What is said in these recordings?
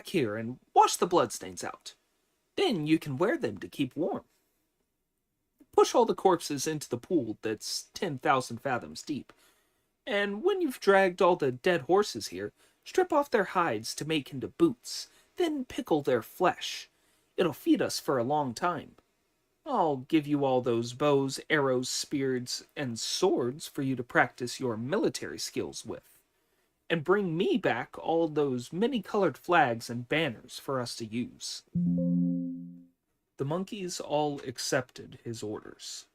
here and wash the bloodstains out. Then you can wear them to keep warm. Push all the corpses into the pool that's 10,000 fathoms deep. And when you've dragged all the dead horses here, strip off their hides to make into boots, then pickle their flesh. It'll feed us for a long time. I'll give you all those bows, arrows, spears, and swords for you to practice your military skills with. And bring me back all those many colored flags and banners for us to use. The monkeys all accepted his orders.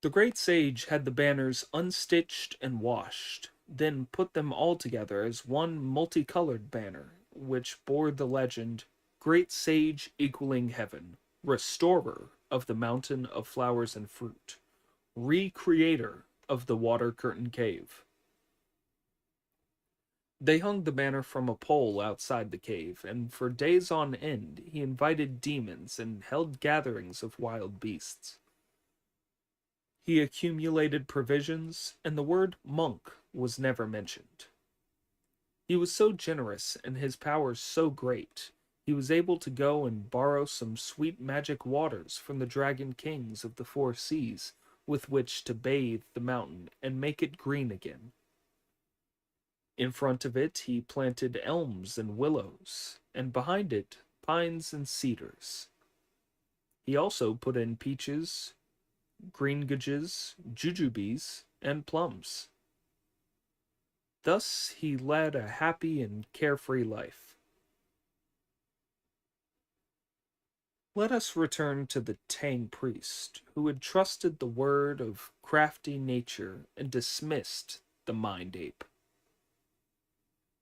The great sage had the banners unstitched and washed, then put them all together as one multicolored banner, which bore the legend Great Sage equaling heaven, restorer of the mountain of flowers and fruit, recreator of the water curtain cave. They hung the banner from a pole outside the cave, and for days on end he invited demons and held gatherings of wild beasts. He accumulated provisions, and the word monk was never mentioned. He was so generous and his powers so great, he was able to go and borrow some sweet magic waters from the dragon kings of the four seas with which to bathe the mountain and make it green again. In front of it, he planted elms and willows, and behind it, pines and cedars. He also put in peaches, greengages, jujubes, and plums. Thus he led a happy and carefree life. Let us return to the Tang priest, who had trusted the word of crafty nature and dismissed the mind ape.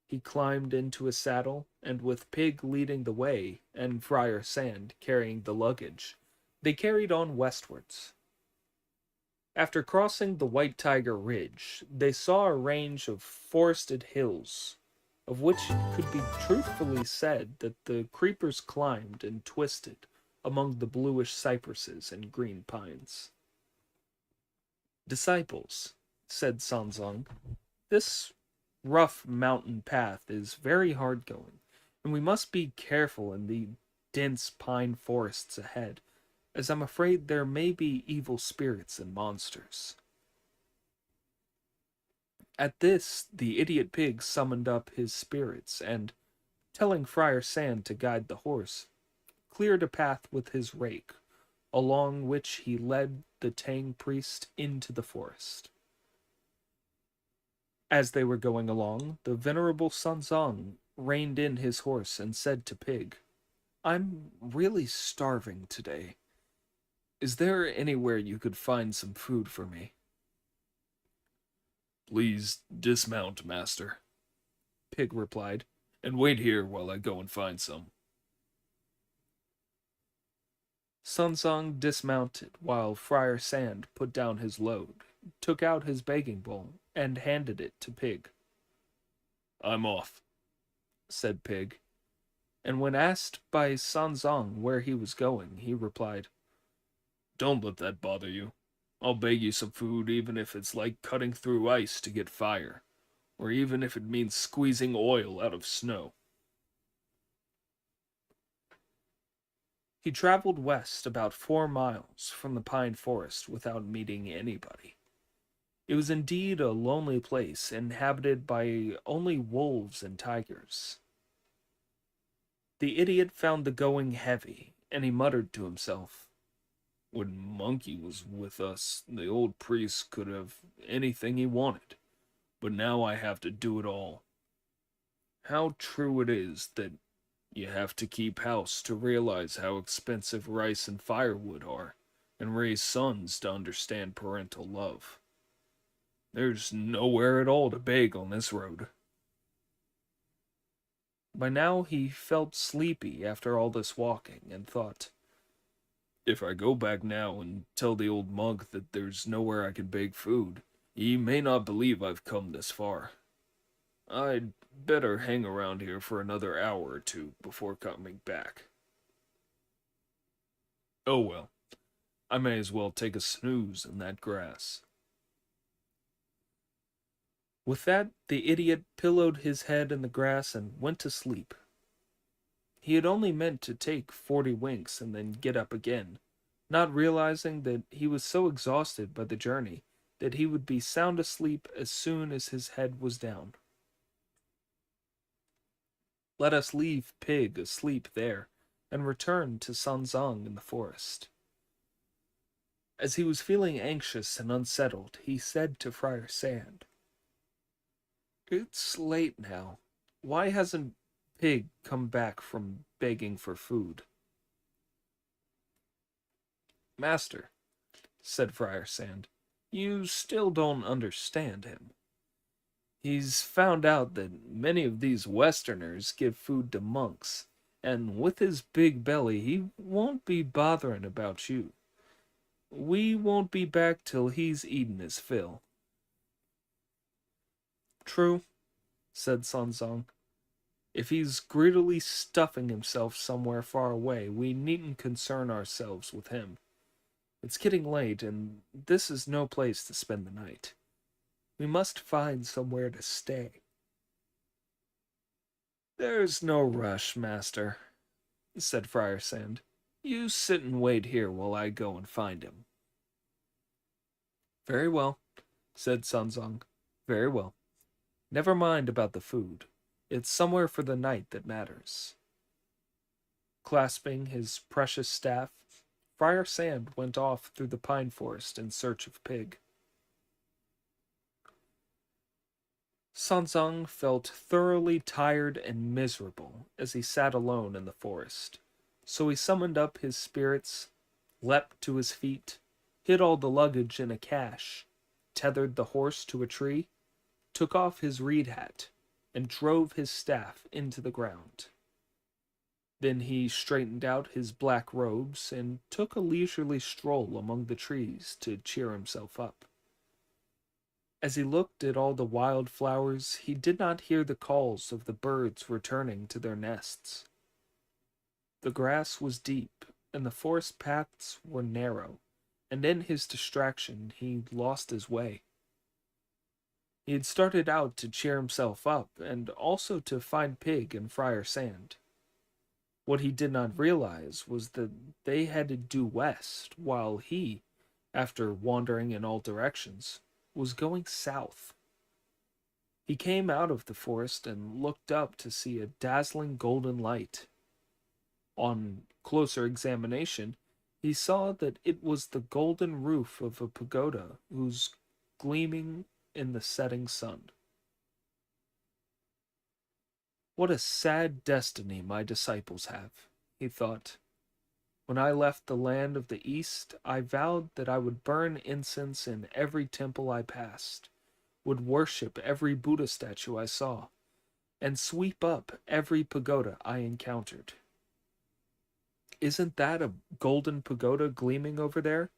He climbed into a saddle, and with Pig leading the way, and Friar Sand carrying the luggage, they carried on westwards. After crossing the White Tiger Ridge, they saw a range of forested hills, of which it could be truthfully said that the creepers climbed and twisted among the bluish cypresses and green pines. Disciples, said Sanzong, this rough mountain path is very hard going, and we must be careful in the dense pine forests ahead, as I'm afraid there may be evil spirits and monsters. At this, the idiot pig summoned up his spirits, and, telling Friar Sand to guide the horse, cleared a path with his rake, along which he led the Tang priest into the forest. As they were going along, the venerable Sanzong reined in his horse and said to Pig, I'm really starving today. Is there anywhere you could find some food for me? Please dismount, master, Pig replied, and wait here while I go and find some. Sanzong dismounted while Friar Sand put down his load, took out his begging bowl, and handed it to Pig. I'm off, said Pig, and when asked by Sanzong where he was going, he replied, Don't let that bother you. I'll beg you some food even if it's like cutting through ice to get fire, or even if it means squeezing oil out of snow. He traveled west about 4 miles from the pine forest without meeting anybody. It was indeed a lonely place, inhabited by only wolves and tigers. The idiot found the going heavy, and he muttered to himself, When Monkey was with us, the old priest could have anything he wanted, but now I have to do it all. How true it is that you have to keep house to realize how expensive rice and firewood are, and raise sons to understand parental love. There's nowhere at all to beg on this road. By now he felt sleepy after all this walking, and thought, If I go back now and tell the old monk that there's nowhere I can beg food, he may not believe I've come this far. I'd better hang around here for another hour or two before coming back. Oh well, I may as well take a snooze in that grass. With that, the idiot pillowed his head in the grass and went to sleep. He had only meant to take 40 winks and then get up again, not realizing that he was so exhausted by the journey that he would be sound asleep as soon as his head was down. Let us leave Pig asleep there and return to Sanzang in the forest. As he was feeling anxious and unsettled, he said to Friar Sand, "It's late now. Why hasn't Pig come back from begging for food?" "Master," said Friar Sand, "you still don't understand him. He's found out that many of these Westerners give food to monks, and with his big belly he won't be bothering about you. We won't be back till he's eaten his fill." "True," said Sanzong. "If he's greedily stuffing himself somewhere far away, we needn't concern ourselves with him. It's getting late, and this is no place to spend the night. We must find somewhere to stay." "There's no rush, master," said Friar Sand. "You sit and wait here while I go and find him." "Very well," said Sanzong. "Very well. Never mind about the food. It's somewhere for the night that matters." Clasping his precious staff, Friar Sand went off through the pine forest in search of Pig. Sanzang felt thoroughly tired and miserable as he sat alone in the forest, so he summoned up his spirits, leapt to his feet, hid all the luggage in a cache, tethered the horse to a tree, took off his reed hat, and drove his staff into the ground. Then he straightened out his black robes and took a leisurely stroll among the trees to cheer himself up. As he looked at all the wild flowers, he did not hear the calls of the birds returning to their nests. The grass was deep, and the forest paths were narrow, and in his distraction he lost his way. He had started out to cheer himself up, and also to find Pig and Friar Sand. What he did not realize was that they headed due west, while he, after wandering in all directions, was going south. He came out of the forest and looked up to see a dazzling golden light. On closer examination, he saw that it was the golden roof of a pagoda whose gleaming in the setting sun. "What a sad destiny my disciples have," he thought. "When I left the land of the East, I vowed that I would burn incense in every temple I passed, would worship every Buddha statue I saw, and sweep up every pagoda I encountered. Isn't that a golden pagoda gleaming over there?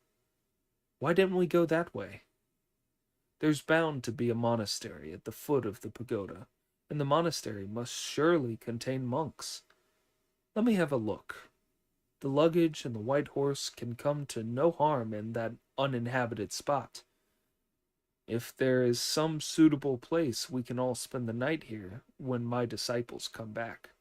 Why didn't we go that way? There's bound to be a monastery at the foot of the pagoda, and the monastery must surely contain monks. Let me have a look. The luggage and the white horse can come to no harm in that uninhabited spot. If there is some suitable place, we can all spend the night here when my disciples come back."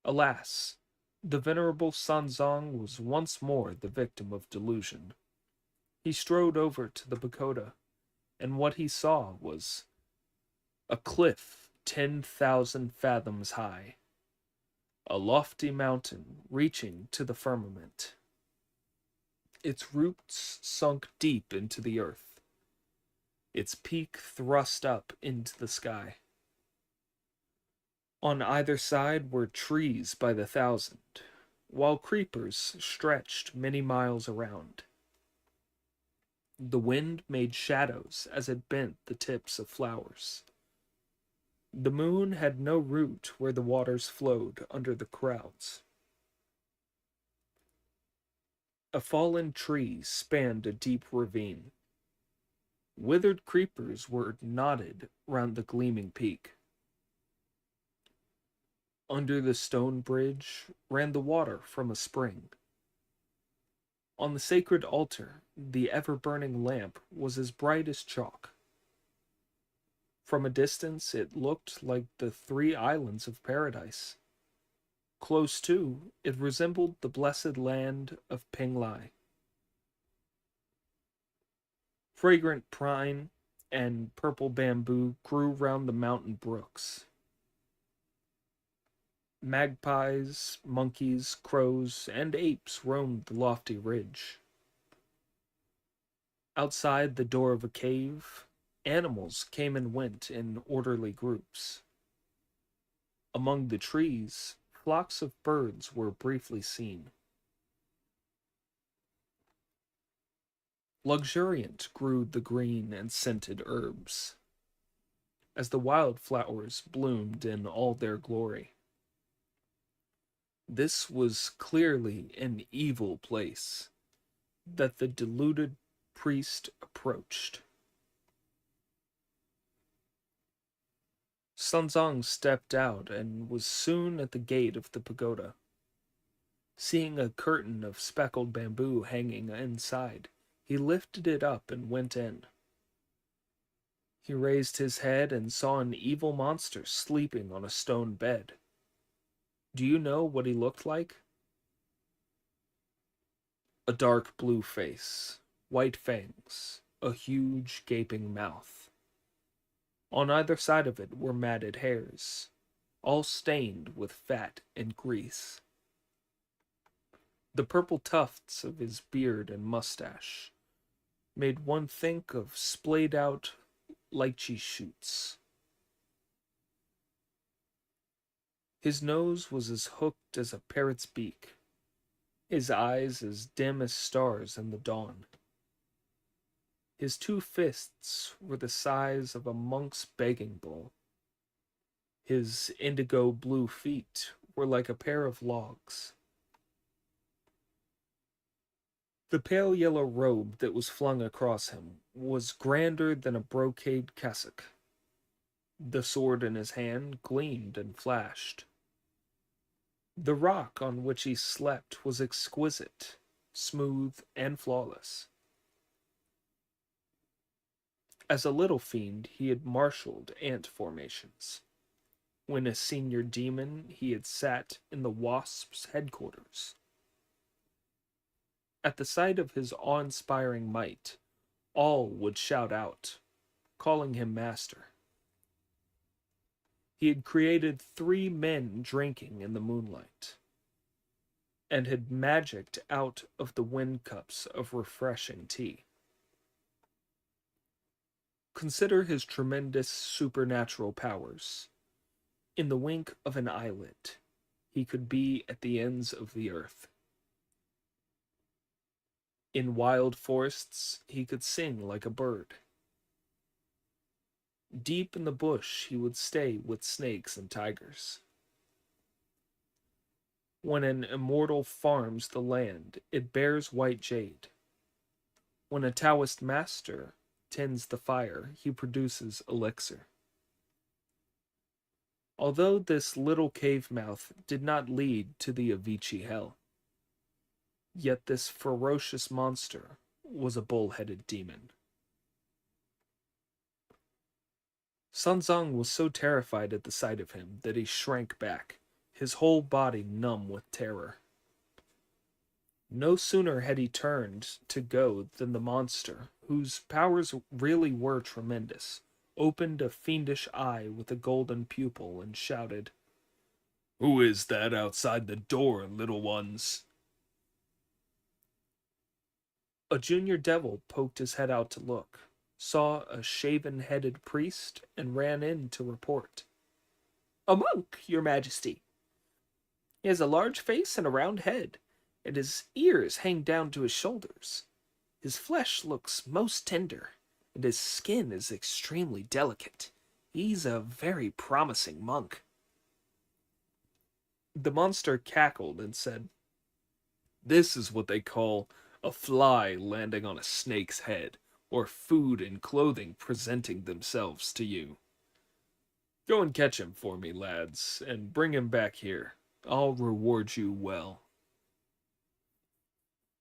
Alas, the venerable Sanzang was once more the victim of delusion. He strode over to the pagoda, and what he saw was a cliff 10,000 fathoms high, a lofty mountain reaching to the firmament. Its roots sunk deep into the earth, its peak thrust up into the sky. On either side were trees by the thousand, while creepers stretched many miles around. The wind made shadows as it bent the tips of flowers. The moon had no root where the waters flowed under the clouds. A fallen tree spanned a deep ravine. Withered creepers were knotted round the gleaming peak. Under the stone bridge ran the water from a spring. On the sacred altar, the ever-burning lamp was as bright as chalk. From a distance, it looked like the three islands of paradise. Close to, it resembled the blessed land of Penglai. Fragrant pine and purple bamboo grew round the mountain brooks. Magpies, monkeys, crows, and apes roamed the lofty ridge. Outside the door of a cave, animals came and went in orderly groups. Among the trees, flocks of birds were briefly seen. Luxuriant grew the green and scented herbs, as the wildflowers bloomed in all their glory. This was clearly an evil place that the deluded priest approached. Sunzong stepped out and was soon at the gate of the pagoda. Seeing a curtain of speckled bamboo hanging inside, he lifted it up and went in. He raised his head and saw an evil monster sleeping on a stone bed. Do you know what he looked like? A dark blue face, white fangs, a huge gaping mouth. On either side of it were matted hairs, all stained with fat and grease. The purple tufts of his beard and mustache made one think of splayed out lychee shoots. His nose was as hooked as a parrot's beak, his eyes as dim as stars in the dawn. His two fists were the size of a monk's begging bowl. His indigo blue feet were like a pair of logs. The pale yellow robe that was flung across him was grander than a brocade cassock. The sword in his hand gleamed and flashed. The rock on which he slept was exquisite, smooth, and flawless. As a little fiend, he had marshaled ant formations. When a senior demon, he had sat in the wasp's headquarters. At the sight of his awe-inspiring might, all would shout out, calling him master. He had created 3 men drinking in the moonlight, and had magicked out of the wind cups of refreshing tea. Consider his tremendous supernatural powers. In the wink of an eyelid, he could be at the ends of the earth. In wild forests, he could sing like a bird. Deep in the bush, he would stay with snakes and tigers. When an immortal farms the land, it bears white jade. When a Taoist master tends the fire, he produces elixir. Although this little cave mouth did not lead to the Avicii hell, yet this ferocious monster was a bull-headed demon. Sunzong was so terrified at the sight of him that he shrank back, his whole body numb with terror. No sooner had he turned to go than the monster, whose powers really were tremendous, opened a fiendish eye with a golden pupil and shouted, "Who is that outside the door, little ones?" A junior devil poked his head out to look, saw a shaven-headed priest, and ran in to report. "A monk, your majesty. He has a large face and a round head, and his ears hang down to his shoulders. His flesh looks most tender, and his skin is extremely delicate. He's a very promising monk." The monster cackled and said, "This is what they call a fly landing on a snake's head, or food and clothing presenting themselves to you. Go and catch him for me, lads, and bring him back here. I'll reward you well."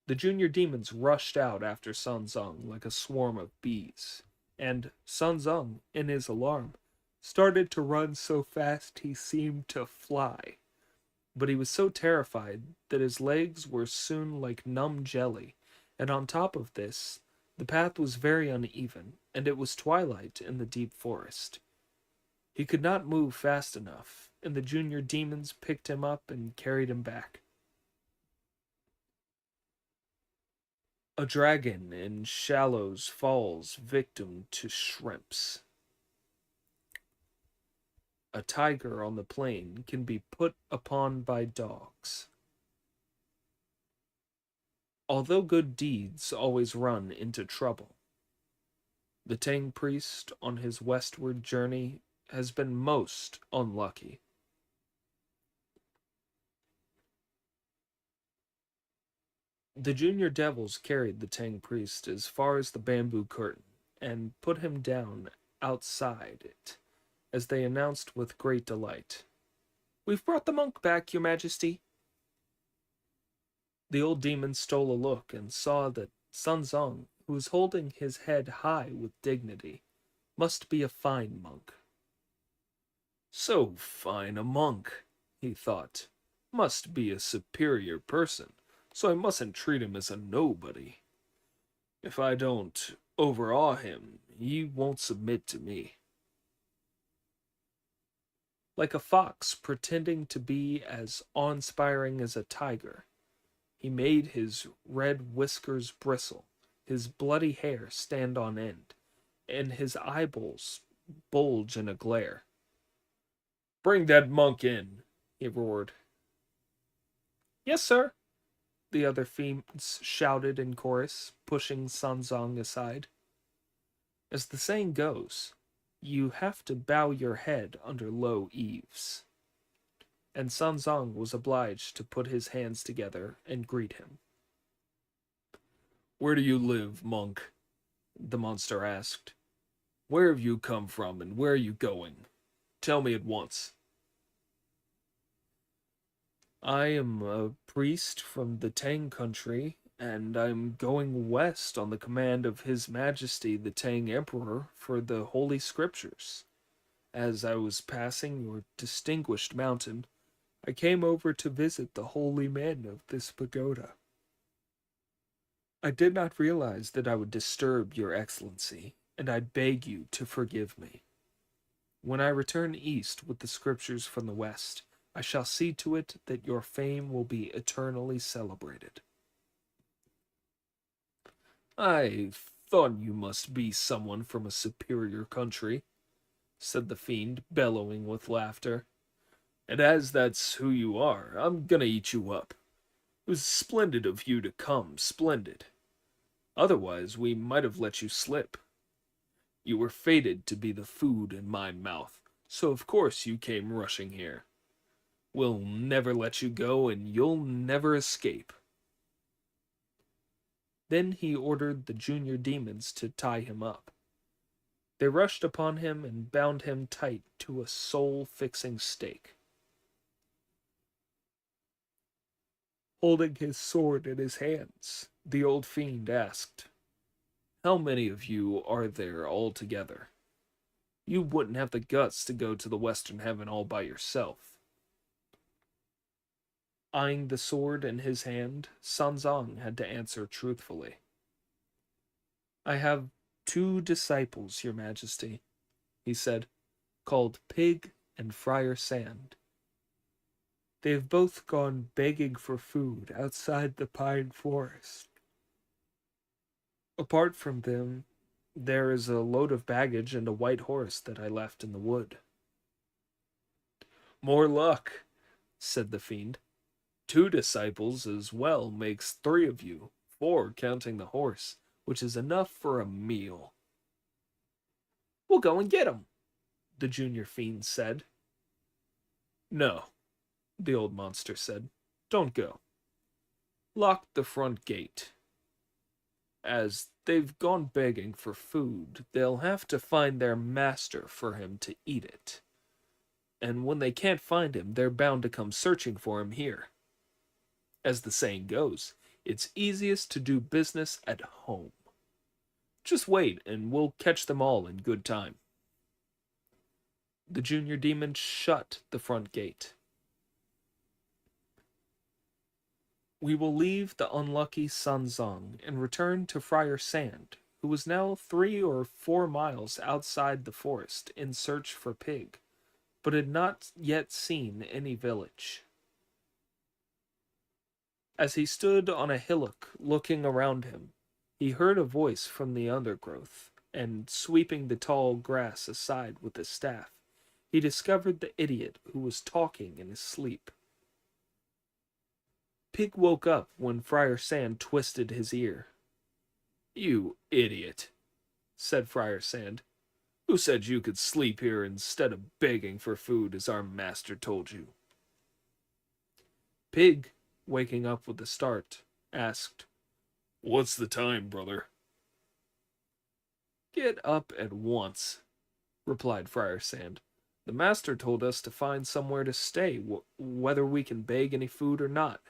The junior demons rushed out after Sun Zong like a swarm of bees, and Sun Zong, in his alarm, started to run so fast he seemed to fly. But he was so terrified that his legs were soon like numb jelly, and on top of this, the path was very uneven, and it was twilight in the deep forest. He could not move fast enough, and the junior demons picked him up and carried him back. A dragon in shallows falls victim to shrimps. A tiger on the plain can be put upon by dogs. Although good deeds always run into trouble, the Tang priest on his westward journey has been most unlucky. The junior devils carried the Tang priest as far as the bamboo curtain and put him down outside it as they announced with great delight, "We've brought the monk back, your majesty." The old demon stole a look and saw that Sun Zong, who was holding his head high with dignity, must be a fine monk. So fine a monk, he thought, must be a superior person, so I mustn't treat him as a nobody. If I don't overawe him, he won't submit to me. Like a fox pretending to be as awe-inspiring as a tiger, he made his red whiskers bristle, his bloody hair stand on end, and his eyeballs bulge in a glare. "Bring that monk in," he roared. "Yes, sir," the other fiends shouted in chorus, pushing Sun Zong aside. As the saying goes, you have to bow your head under low eaves. And Sun Zong was obliged to put his hands together and greet him. "Where do you live, monk?" the monster asked. "Where have you come from and where are you going? Tell me at once." "I am a priest from the Tang country, and I'm going west on the command of His Majesty the Tang Emperor for the Holy Scriptures. As I was passing your distinguished mountain, I came over to visit the holy men of this pagoda. I did not realize that I would disturb your excellency, and I beg you to forgive me. When I return east with the scriptures from the west, I shall see to it that your fame will be eternally celebrated." "I thought you must be someone from a superior country," said the fiend, bellowing with laughter. "And as that's who you are, I'm gonna eat you up. It was splendid of you to come, splendid. Otherwise, we might have let you slip. You were fated to be the food in my mouth, so of course you came rushing here. We'll never let you go, and you'll never escape." Then he ordered the junior demons to tie him up. They rushed upon him and bound him tight to a soul-fixing stake. Holding his sword in his hands, the old fiend asked, "How many of you are there altogether? You wouldn't have the guts to go to the Western Heaven all by yourself." Eyeing the sword in his hand, Sun Zong had to answer truthfully. "I have 2 disciples, your majesty," he said, "called Pig and Friar Sand. They have both gone begging for food outside the pine forest. Apart from them, there is a load of baggage and a white horse that I left in the wood." "More luck," said the fiend. 2 disciples as well makes 3 of you, 4 counting the horse, which is enough for a meal." "We'll go and get him," the junior fiend said. "No," the old monster said. "Don't go. Lock the front gate. As they've gone begging for food, they'll have to find their master for him to eat it. And when they can't find him, they're bound to come searching for him here. As the saying goes, It's easiest to do business at home. Just wait, and we'll catch them all in good time. The junior demon shut the front gate. We will leave the unlucky Sun Zong and return to Friar Sand, who was now 3 or 4 miles outside the forest in search for Pig, but had not yet seen any village. As he stood on a hillock looking around him, he heard a voice from the undergrowth, and sweeping the tall grass aside with his staff, he discovered the idiot who was talking in his sleep. Pig woke up when Friar Sand twisted his ear. "You idiot," said Friar Sand. "Who said you could sleep here instead of begging for food as our master told you?" Pig, waking up with a start, asked, "What's the time, brother?" "Get up at once," replied Friar Sand. "The master told us to find somewhere to stay, whether we can beg any food or not."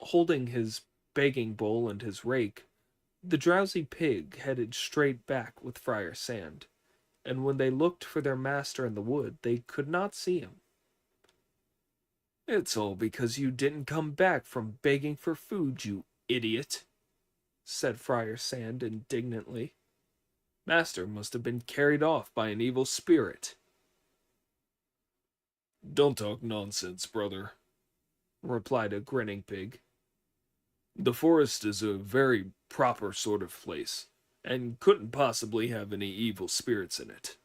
Holding his begging bowl and his rake, the drowsy pig headed straight back with Friar Sand, and when they looked for their master in the wood, they could not see him. "It's all because you didn't come back from begging for food, you idiot," said Friar Sand indignantly. "Master must have been carried off by an evil spirit." "Don't talk nonsense, brother," replied a grinning pig. "The forest is a very proper sort of place, and couldn't possibly have any evil spirits in it.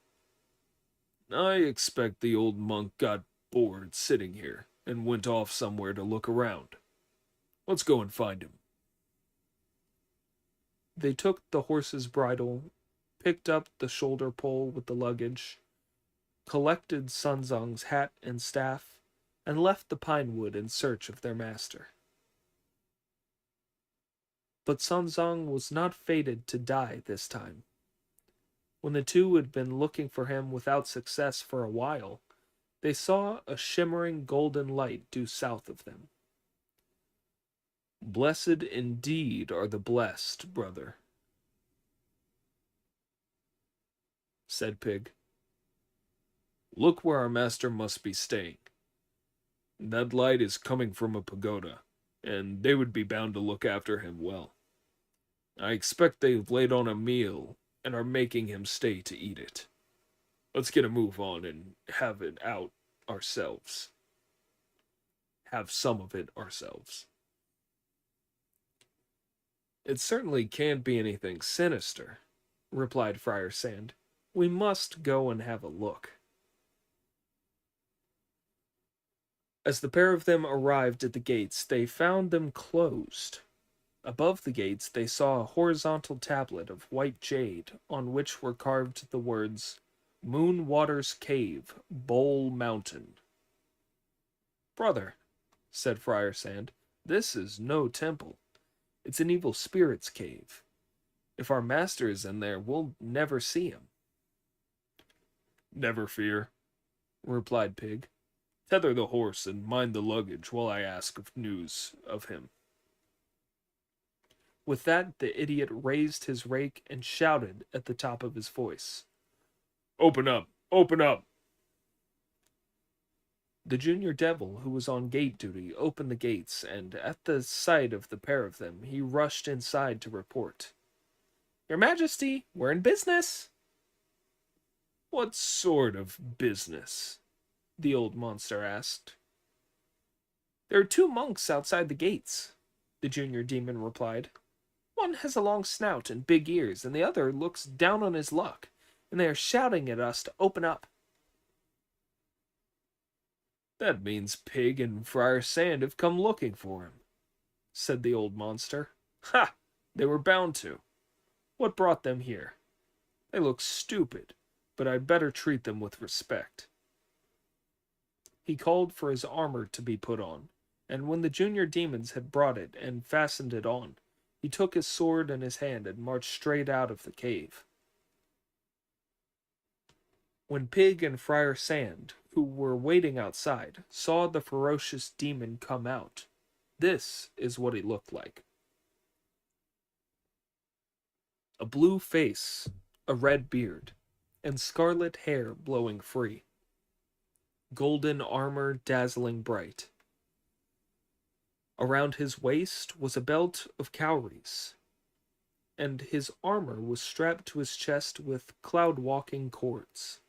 I expect the old monk got bored sitting here, and went off somewhere to look around. Let's go and find him." They took the horse's bridle, picked up the shoulder pole with the luggage, collected Sun Zong's hat and staff, and left the pine wood in search of their master. But Sun Zong was not fated to die this time. When the two had been looking for him without success for a while, they saw a shimmering golden light due south of them. "Blessed indeed are the blessed, brother," said Pig. "Look where our master must be staying. That light is coming from a pagoda, and they would be bound to look after him well. I expect they've laid on a meal and are making him stay to eat it. Let's get a move on and have it out ourselves. Have some of it ourselves." "It certainly can't be anything sinister," replied Friar Sand. "We must go and have a look." As the pair of them arrived at the gates, they found them closed. Above the gates they saw a horizontal tablet of white jade on which were carved the words, "Moon Waters Cave, Bowl Mountain." "Brother," said Friar Sand, "this is no temple. It's an evil spirit's cave. If our master is in there, we'll never see him." "Never fear," replied Pig. "Tether the horse and mind the luggage while I ask news of him." With that, the idiot raised his rake and shouted at the top of his voice, "Open up! Open up!" The junior devil, who was on gate duty, opened the gates, and at the sight of the pair of them, he rushed inside to report. "Your Majesty, we're in business." "What sort of business?" the old monster asked. "There are 2 monks outside the gates," the junior demon replied. "One has a long snout and big ears, and the other looks down on his luck, and they are shouting at us to open up." "That means Pig and Friar Sand have come looking for him," said the old monster. "Ha! They were bound to. What brought them here? They look stupid, but I'd better treat them with respect." He called for his armor to be put on, and when the junior demons had brought it and fastened it on, he took his sword in his hand and marched straight out of the cave. When Pig and Friar Sand, who were waiting outside, saw the ferocious demon come out. This is what he looked like. A blue face, a red beard, and scarlet hair blowing free. Golden armor dazzling bright. Around his waist was a belt of cowries, and his armor was strapped to his chest with cloud-walking cords.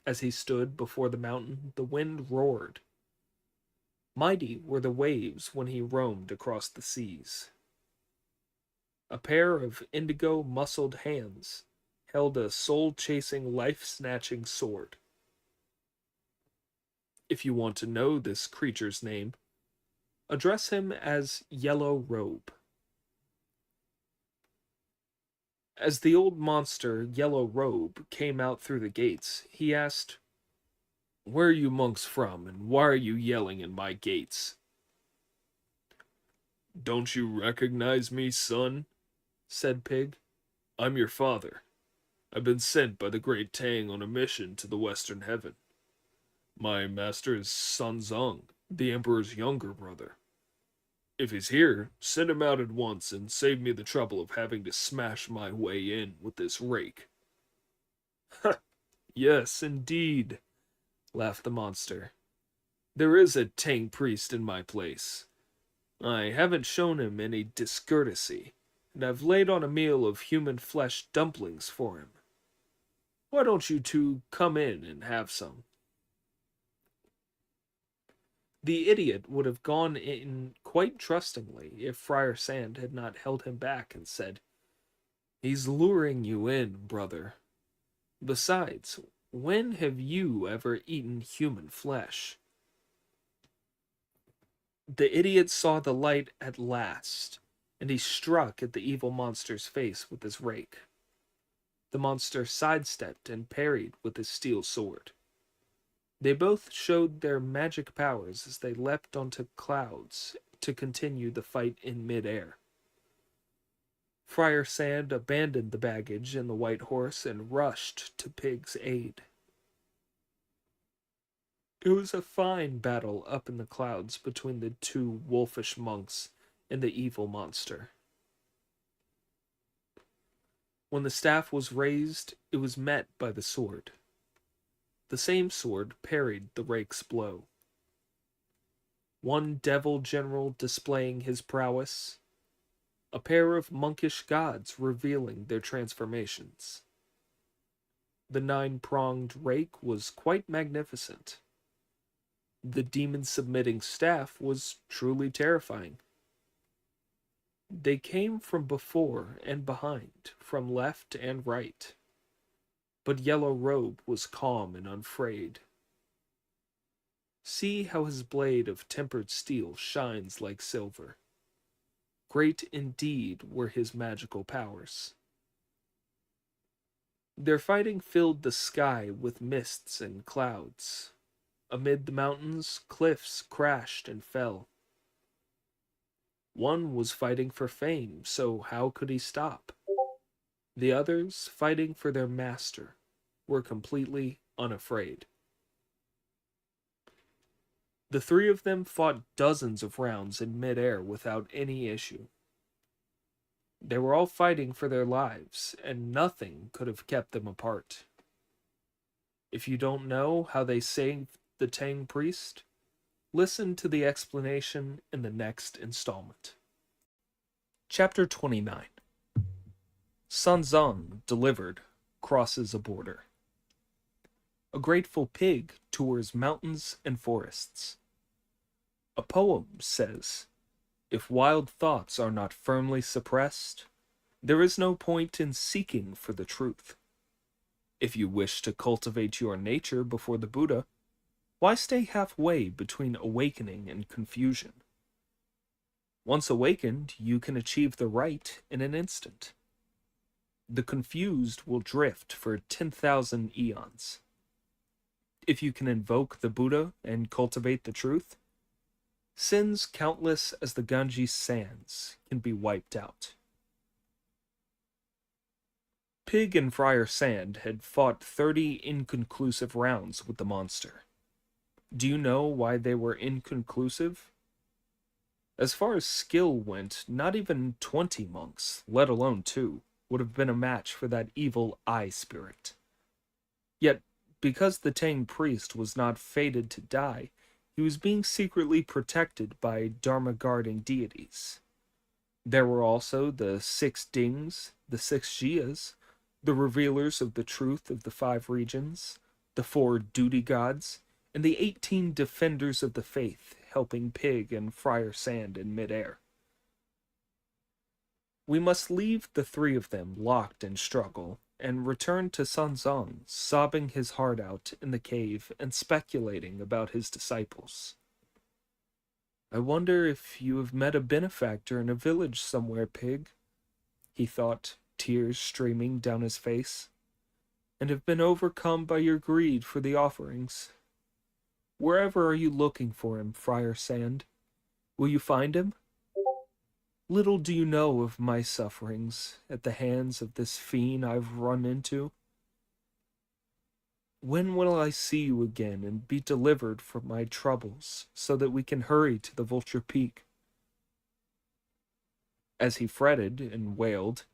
As he stood before the mountain, the wind roared. Mighty were the waves when he roamed across the seas. A pair of indigo muscled hands held a soul-chasing, life-snatching sword. If you want to know this creature's name, address him as Yellow Robe. As the old monster, Yellow Robe, came out through the gates, he asked, "Where are you monks from, and why are you yelling in my gates?" "Don't you recognize me, son?" said Pig. "I'm your father. I've been sent by the great Tang on a mission to the Western Heaven. My master is Sun Zong, the Emperor's younger brother. If he's here, send him out at once and save me the trouble of having to smash my way in with this rake." "Yes, indeed," laughed the monster. "There is a Tang priest in my place. I haven't shown him any discourtesy, and I've laid on a meal of human flesh dumplings for him. Why don't you two come in and have some?" The idiot would have gone in quite trustingly if Friar Sand had not held him back and said, "He's luring you in, brother. Besides, when have you ever eaten human flesh?" The idiot saw the light at last, and he struck at the evil monster's face with his rake. The monster sidestepped and parried with his steel sword. They both showed their magic powers as they leapt onto clouds to continue the fight in midair. Friar Sand abandoned the baggage and the white horse and rushed to Pig's aid. It was a fine battle up in the clouds between the two wolfish monks and the evil monster. When the staff was raised, it was met by the sword. The same sword parried the rake's blow. One devil general displaying his prowess, a pair of monkish gods revealing their transformations. The 9-pronged rake was quite magnificent. The demon-submitting staff was truly terrifying. They came from before and behind, from left and right. But Yellow Robe was calm and unafraid. See how his blade of tempered steel shines like silver. Great indeed were his magical powers. Their fighting filled the sky with mists and clouds. Amid the mountains, cliffs crashed and fell. One was fighting for fame, so how could he stop? The others, fighting for their master, were completely unafraid. The three of them fought dozens of rounds in midair without any issue. They were all fighting for their lives, and nothing could have kept them apart. If you don't know how they saved the Tang priest, listen to the explanation in the next installment. Chapter 29. Sun Zong, delivered, crosses a border. A grateful pig tours mountains and forests. A poem says, "If wild thoughts are not firmly suppressed, there is no point in seeking for the truth. If you wish to cultivate your nature before the Buddha, why stay halfway between awakening and confusion? Once awakened, you can achieve the right in an instant. The confused will drift for 10,000 eons. If you can invoke the Buddha and cultivate the truth, sins countless as the Ganges sands can be wiped out." Pig and Friar Sand had fought 30 inconclusive rounds with the monster. Do you know why they were inconclusive? As far as skill went, not even 20 monks, let alone two, would have been a match for that evil eye spirit. Yet, because the Tang priest was not fated to die, he was being secretly protected by Dharma guarding deities. There were also the 6 Dings, the 6 Jias, the revealers of the truth of the 5 regions, the 4 duty gods, and the 18 defenders of the faith helping Pig and Friar Sand in midair. We must leave the 3 of them locked in struggle and return to Sanzong, sobbing his heart out in the cave and speculating about his disciples. I wonder if you have met a benefactor in a village somewhere, Pig, he thought, tears streaming down his face, and have been overcome by your greed for the offerings. Wherever are you looking for him, Friar Sand? Will you find him? Little do you know of my sufferings at the hands of this fiend I've run into. When will I see you again and be delivered from my troubles so that we can hurry to the Vulture Peak? As he fretted and wailed,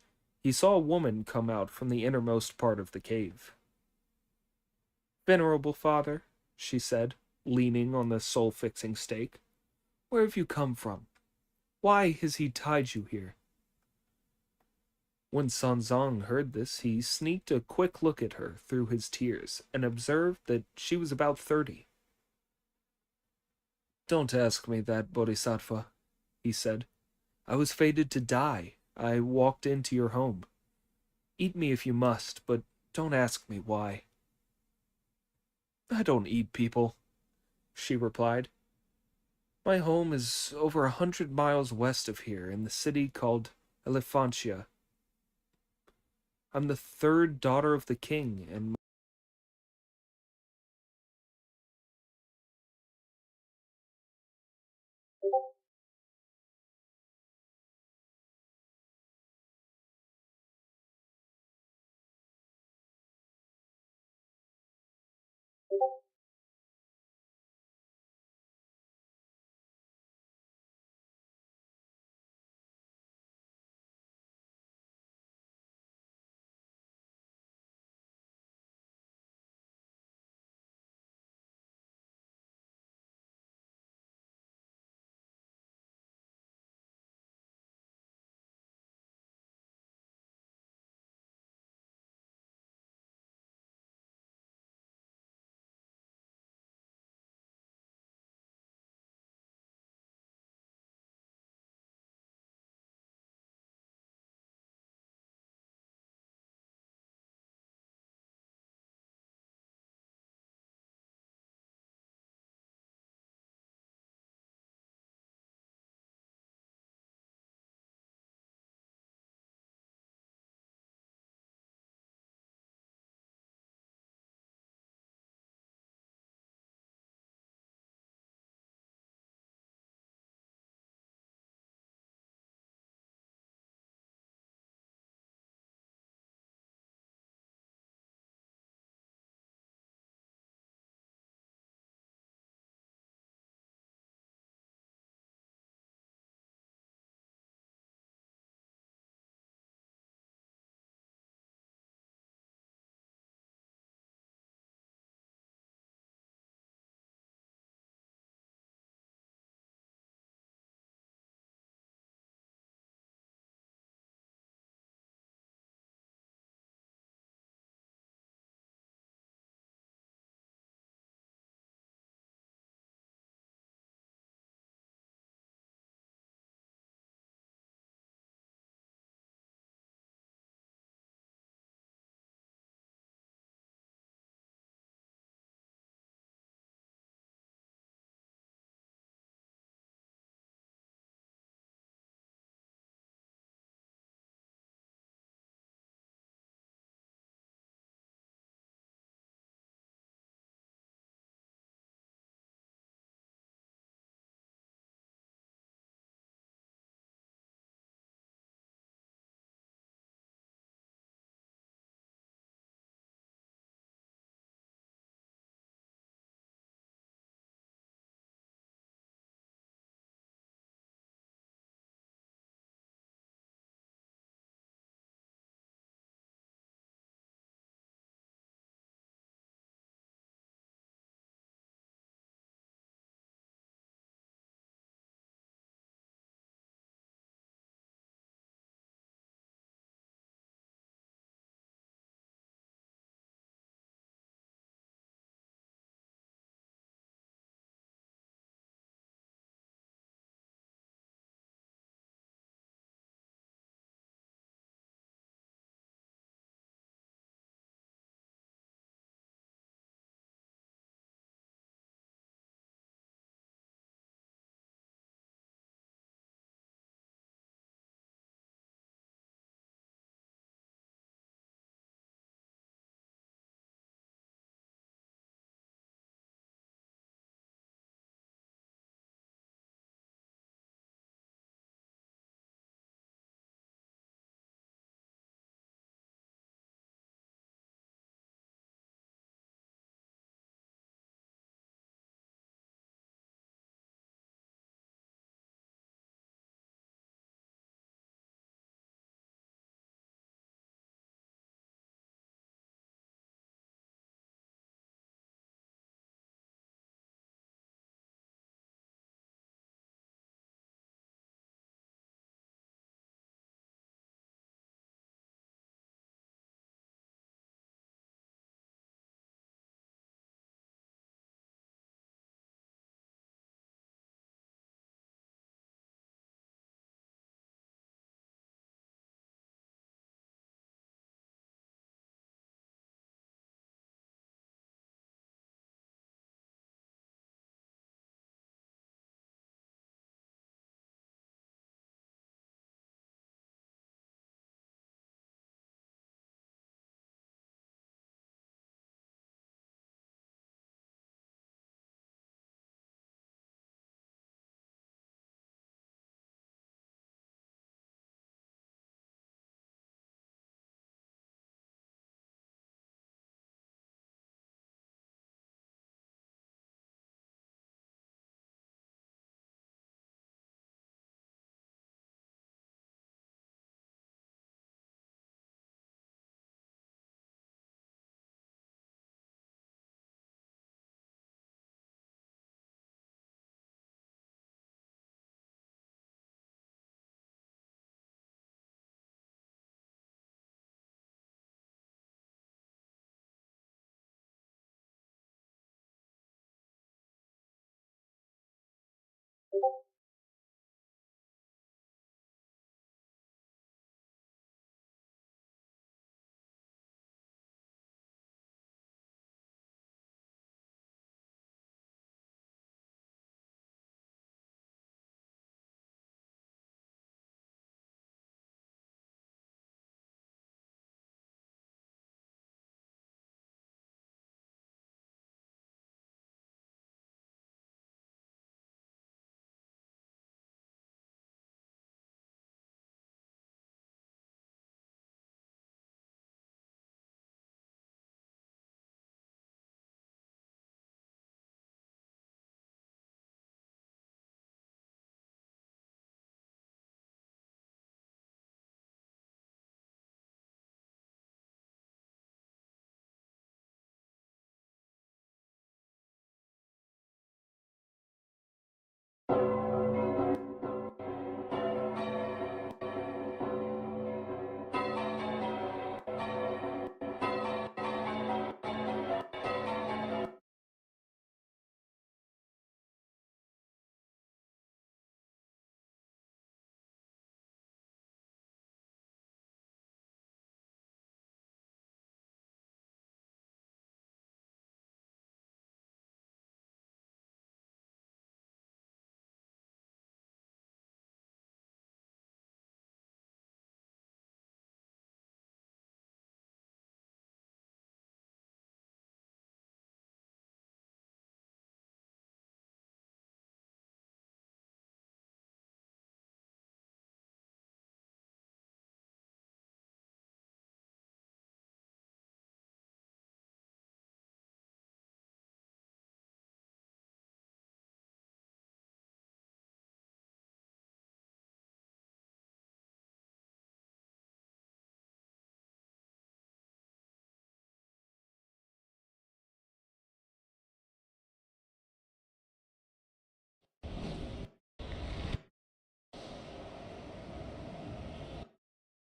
he saw a woman come out from the innermost part of the cave. Venerable father, she said, leaning on the soul-fixing stake, where have you come from? Why has he tied you here? When Sanzong heard this, he sneaked a quick look at her through his tears and observed that she was about 30. Don't ask me that, Bodhisattva, he said. I was fated to die. I walked into your home. Eat me if you must, but don't ask me why. I don't eat people, she replied. My home is over 100 miles west of here in the city called Elephantia. I'm the 3rd daughter of the king, and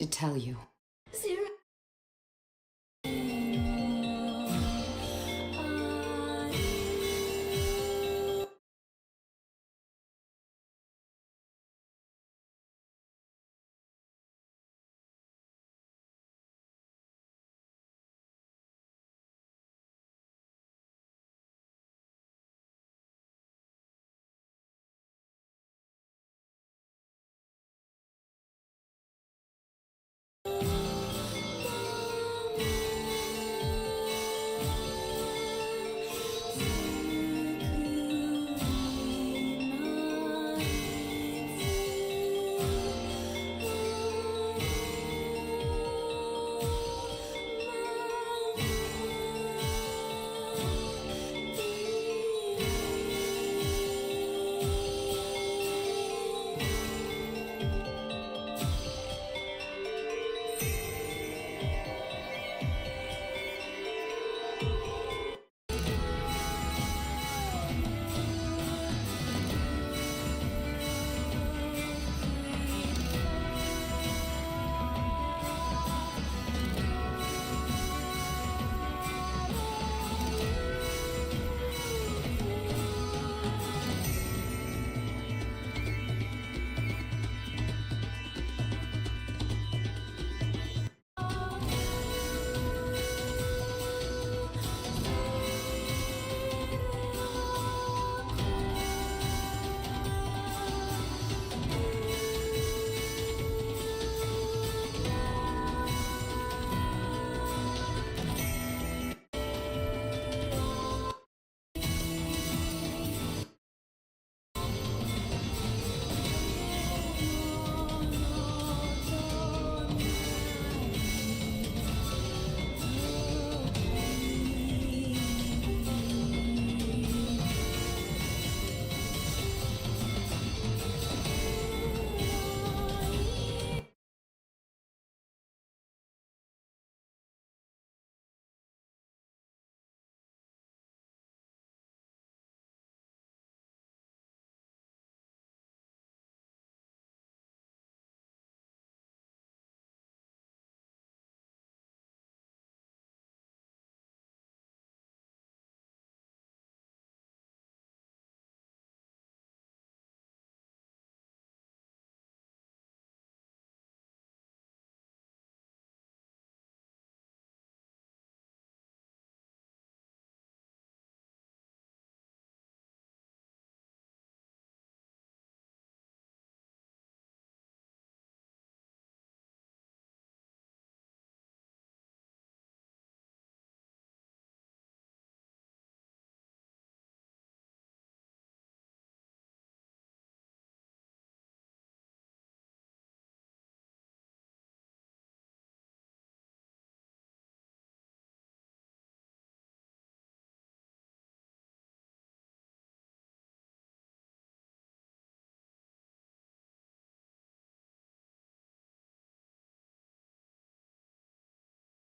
to tell you. Zero.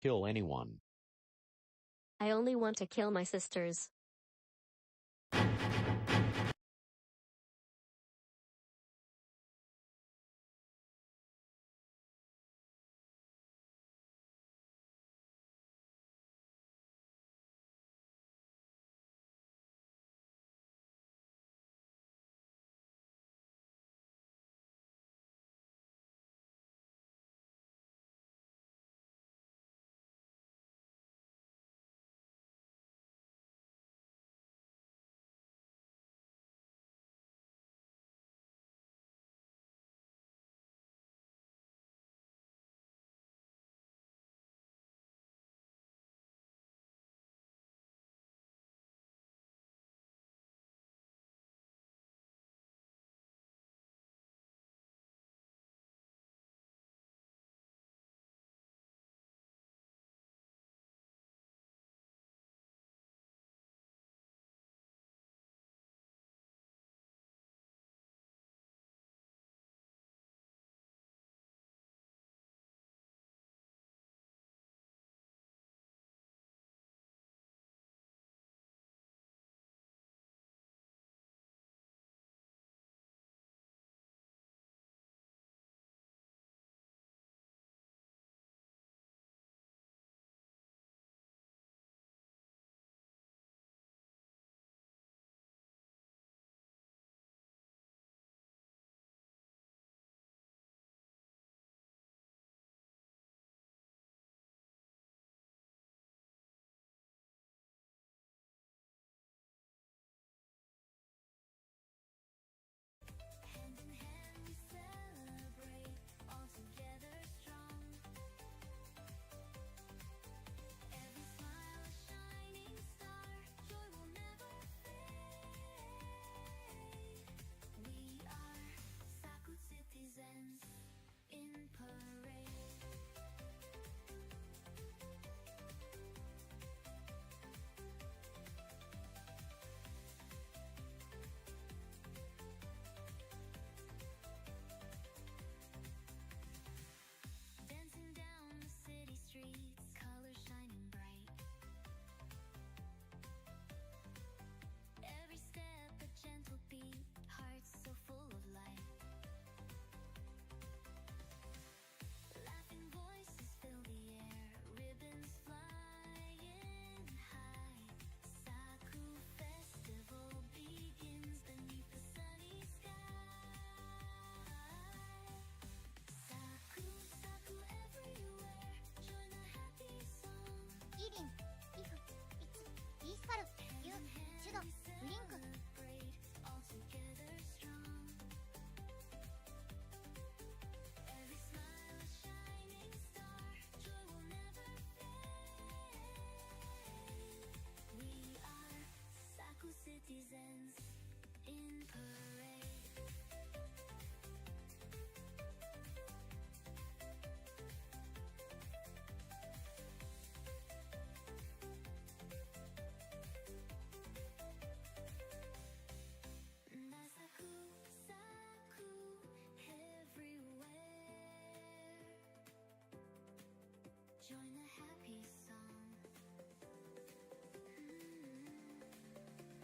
Kill anyone. I only want to kill my sisters.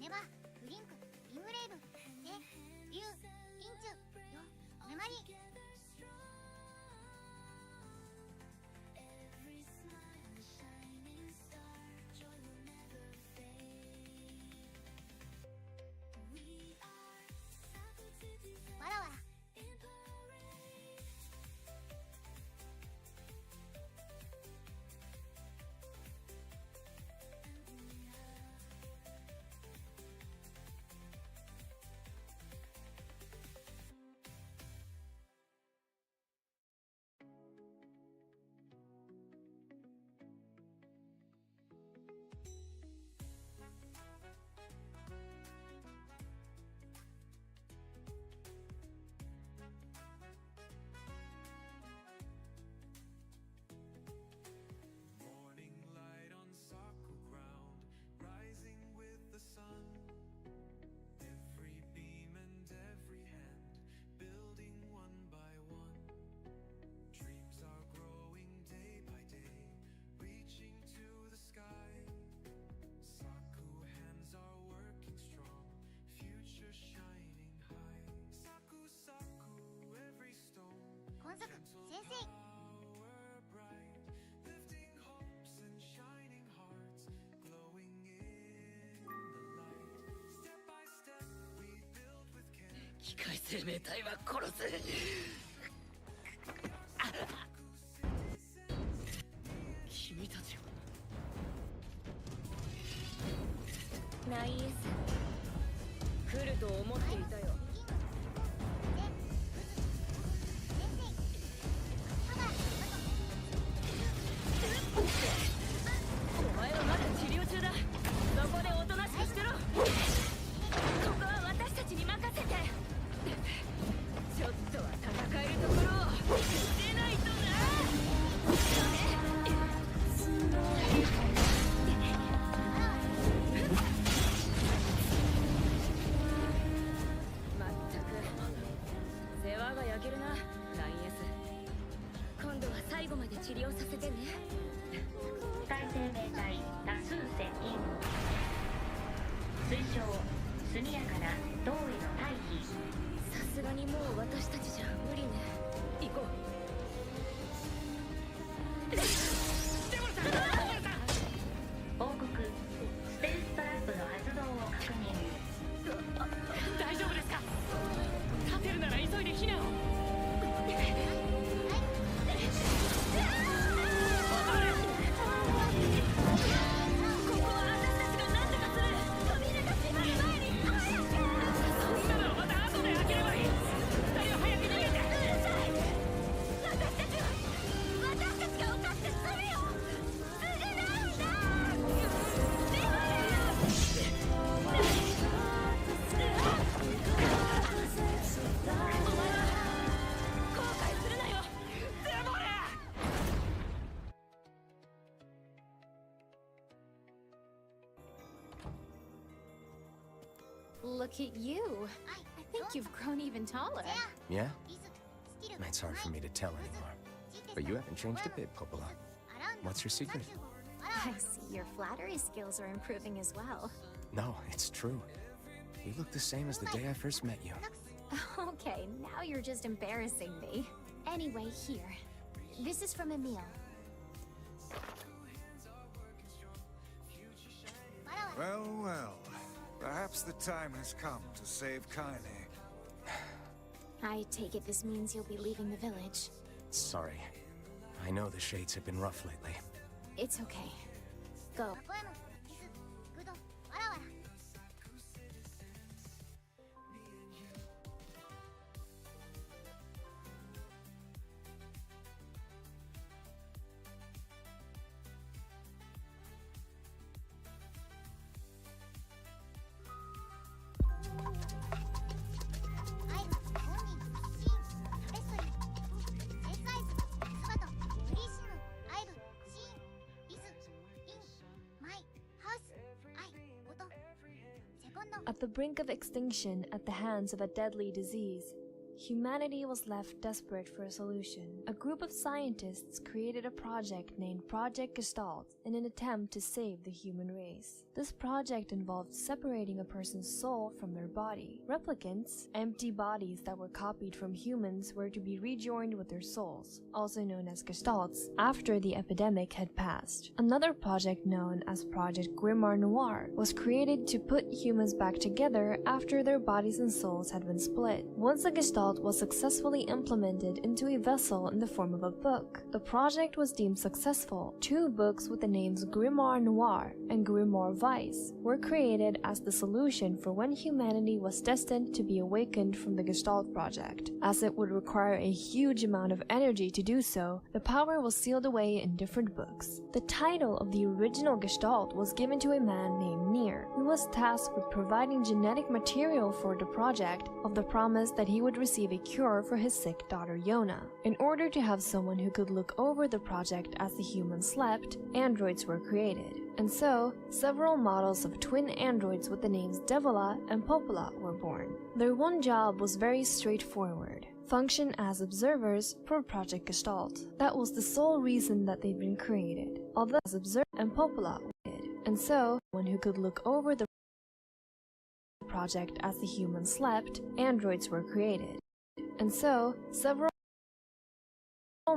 ネバブリンクリングレイブセリュウインチュヨメマリわらわら今作先生機械生命体は殺す。君たちはナイエス、来ると思っていたよ。お前はまだ治療中だ。そこでおとなしくしてろ。ここは私たちに任せて。ちょっとは戦えるところを見せないとな。まったく世話が焼けるな、ナイエス。今度は最後まで治療させてね。機械生命体多数接近。推奨速やかな道への退避。さすがにもう私たちじゃ無理ね。行こう。報告ステルストラップの発動を確認。大丈夫ですか？立てるなら急いで避難を。Look at you. I think you've grown even taller. Yeah? リススキル It's hard for me to tell anymore. But you haven't changed a bit, Popola. What's your secret? I see your flattery skills are improving as well. No, it's true. You look the same as the day I first met you. Okay, now you're just embarrassing me. Anyway, here. This is from Emil. Well, well. Perhaps the time has come to save Kaine. I take it this means you'll be leaving the village. Sorry. I know the shades have been rough lately. It's okay. Go. ポエムリスグドわらわら At the brink of extinction at the hands of a deadly disease, humanity was left desperate for a solution. A group of scientists created a project named Project Gestalt in an attempt to save the human race. This project involved separating a person's soul from their body. Replicants, empty bodies that were copied from humans, were to be rejoined with their souls, also known as Gestalts, after the epidemic had passed. Another project known as Project Grimoire Noir was created to put humans back together after their bodies and souls had been split. Once a Gestalt was successfully implemented into a vessel in the form of a book, the project was deemed successful. 2 books with the names Grimoire Noir and Grimoire Vice were created as the solution for when humanity was destined to be awakened from the Gestalt project. As it would require a huge amount of energy to do so, the power was sealed away in different books. The title of the original Gestalt was given to a man named Nier, who was tasked with providing genetic material for the project of the promise that he would receive a cure for his sick daughter Yona. In order to have someone who could look over the project as the humans slept, androids were created. And so, several models of twin androids with the names Devola and Popola were born. Their one job was very straightforward: function as observers for Project Gestalt. That was the sole reason that they'd been created, although as observer and Popola did. And so, one who could look over the project as the humans slept, androids were created. And so, several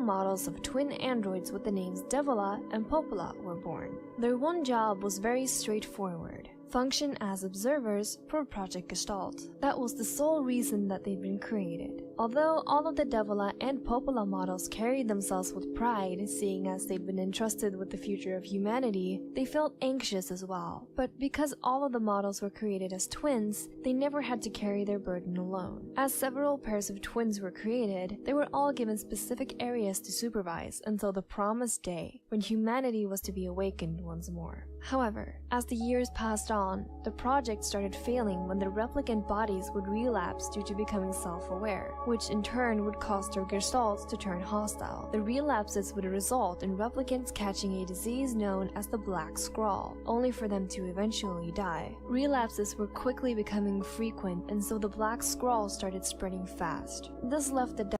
models of twin androids with the names Devola and Popola were born. Their one job was very straightforward: function as observers for Project Gestalt. That was the sole reason that they'd been created. Although all of the Devola and Popola models carried themselves with pride, seeing as they'd been entrusted with the future of humanity, they felt anxious as well. But because all of the models were created as twins, they never had to carry their burden alone. As several pairs of twins were created, they were all given specific areas to supervise until the promised day, when humanity was to be awakened once more. However, as the years passed on, the project started failing when the replicant bodies would relapse due to becoming self-aware, which in turn would cause their gestalts to turn hostile. The relapses would result in replicants catching a disease known as the Black Scrawl, only for them to eventually die. Relapses were quickly becoming frequent, and so the Black Scrawl started spreading fast. This left the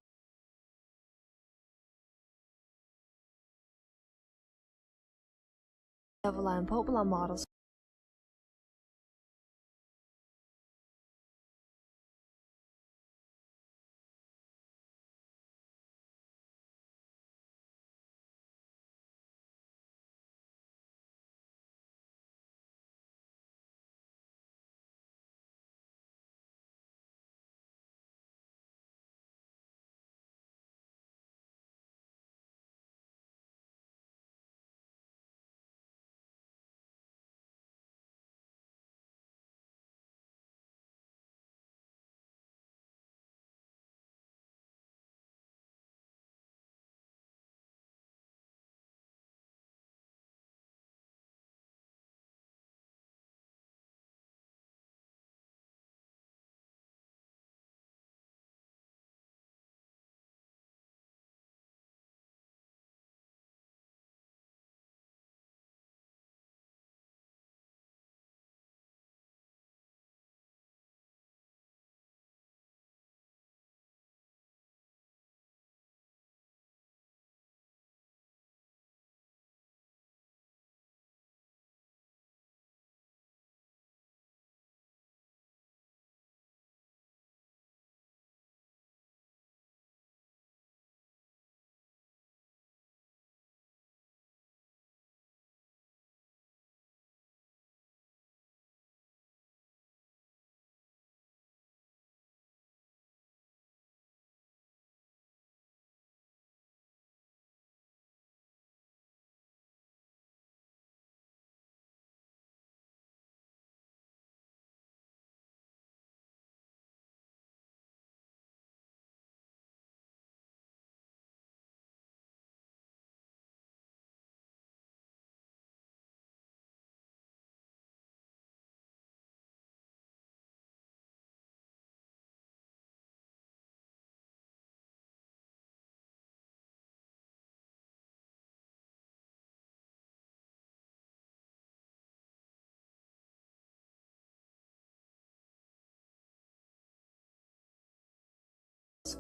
Devola and Popola models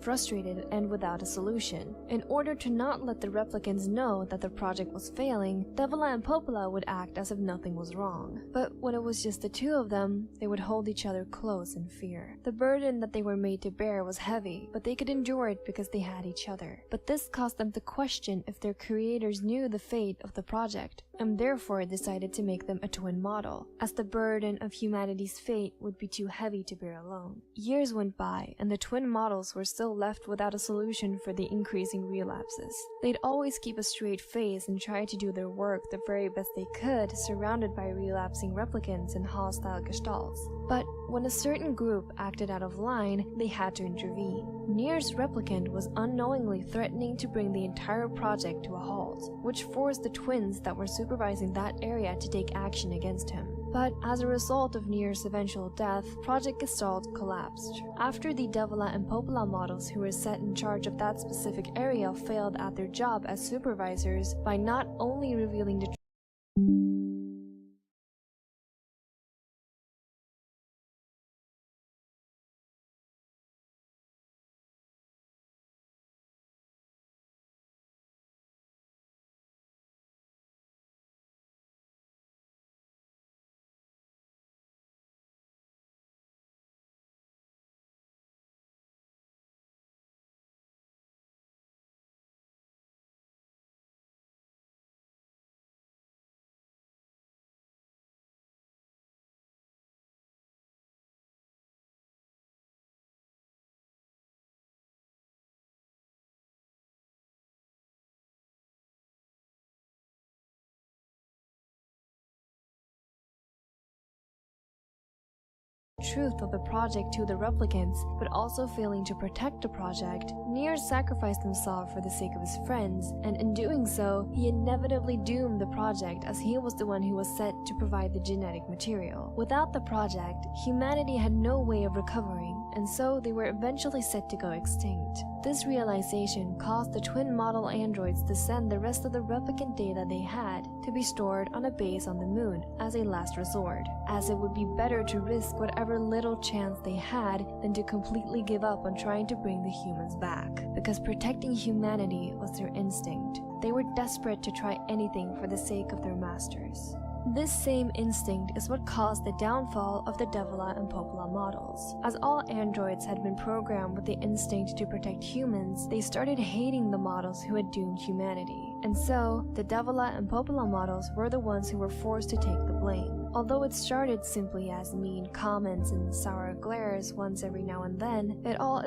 frustrated and without a solution. In order to not let the replicants know that the project was failing, Devila and Popola would act as if nothing was wrong. But when it was just the two of them, they would hold each other close in fear. The burden that they were made to bear was heavy, but they could endure it because they had each other. But this caused them to question if their creators knew the fate of the project, and therefore decided to make them a twin model, as the burden of humanity's fate would be too heavy to bear alone. Years went by, and the twin models were still left without a solution for the increasing relapses. They'd always keep a straight face and try to do their work the very best they could, surrounded by relapsing replicants and hostile gestalts. But when a certain group acted out of line, they had to intervene. Nier's replicant was unknowingly threatening to bring the entire project to a halt, which forced the twins that were supervising that area to take action against him. But as a result of Nier's eventual death, Project Gestalt collapsed. After the Devila and Popola models who were set in charge of that specific area failed at their job as supervisors by not only revealing the truth of the project to the replicants, but also failing to protect the project, Nier sacrificed himself for the sake of his friends, and in doing so, he inevitably doomed the project as he was the one who was set to provide the genetic material. Without the project, humanity had no way of recovering, and so they were eventually set to go extinct. This realization caused the twin model androids to send the rest of the replicant data they had to be stored on a base on the moon as a last resort, as it would be better to risk whatever little chance they had than to completely give up on trying to bring the humans back, because protecting humanity was their instinct. They were desperate to try anything for the sake of their masters. This same instinct is what caused the downfall of the Devila and Popola models. As all androids had been programmed with the instinct to protect humans, they started hating the models who had doomed humanity. And so, the Devila and Popola models were the ones who were forced to take the blame. Although it started simply as mean comments and sour glares once every now and then, it all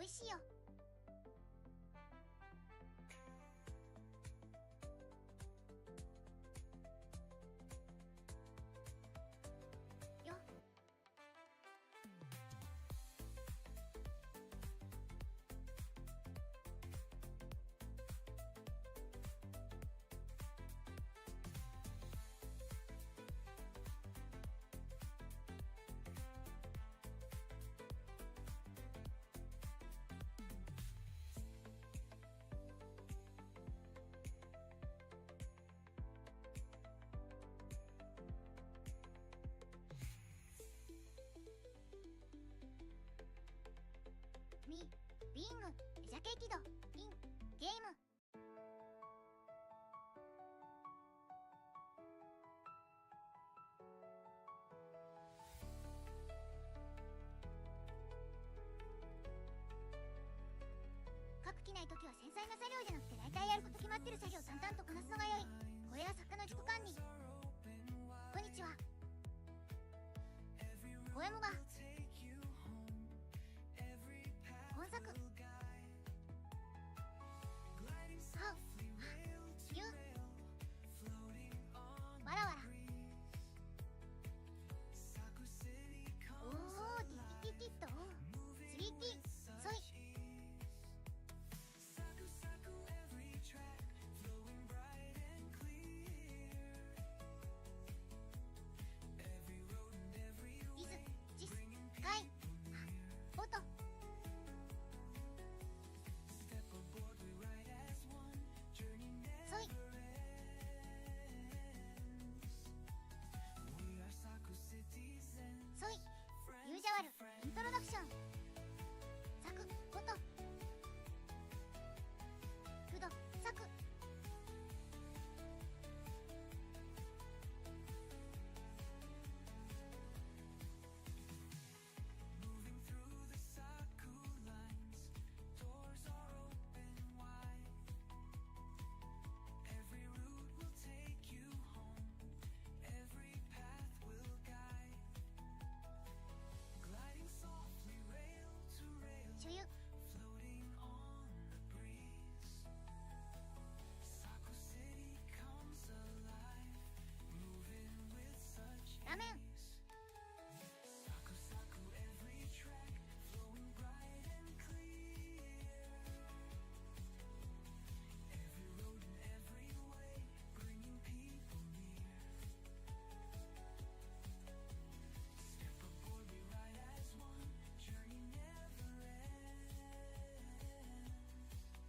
味しいよ。よっ。ビングジャケ起動インゲーム。各機内時は繊細な作業じゃなくて大体やること決まってる作業を淡々とこなすのが良い。これが作家の自己管理。こんにちは。ポエムが本作ハウユわらわらおおティティティットスリーティソイイズジスカイオトソイソイユージャワルイントロダクションサクオトクドサクシュユラメン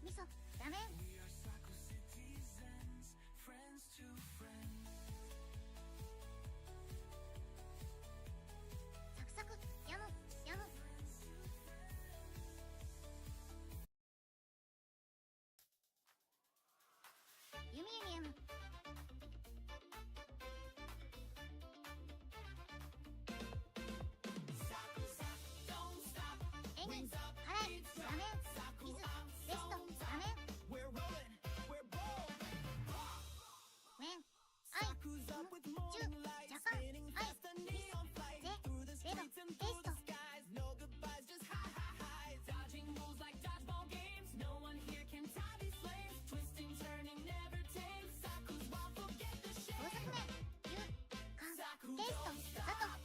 味噌ラメンサクサクヤムヤムユミエミエムエニ辛いラメン水ベストラメンメンアイチュジャカンアイミスゼレドテイスト高速面ユカンテイストザト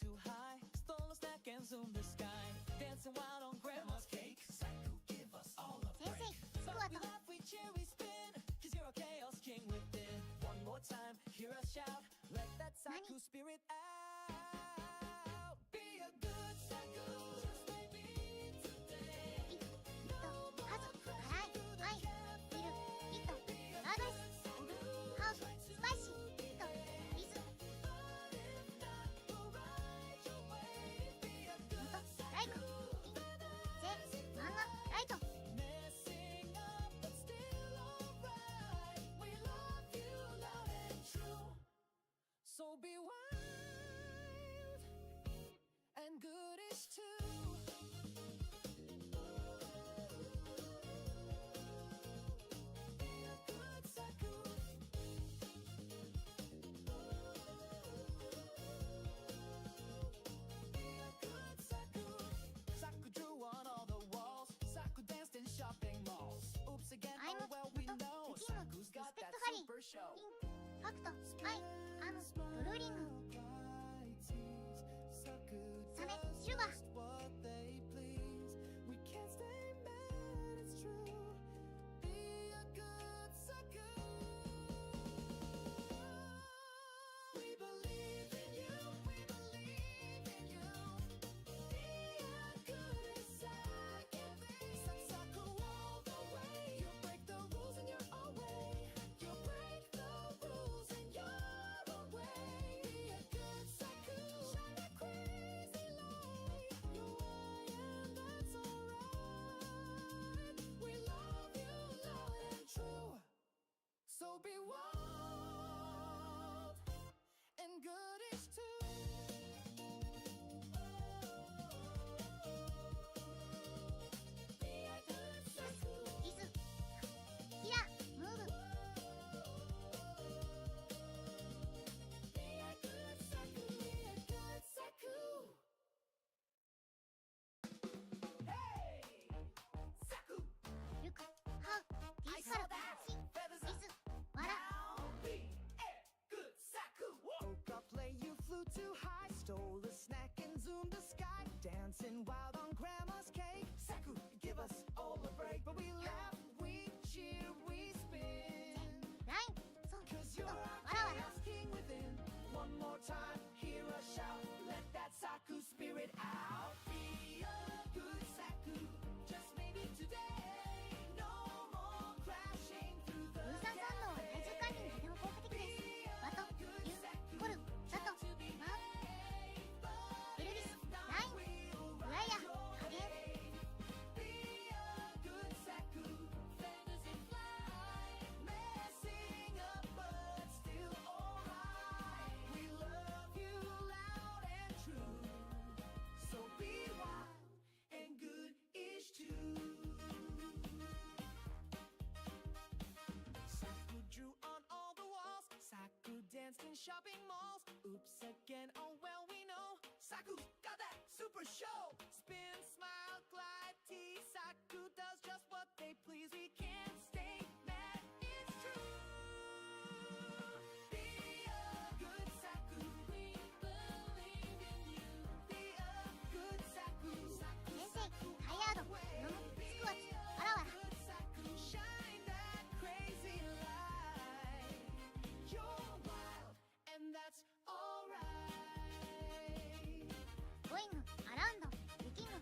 too high, stole a snack and zoomed the sky, dancing wild on grandma's cake. Saku, give us all a 先 break. 生スクワ We ット laugh, we cheer, we spin, cause you're a chaos king within. One more time, hear us shout, let that Saku spirit out. Be a good Saku, just like me today. 家族辛い愛ビルヒットラードスオブハーブスパイシーヒットリズ元ライクインゼ漫画ライト Messing up, but still alright. We love you loud and true. So be wild and goodish too. Be a good Saku. Be a good Saku. Saku drew on all the walls. Saku danced in shopping malls. Oops again, I'm oh well we Saku. know. The king of Saku's got Respect that Harry. super show. インファクトアイアムブルーリングサメシルバー What they please. We can't stay mad, it's true. Be a good Saku. We believe in you, we believe in you. Be a good Saku. Saku all the way. You break the rules in your own way. You break the rules in your own way. Be a good Saku. Shine that crazy light. You're why and that's alright. We love you loud and true. So be wild and goodish too. Be a good Saku. リズキラームーブ Be a good Saku. Be a good Saku. Hey, Saku. ルクハウディスカルシンリズワラ Now be a good Saku. Woke up late, you flew too high, stole a snack and zoomed the sky, dancing wild on grandma's cake. Saku, give us all a break, but we laugh, we cheer, we spin. ラインソ Cause フ you're ト our ワラワラ chaos king within. One more time, hear us shout, let that Saku spirit out. Be a good Saku, just maybe today. No more crashing through the 分散散動は体重管理にとても効果的ですバトユコルザトマウエルビスラインブライア加減 Be a good Saku, fantasy fly, messing up but still alright. We love you loud and true, so be wild and good-ish too. Saku drew on all the walls. Saku danced in shopping malls. Oops again, oh well we know. Saku's got that super show. Spin, smile, glide, tease. Saku does just what they please. We can't stay mad, it's true. Be a good Saku. We believe in you. Be a good Saku. 先生タイヤードノムスクワッツワラワラ Good Saku. Shine that crazy light. You're wild, and that's alright. ゴイングアラウンドルキング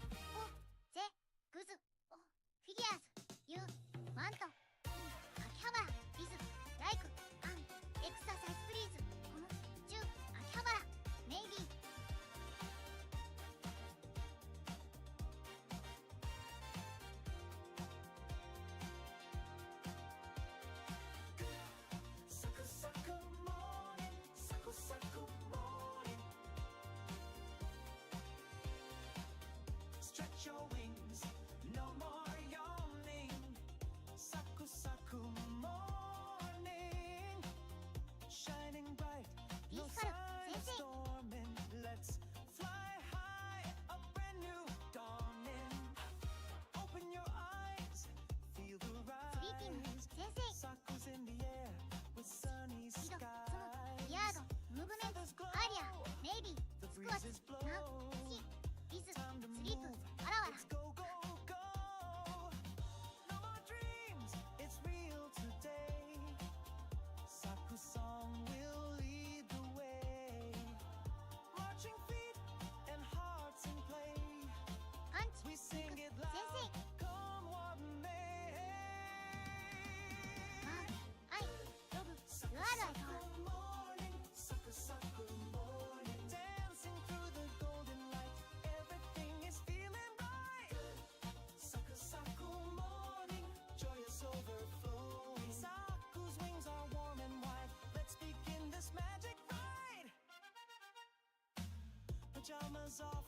pajamas off,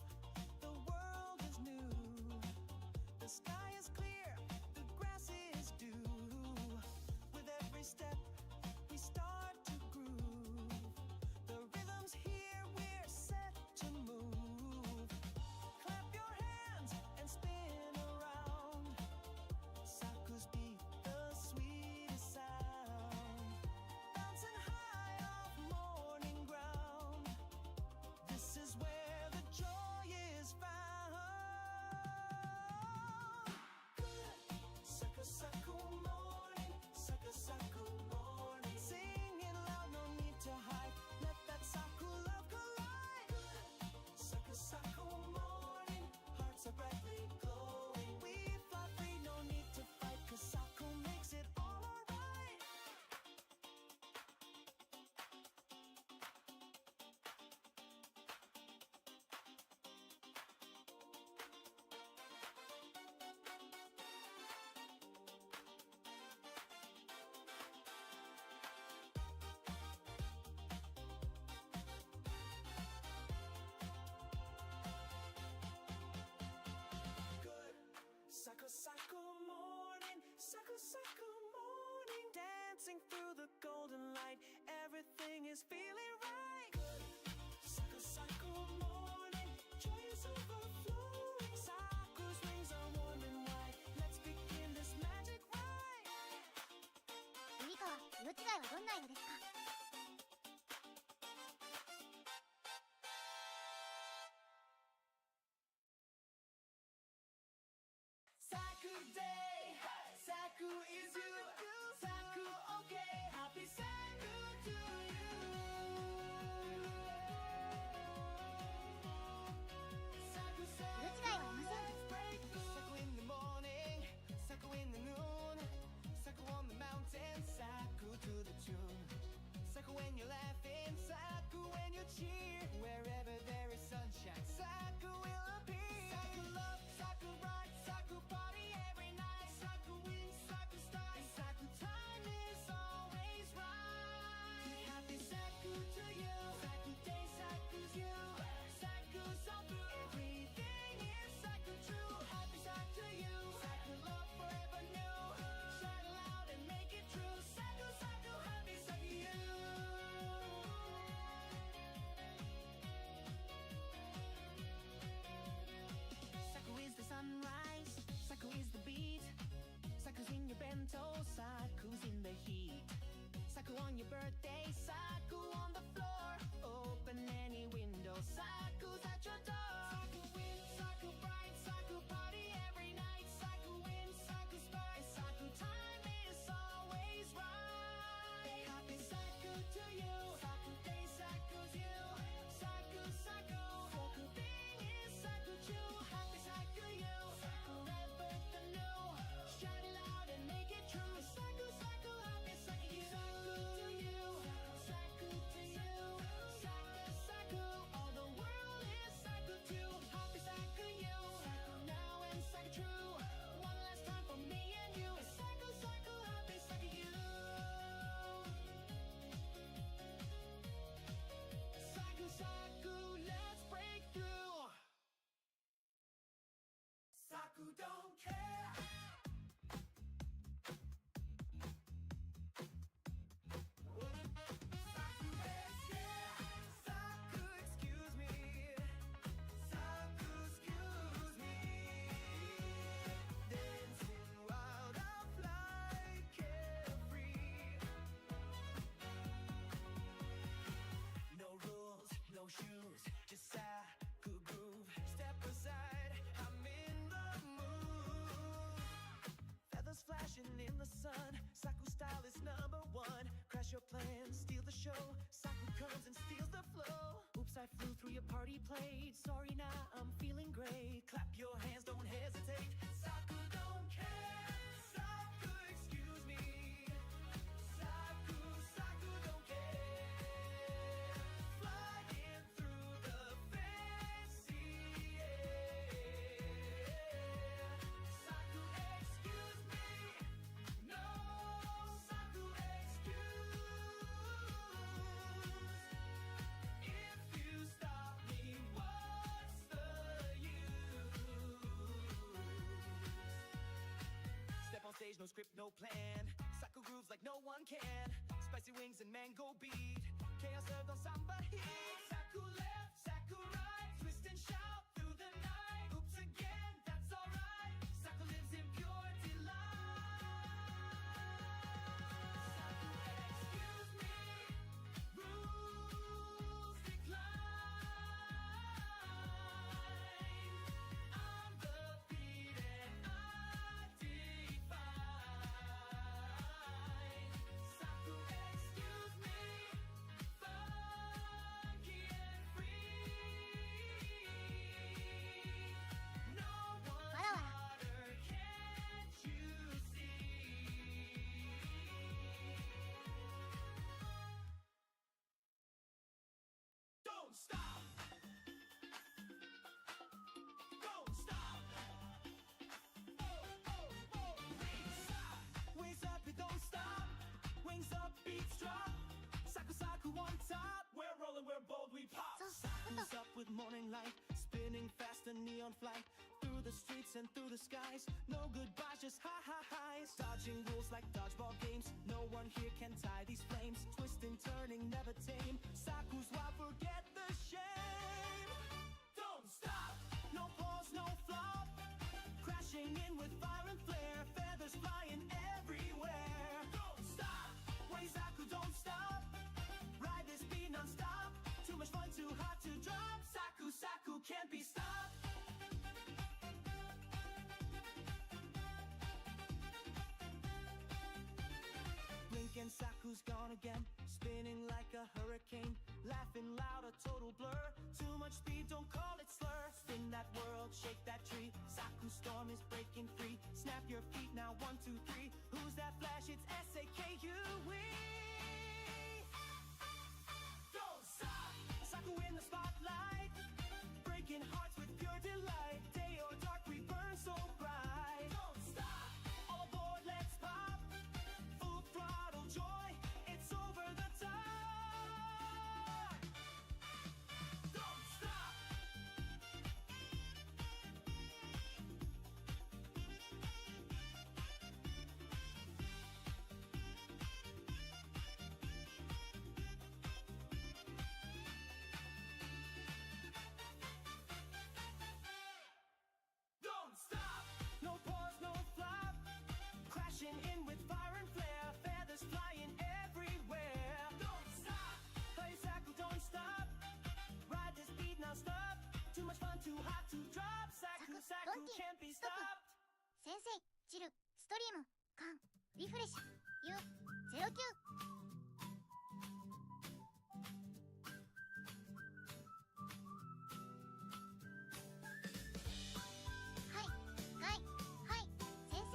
the world is new. The sky is clear, the grass is dew. With every step, we start to groove. The rhythm's here, we're set to move. Clap your hands and spin around. Saku's beat, the sweetest sound. Bouncing high off morning ground. This is where the joy is found. Good Saku Saku morning, Saku Saku morning. Singing loud, no need to hide. Let that Saku love collide. Good Saku Saku morning, hearts are brightly glowing. We fly free, no need to fight, 'cause Saku makes it all alright. Good Saku Saku morning, Saku Saku morning. Dancing through the golden light, everything is feeling right. Good Saku Saku morning, joy is overflowing. Saku's wings are warm and wide. Let's begin this magic ride. ゆりかわ、色違いはどんな色ですか？ Saku day, Saku is you. Saku okay, happy Saku to you. Saku 色違いはありません。 Saku in the morning, Saku in the noon, Saku on the mountain, Saku to the tune. Saku when you're laughing, Saku when you cheer. Wherever there is sunshine, Saku will appear. Saku love, Saku bright, Saku party every night. Saku win, Saku start, Saku time is always right. Happy Saku to you, Saku day, Saku's you. Saku's all through, everything is Saku true. Happy Saku to you, Saku love forever new. Shout loud and make it true. Saku, Saku, happy Saku you. Saku is the sunrise, Saku is the beat. Saku's in your bento, Saku's in the heat. Saku on your birthday, Saku on the floor. Open any window, Saku's at your door. Saku win, Saku bright, Saku party every night. Saku win, Saku spark, Saku time is always right. Happy Saku to you, Saku day, Saku's you. Saku, Saku, Saku thing is Saku true. Happy Saku you, forever the new. Shout it loud and make it true. Saku, Saku, happy Saku you. Saku to you, Saku to you. Saku, Saku, all the world is Saku too. Happy Saku you, now and Saku true. One last time for me and you. Saku, Saku, happy Saku you. Saku, Saku, let's break through. Saku don't care. Saku is here. Saku, excuse me. Saku, excuse me. Dancing wild of life, carefree. No rules, no shoes, just Saku groove. Step aside, I'm in the mood. Feathers flashing in the sun, Saku style is #1. Crash your plans, steal the show. Saku comes and steals the flow. Oops, I flew through your party plate. Sorry, now I'm feeling great. Clap your hands, don't hesitate. Saku don't care. Saku, excuse me. Saku, Saku don't care. Flying through the fancy air. Saku, excuse me. No, Saku, excuse. If you stop me, what no script, no plan. Saku grooves like no one can. Spicy wings and mango beat. Chaos served on samba heat. Saku left, Saku right. Twist and shout through the night. Oops again, that's alright. Saku lives in pure delight. Saku, excuse me. Rules decline. I'm the beat and I define. Saku, excuse me. Funky and free. No one's harder, can't you see? Don't stop. Don't stop. Wings up, it don't stop. Wings up, beats drop. Saku Saku on top. We're rolling, we're bold, we pop. Saku's up with morning light, spinning fast, a neon flight. Through the streets and through the skies. No goodbyes, just highs. Dodging rules like dodgeball games. No one here can tie these flames. Twisting, turning, never tame. Saku's wild, forget the shame. Don't stop. No pause, no flop. Crashing in with fire and flare. Feathers flying everywhere. Don't stop. Wait, Saku, don't stop. Ride this beat non-stop. Too much fun, too hot to drop. Saku, Saku can't be stopped. Blink and Saku's gone again. Spinning like a hurricane. Laughing loud, a total blur. Too much speed, don't call it slur. Spin that world, shake that tree. Saku's storm is breaking free. Snap your feet now, 1, 2, 3. Who's that flash? It's S-A-K-U-E. Don't stop. Saku in the spotlight. Breaking hearts with pure delight. Day or dark, we burn so bright. Don't stop. All aboard, let's pop. Full throttle joy. It's over the top. Don't stop. Don't stop. No pause, no flop. Crashing in with fire and flare. Feathers flying everywhere. Don't stop. Play Saku, don't stop. Ride this beat non-stop. Too much fun, too hot to drop. Saku, Saku can't be stopped. 先生、チル、ストリーム、カン、リフレッシュ、ユ、09。はい、はい、はい、先生。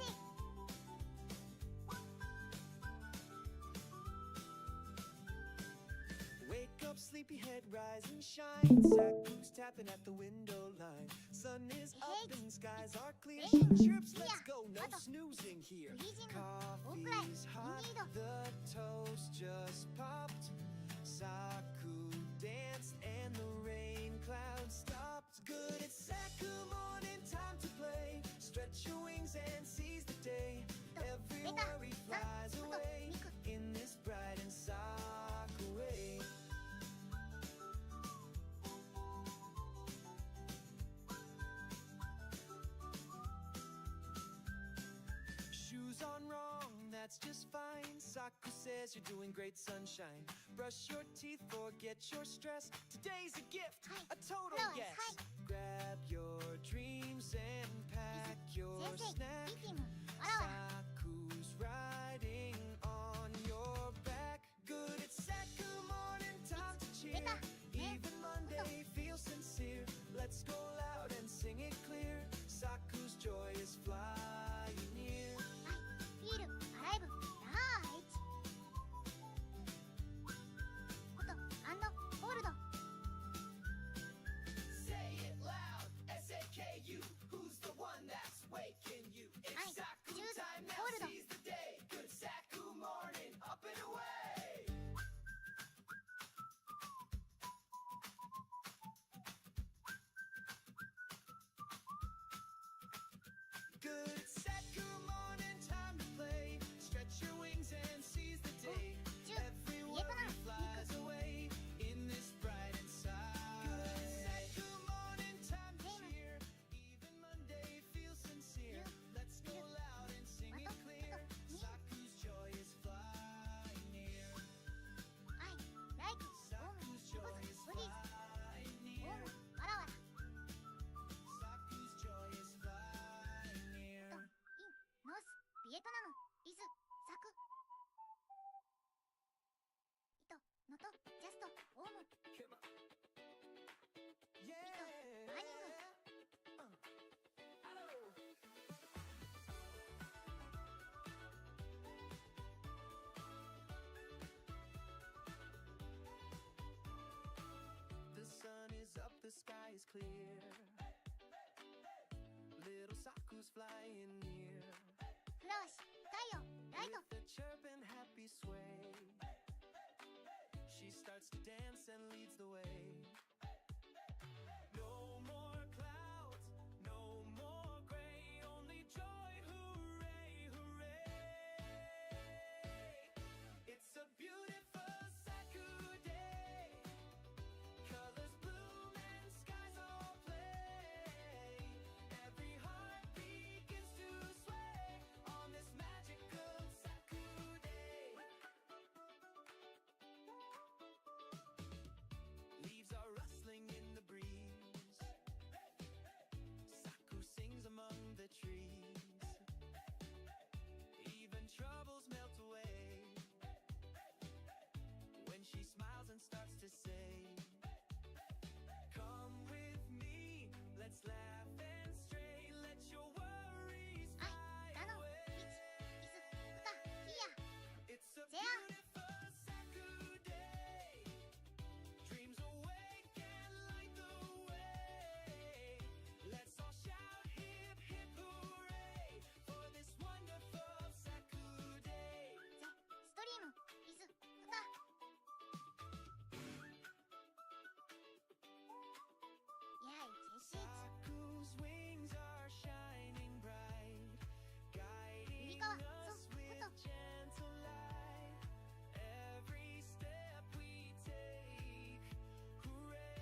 Wake up, sleepyhead, rise and shine. Saku's tapping at the window line. Sun is up and skies are clear. She chirps, let's go, no snoozing here. Coffee's hot, the toast just popped. Saku danced and the rain clouds stopped. Good, it's Saku morning, time to play. Stretch your wings and seize the day. Every worry flies away in this bright and Saku way. Shoes on wrong, that's just fine. Saku says you're doing great, sunshine. Brush your teeth, forget your stress. Today's a gift, a total yes. Grab your dreams and pack your snacks. Saku's riding on your back. Good, it's Saku morning, time to cheer. Even Monday feels sincere. Let's go loud and sing it clear. Saku's joy is flying near. フィール、アライブ、ライチ。フォト、ホールド。 Say it loud, S-A-K-U. Who's the one that's waking you? It's is clear. Little Saku's flying near. フラワシ、太陽、ライト。 With a chirp and happy sway, she starts to dance and leads the way. No more clouds, no more gray, only joy, hooray, hooray. It's a beautiful Saku day. Colors bloom and skies all play. Every heart begins to sway on this magical Saku day. Leaves are rustling in the breeze. Saku sings among the trees. Even troubles melt away when she smiles and starts to say, come with me, let's laugh and stray, let your worries 愛、 fly ガノン、 away. ミツ、イズ、ウタ、ヒヤ。 It's a Zea. beautiful Saku day. Dreams awake and light the way. Let's all shout hip hip hooray for this wonderful Saku day. ゼ、ストリーム、イズ、ウタ。やい、チェシーツ。 Saku's wings are shining bright, guiding Yurikawa, us so, with Koto. gentle light. Every step we take, hooray!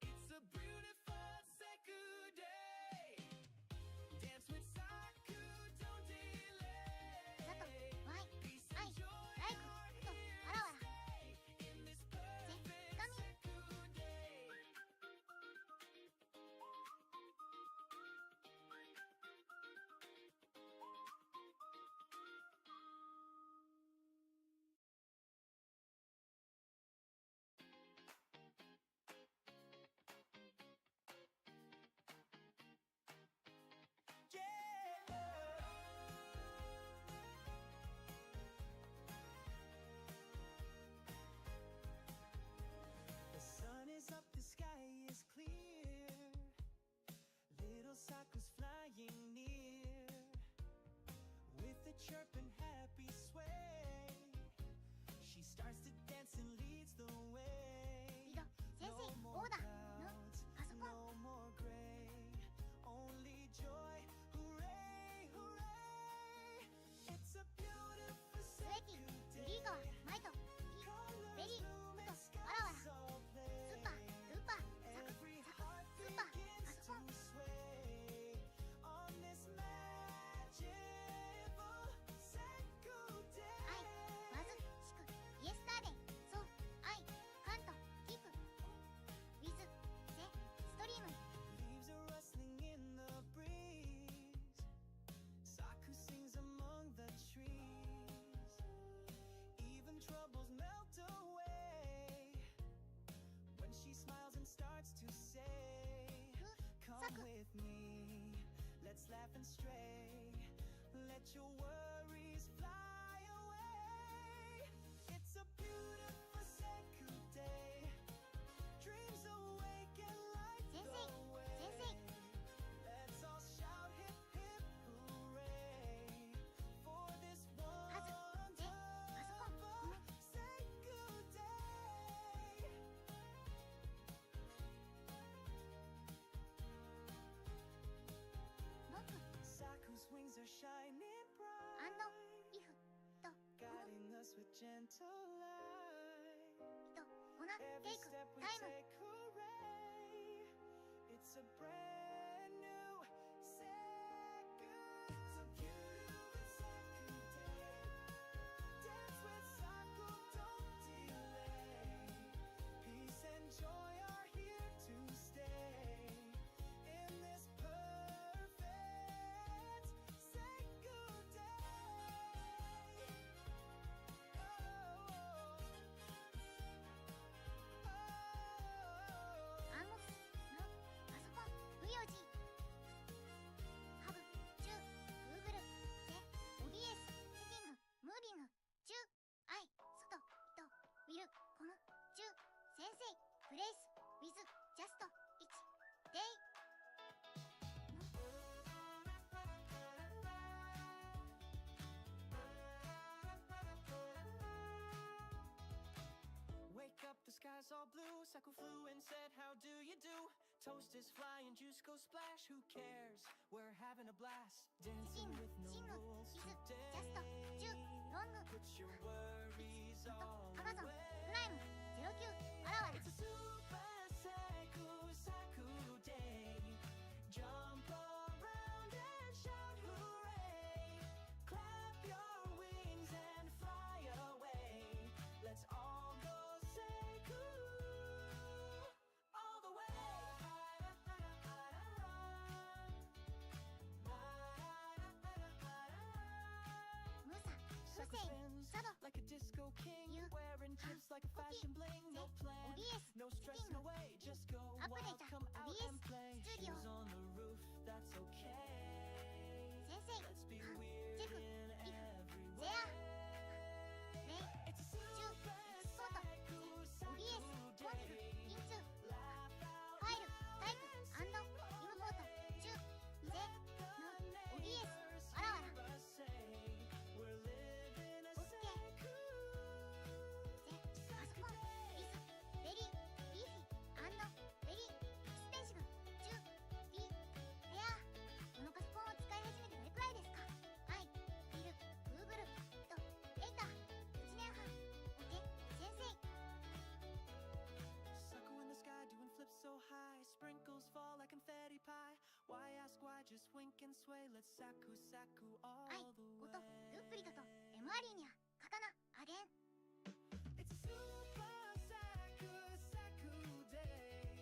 It's a beautiful Saku day. Dance with Saku, don't ザト、 delay. ワイ、 Peace 愛、 and joy ライ are ク、ウ here ト、 to わらわら。 stay in this perfect Kami. Saku day. The sun is up, the sky is clear. Little Saku's flying near. With a chirp and happy sway, she starts to dance and leads the way. リド、先 No 生、オ more ーダー、の、 clouds, パソコン。 no more gray, only joy, hooray, hooray. It's a beautiful 植木、 Saku ユリイカワ、 day. マイト、ヒ、ベリー、ウト、わらわら。スーパー、ルーパー、サク、 Every サク、 heart スーパー、 begins パソコン。 to sway on this magical Saku 愛、 day. バズ、シク、イエスターデイ、ソウ、愛、カント、キク、ウィズ、ゼ、ストリーム。 Leaves are rustling in the breeze. Saku sings among the trees. Even troubles melt away when she smiles and starts to say, ふ、 come サク、 with me, let's laugh and stray, let your worries fly away. It's a beautiful Saku day. Dreams awake and light Sensei, the way. Sensei. Let's all shout hip hip hooray for this カズ、ゼ、パソコン。 wonderful Saku day. Saku's wings are shining アンド、 bright, イフ、と、この、 guiding us with gentle light. と、オナ、テ Every イク、 step we タイム。 take, hooray! It's a brand new Saku. It's a beautiful Saku day. Dance with Saku, don't delay. Peace and joy are here to stay in this perfect Saku day. Oh. アンモス、の、パソコン、冬よプレイス with just 1 day Wake up, the sky's all blue. Saku flew and said, how do you do? Toast is flying, juice go splash. Who cares? We're having a blast. Dancing with no rules today. Put your worries all Amazon away. プライム09あらわら It's a super Saku day. Jump around and shout hooray. Clap your wings and fly away. Let's all go Saku all the way. ムーサ Saku 無声 spins サド like a disco king, You wearing chips like a fashion bling. No plan, OBS no stress, no way. Just go Update wild, come out OBS and play. Studio Shoes on the roof, that's okay. 先生 Let's be ハン weird ジェフ in リフ every ゼア way. レイ It's a ジュ super エクスポート Saku OBS コンフ day. インツ Laugh ファイルタイプアンドイムポートジュゼの OBS あらわら out say we're living a OK ゼパソコンリスベリーリーフィアンドベリーエクスペンシブジュピレアこのパソコンを使い始めてどれくらいですかはいビル Google とデータ1年半 OK 先生 Sucker in the sky doing flips so high. Sprinkles fall like confetti pie. Why ask why? Just wink and sway. Let's Saku Saku はい all the ゴト way. ルップリカとエムアリーニャカタナアゲン It's a super Saku day.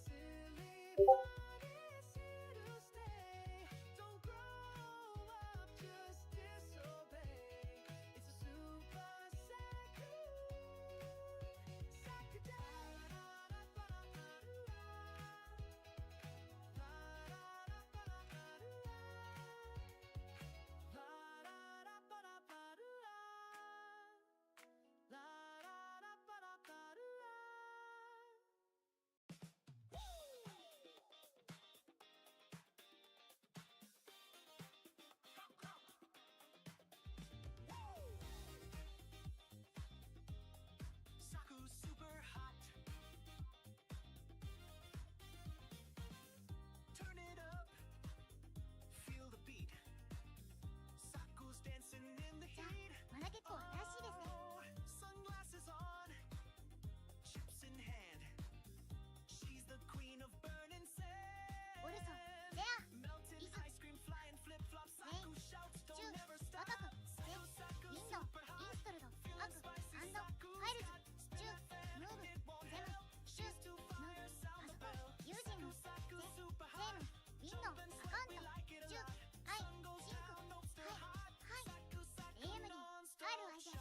Silly fun is here to stay. Don't grow up, just disobey. It's a super Saku day. Saku's super hot. Turn it up, feel the beat. Saku's dancing in the じゃ heat. あまだ結構新しいですね Oh, sunglasses on, chips in hand. She's the queen of burning sand. オルソゼア Melted Lisa. ice cream, flying flip flops. Saku shouts, ジュ don't never 若 stop. くゼ Saku, ウィ Saku, ンド super イン hot. ストルドアクアンドファイルズジュムーブゼムシュムパソコンユージングゼセームウィンドアカウントジュアイシンクはいはい AMD ファイルアイデン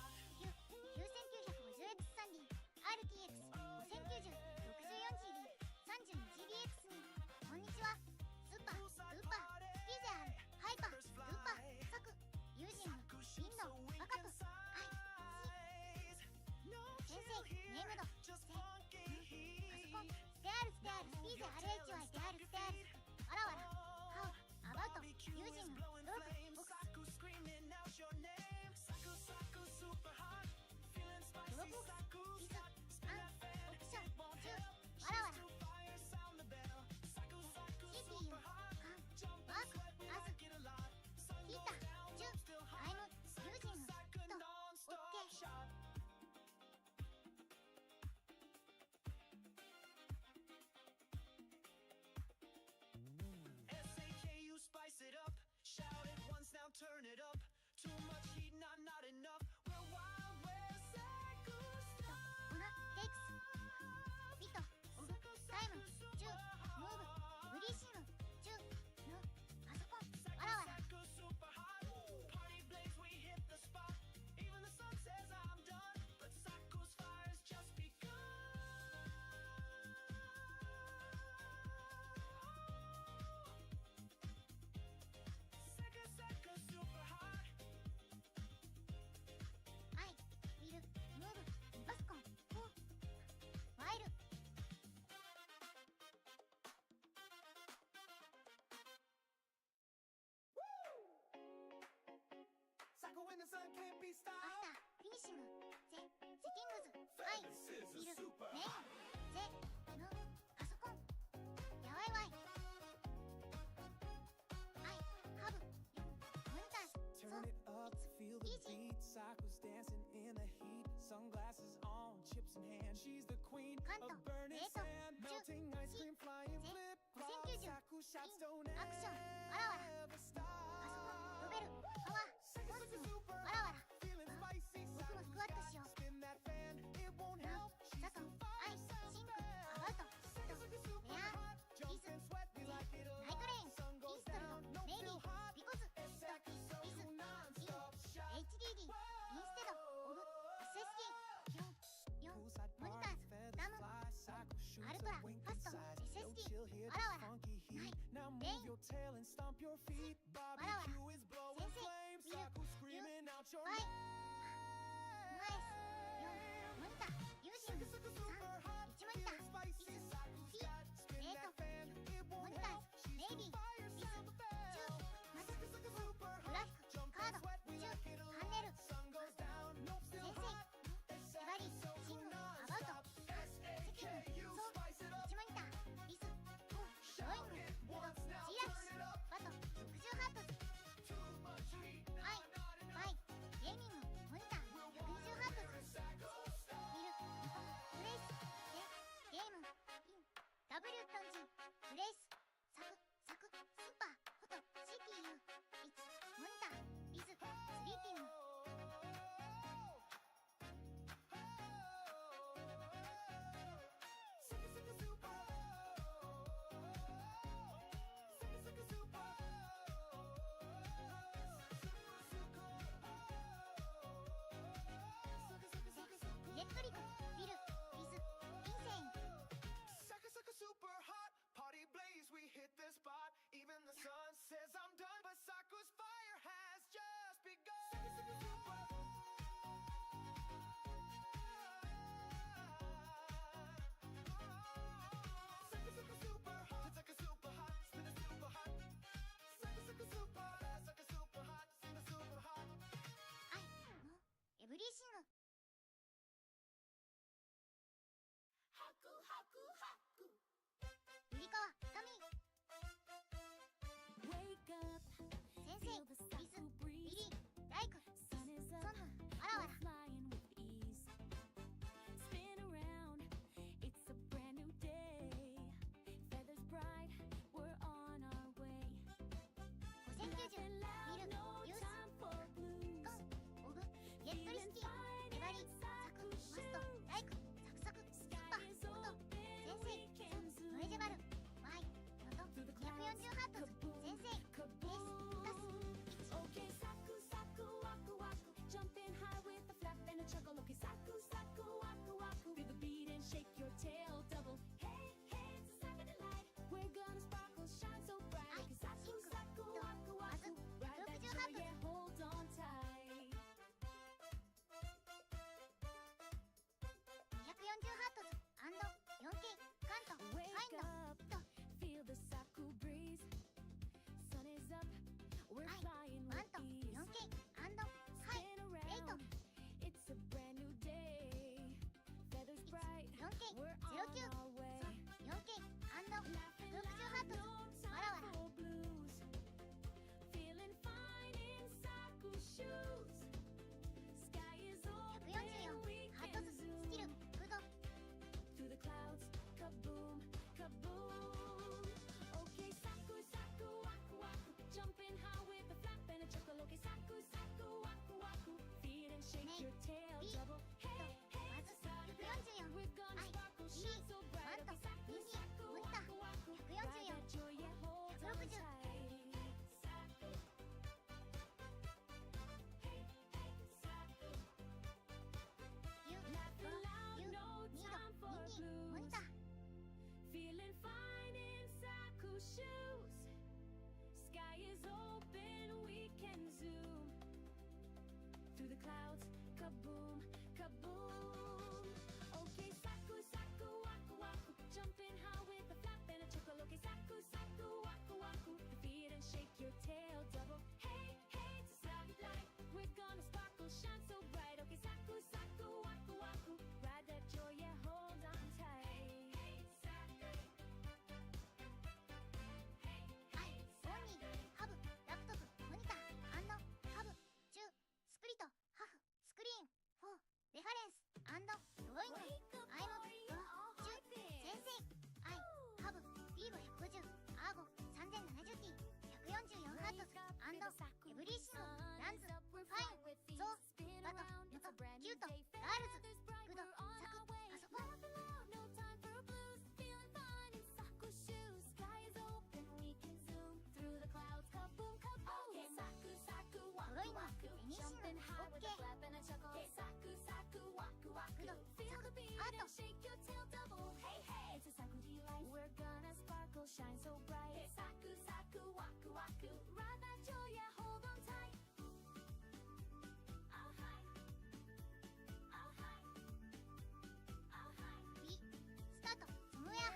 9950X サンディ RTX 5090 64GB 32GBX にこんにちはスーパースーパースピーゼアルハイパースーパーサクユージングウィンドウ若くはい先生ネームドセパソコンステアルステアルスピーゼ RHY ステアルステアルあらわらハウアバウトユージングロープボックス Saku screaming out your name. Saku, Saku, super hot. Feeling ドロ spicy. ップボック Saku, スイズ spin アン that オ fan. プション It won't 10 help. あらわ She's ら too fire. Sound the bell. Saku, Saku, CPU super hot. カン Jump ワ and ーク sweat. We アズ like it a lot. Sun ヒー goes タ down. ー Room still 10アイム hot. ユージ Saku, ング Saku, と non-stop OK shot. SAKU, spice it up. Shout sun can't be アフタ stopped. ーフィニッシングゼセティングズはいビルメインゼのパソコンやわいわいはいハブモニター Turn it up, feel the beat. Saku's dancing in the heat. Sunglasses on, chips in hand. She's the queen of burning sand. Melting ice cream, flying flip flops. Saku shots don't アクションわらわら ever パソ stop. コン呼べるパワーモンスもわらわら Feeling spicy. 僕もスクワットしよう Spin that fan, it won't help. ザトアイシンクアバウトとレアリズ Jump and sweat, we like it a ナイトレイン lot. Sun イン goes ストル down, ド no メイビ feel ー hot. ビコズリス Saku イズ so イン non-stop shot. HDD インステドオブ SSD 4モニターズダムアルトラファスト SSD わらわらない Now レイ move ン your tail and stomp your feet. Barbecue is blowing flames. Saku screaming out your ファイ name. マイス4モニターユージング3 1モニターイズ T レート9モニターズネイビーイズ10マスクグラフィックカード10ハンネル先生縛りチームアバウトセキューソー1モニターイズ5ローイングフード G ラキシバト60ハートズはいはいゲーミングモニター120ハートズビルプレイスでゲームイン W トンジプレイスサクサクスーパーフォト CPU 1モニターリズスリーピング エレクトリックビルイズインセイン Sucker, sucker, super hot. Party blaze, we hit the spot. Even the sun says I'm done, but Saku's fire has just begun. Sucker, sucker, super. Sucker, sucker, super hot. Sucker, super hot. Spin it super hot. Sucker, sucker, super. Sucker, super hot. Spin it super hot. アイのエブリシングゆりかわタミ先生リズリリーライクソンヌわらわら 5090ミルユースコンオブゲットリスキー粘りサクマストライクサクサクスッパフォト先生スノエジェバルワイノト240ハートズ先生ベースタス1エブリシノ、ランズ、ファイン、ゾウ、バト、ノト、キュート、ガールズ、グド、サク、パソコン。トロイノ、ベニシノ、オッケー。グド、サク、アート。Shine so bright. Saku, saku, waku, waku. Ride that joy, yeah, hold on tight. I'll hide. I'll hide. I'll hide. B, start. スムヤ。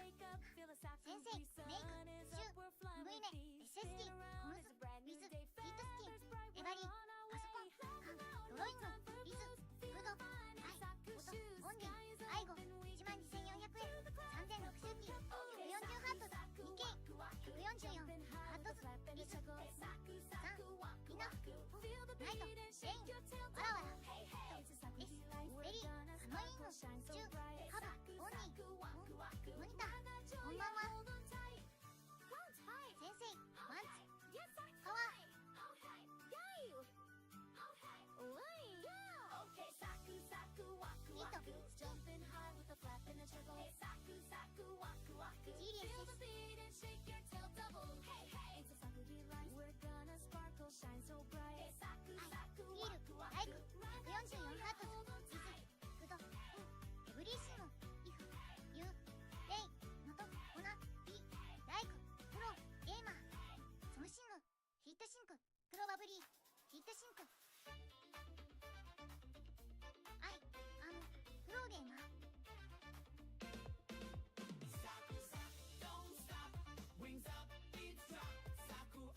先生、メイク、シュー、ムイネ、SSD、コムズ、ビズ、ヒートスキン、エバリー、パソコン、カン、ドロイング、リズ、フード、アイ、オト、オンリー、アイゴ、12,400円、3006周期、140ハートズ、2K、144ハートズ、リス、3、イナ、ナイト、レイン、わらわら、エス、ベリー、アノイング、チュー、ハブ、オンリー、モニター、こんばんは。先生、ワンツ、パワー。ニート、スキン、ジーリアスです。ヒール、ライク、144ハートズ、リズ、グド、エブリシノ、イフ、ユー、レイ、ノト、オナ、ビ、ライク、プロ、ゲーマー、ソムシング、ヒートシンク、プロバブリー、ヒートシンク。プロゲーマー。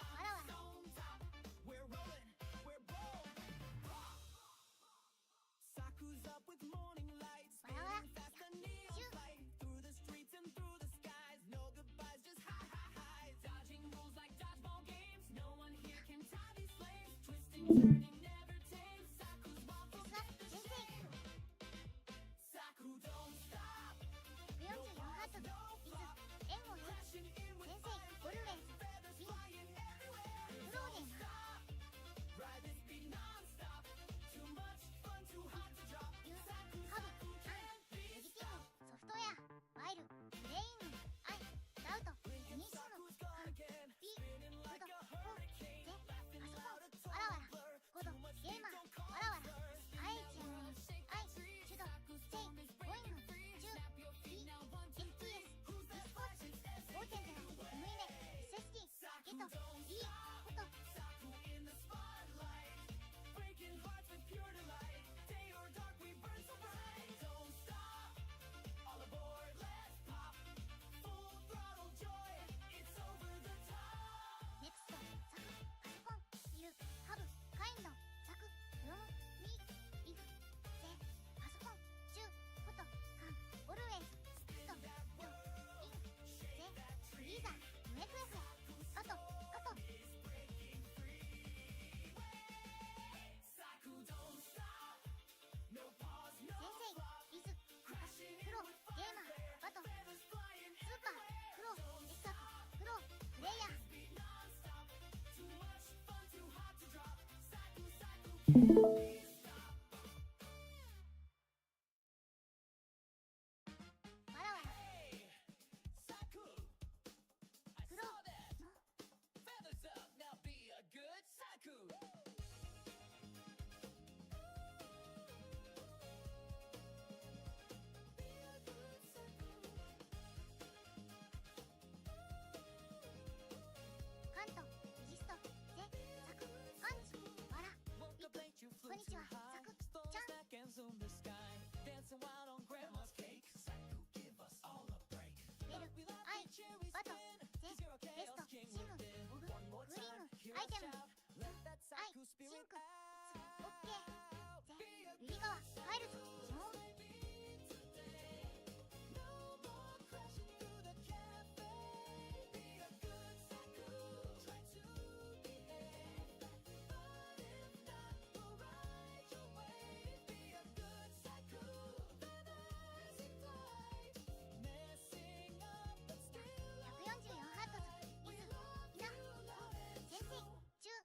わらわら。Saku's up with morning lights. わらわら。シュー。Through the streets and through the skies. No goodbyes, just high, high, highs. Dodging rules like dodgeball games. No one here can tie these flames. Twisting, turning, never tame. Saku's waffles at the shake. Saku don't stop. 144ハートズ、リズ、援護2。先生、ゴルウェイズ、ビン、プロゲーマー。Ride this beat non-stop. Too much fun, too hot to drop. ユー、ハブ、アン、エディティング、ソフトウェア、ワイル、プレイング、アイ、ダウト、フィニッシュの、カン、ビ、グド、フォー、ゼ、パソコン、わらわら、ゴド、ゲーマー、わらわら、アイチアナイン、アイ、シュド、セイ、ボイング、チュー、ビ、FPS、ディスポーツ、5.0、ムイネ、SSD、ゲト、ビ、フォト、Saku in the spotlight. Breaking hearts with pure delight. Day or dark, we burn so bright. Don't stop. All aboard, let's pop. Full throttle joy. It's over the top. ネクスト、ザク、パソコン、ユー、ハブ、カインド、ザク、フロム、ミ、イフ、ゼ、パソコン、シュー、フォト、カン、オルウェイズ、スト、ド、イン、ゼ、フリーザー、UFF、バト、カポ、Saku don't stop. No pause, no 先生、リズ、プロ、ゲーマー、バト、スーパー、プロ、エクサク、プロ、プレイヤー。 beat non-stop. Too much fun, too hot to drop. Saku, Saku, please stop. わらわら、 Saku, I プロ saw that. の Feathers up, now be a good Saku. Be a good Saku. カント、レジスト、ゼ、ザク、アンチ、わら、ビ、こんにちは、ザク、ちゃん、 Seconds in the sky, dancing wild on grandma's cake. Saku, give us all a break. ベル、アイ、バト、ゼ、ベスト、シム、オブ、クリーム、アイテム、アイ、シンク、オッケー、ゼ、ユリガワ、ファイルズ、ジモン、 No more crashing through the cafe. Be a good Saku. Try to behave, but if not, we'll ride your wave. Be a good Saku. Feathers in flight, messing up, but still 144ハートズ、リズ、イナ、先生、チュー、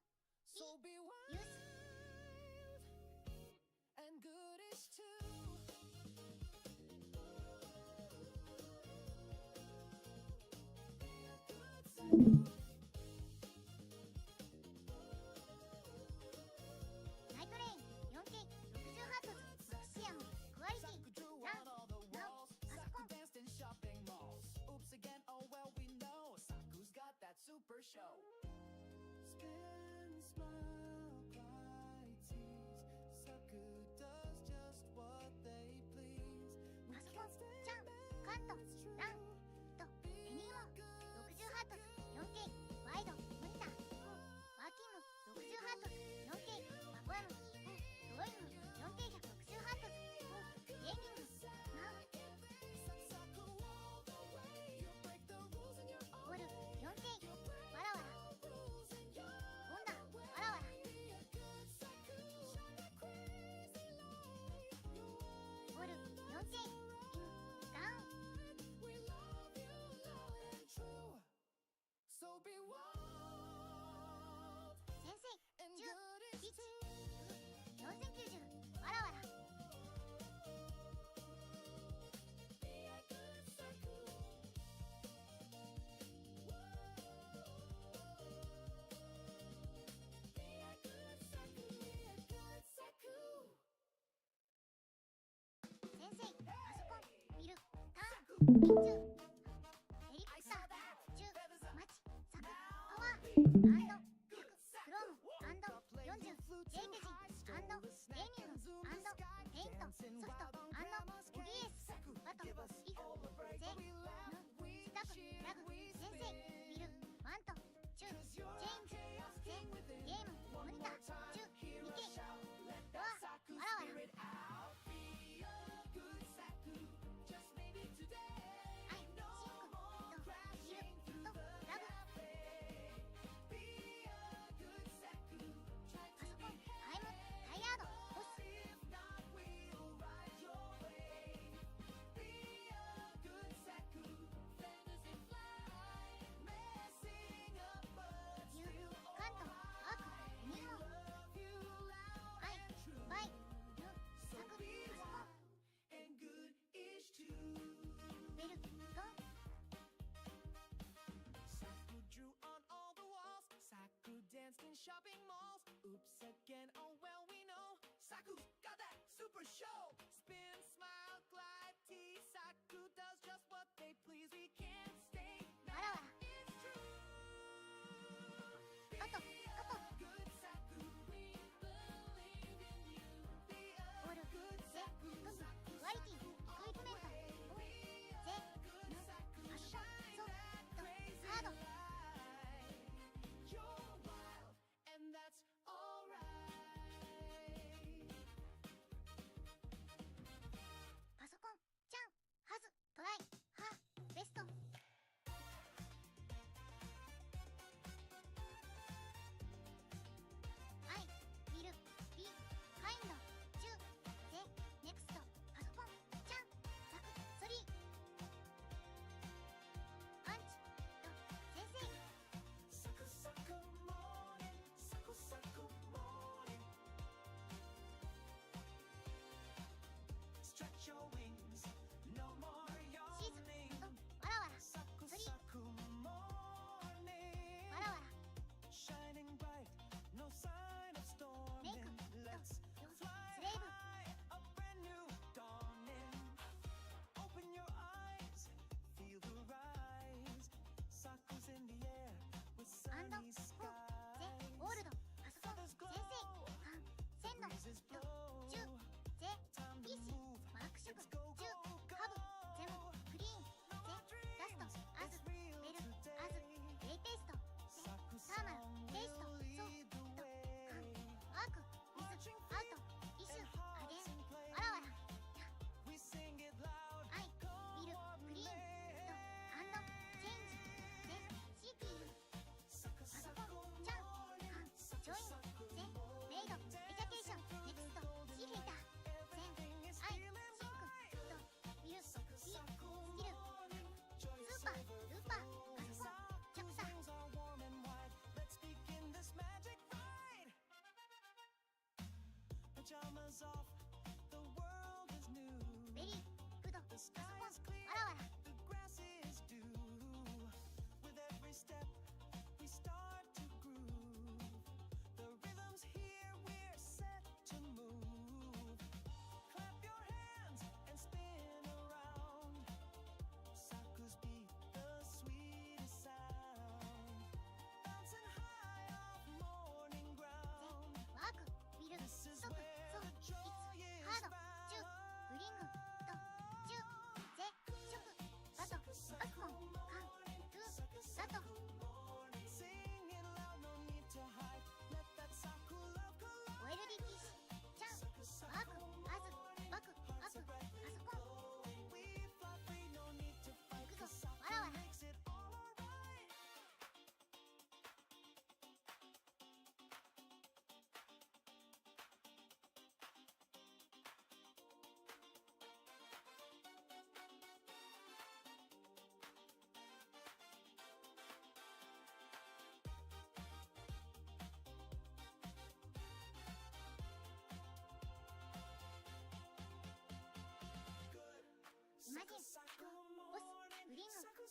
ナイトレイン 4K60Hz マクシアムクオリティランなおパソコン danced in shopping malls. Oops again, oh well we know Saku's got that super show. Spin, smile, cry, tease. Saku does just what they please. パソコンちゃんカットランとレニーモ 60Hz 4K ワイドモニターワーキング 60Hz 4K バコアムドロイング 4K160Hz ゲーミングマウボル 4K わらわらボンダわらわらボル 4K ガン So be wild 先生 and 10 good is 1 4090わらわら 先生パソコン見るターン緊張エリクサー中マチサクパワー100クローム40ジェイテジゲーミングペイントソフトOBS バトイフゼムスタブラグ先生見るマント中チェインズゼゲームモニター中 2K ドアわらわらアイシンクとヒルとラグパソコンタイムタイヤードボスユーカントアークニオンアイバイユサクパソコンベルドン Saku drew on all the walls. Saku danced in shopping malls. Oops again, oh well we know Saku's got that super show. Spin, smile, glide, tease. Saku does just what they please. We can't stay. わらわら It's true. あと Good Saku, we believe in you. Be a ボールゼグクワリティエクイプメントゼムパソコンソフトハード You're wild, and that's alright. パソコンちゃんハズトライハベストアイビルビカインド中ゼネクストパソコンちゃんサクソリーアンチと先生 Saku Saku morning, Saku Saku morning. Stretch your wings, no more シーズ yawning. とわらわら Saku Sorry. Saku morning. わらわら Shining bright, no sign of storming. Let's fly Slave. high, a brand new dawning. Open your eyes, feel the rise. Saku's in the air with アンド sunny フォゼ skies. オールドパソコン先生カン線路 Breezes と blow. 中ゼ Time to イーシ move. マークシュク Let's 中 go, go, ハブゼムクリーンゼダストアズ It's ベ real ルアズ today. レイテイスト Saku ターマル song テイスト will ソ lead the と way. カンアークミスアウトイシュ And アゲ hearts ン in play. わらわら We sing it loud. アイ Go ビル on, クリーンと man. アンドチェンジゼ CPU Saku パソ Saku コンちゃんカン morning. ジョインゼメイドエジャケーションネクストシーフィーターゼン Everything is アイ feeling シンク right. とビル Saku ビ Saku スキル morning. Joy ス is ーパールーパーパソコンチャプサー Wings are warm and wide. Let's begin this magic ride. Pajamas off, the world is new. ベリーグドパ The ソ sky コン is clear, わらわら the grass is dew. With every step,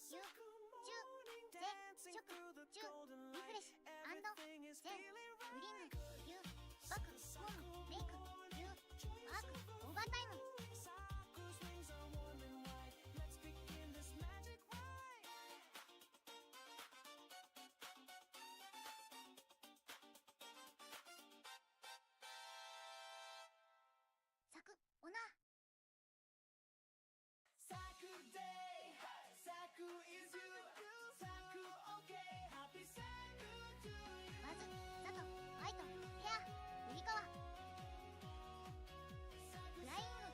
ゆ、ちゅ、ぜ、しょく、ちゅ、リフレッシュ、アンド、ゼン、ブリング、ユ、バク、ホーム、メイク、ユ、ワーク、オーバータイム。サク、オナ。まず、ザト、アイト、ヘア、ウリカワ。フライング。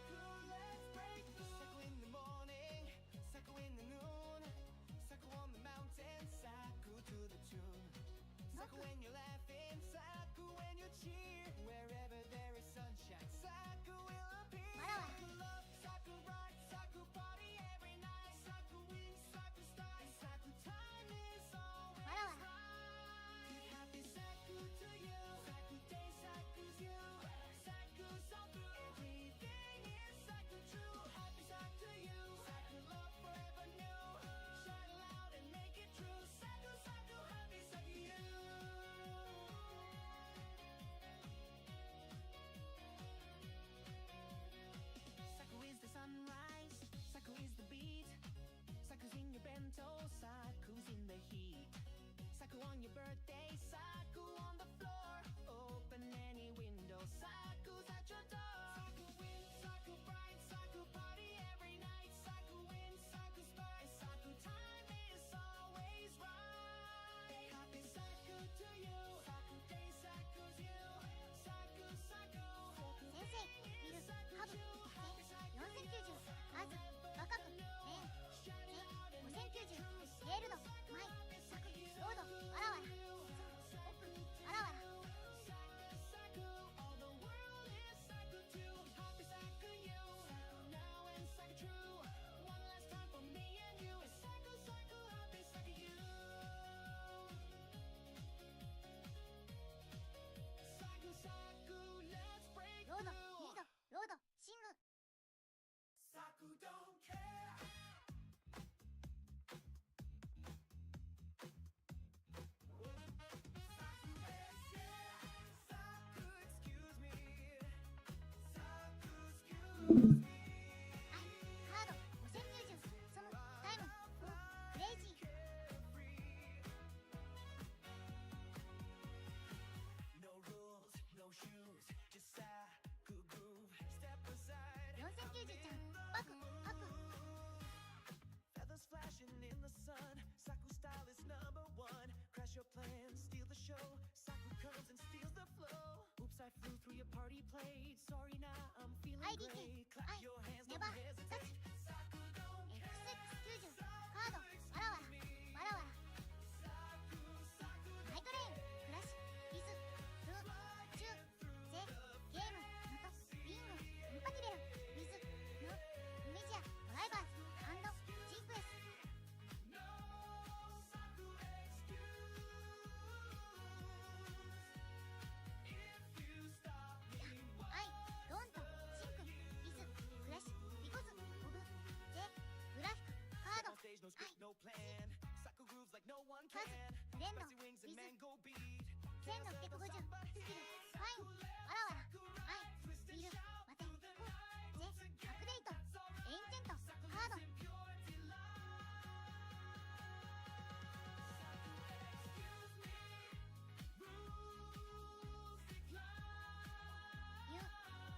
わらわら。わらわら。Sunrise, Saku is the beat. Saku's in your bento, Saku's in the heat. Saku on your birthday, Saku on the floor. Open any window, Saku's at your door. Saku wins, Saku bright, Saku party every night. Saku wins, Saku spice, Saku time is always right. Happy Saku to you, Saku day, Saku's you. Saku, Saku. 先生、ビル、ハブ、ゼ、4090、まず、若く、レン、ゼ、5090、レールド、マイ、サク、ロード、わらわら、奥、わらわら。ロード、リード、ロード、シング。Saku don't care. Saku is here. Saku, excuse me. Saku, excuse me. アイ、カード、5090、ソム、タイム、フォー、クレイジー。No rules, no shoes, just Saku groove. Step aside. 4090ちゃん、バク、ハク。Feathers flashing in the sun. Saku style is number one. Crash your plans, steal the show. Saku comes and steals the flow. Oops, I flew through your party plate. Sorry now, I'm feeling IDK great. Clap I your hands, never don't hesitate. Saku don't XX90、カード、わらわら、わらわら。ナイトレイン、クラッシュ、リズ、フー、チュー、ゼ、ゲーム、ノト、リング、インパティベル、リズ、ム、イメジア、ドライバーズ、アンド、ジークエス。No Saku excuse. If you stop me, アイ、ドント、シンク、リズ、クラッシュ、ビコズ、オブ、ゼ、グラフィック、カード、 on stage, no アイ script, no plan. Saku grooves like no one カズ、 can. フレンド、 Spicy wings リ and ズ、 mango beat. 1650、スキル、ファイン、わらわら、アイ、ビル、ワテ、フ、ゼ、アップデート、エンチェント、カード、 ユ、カ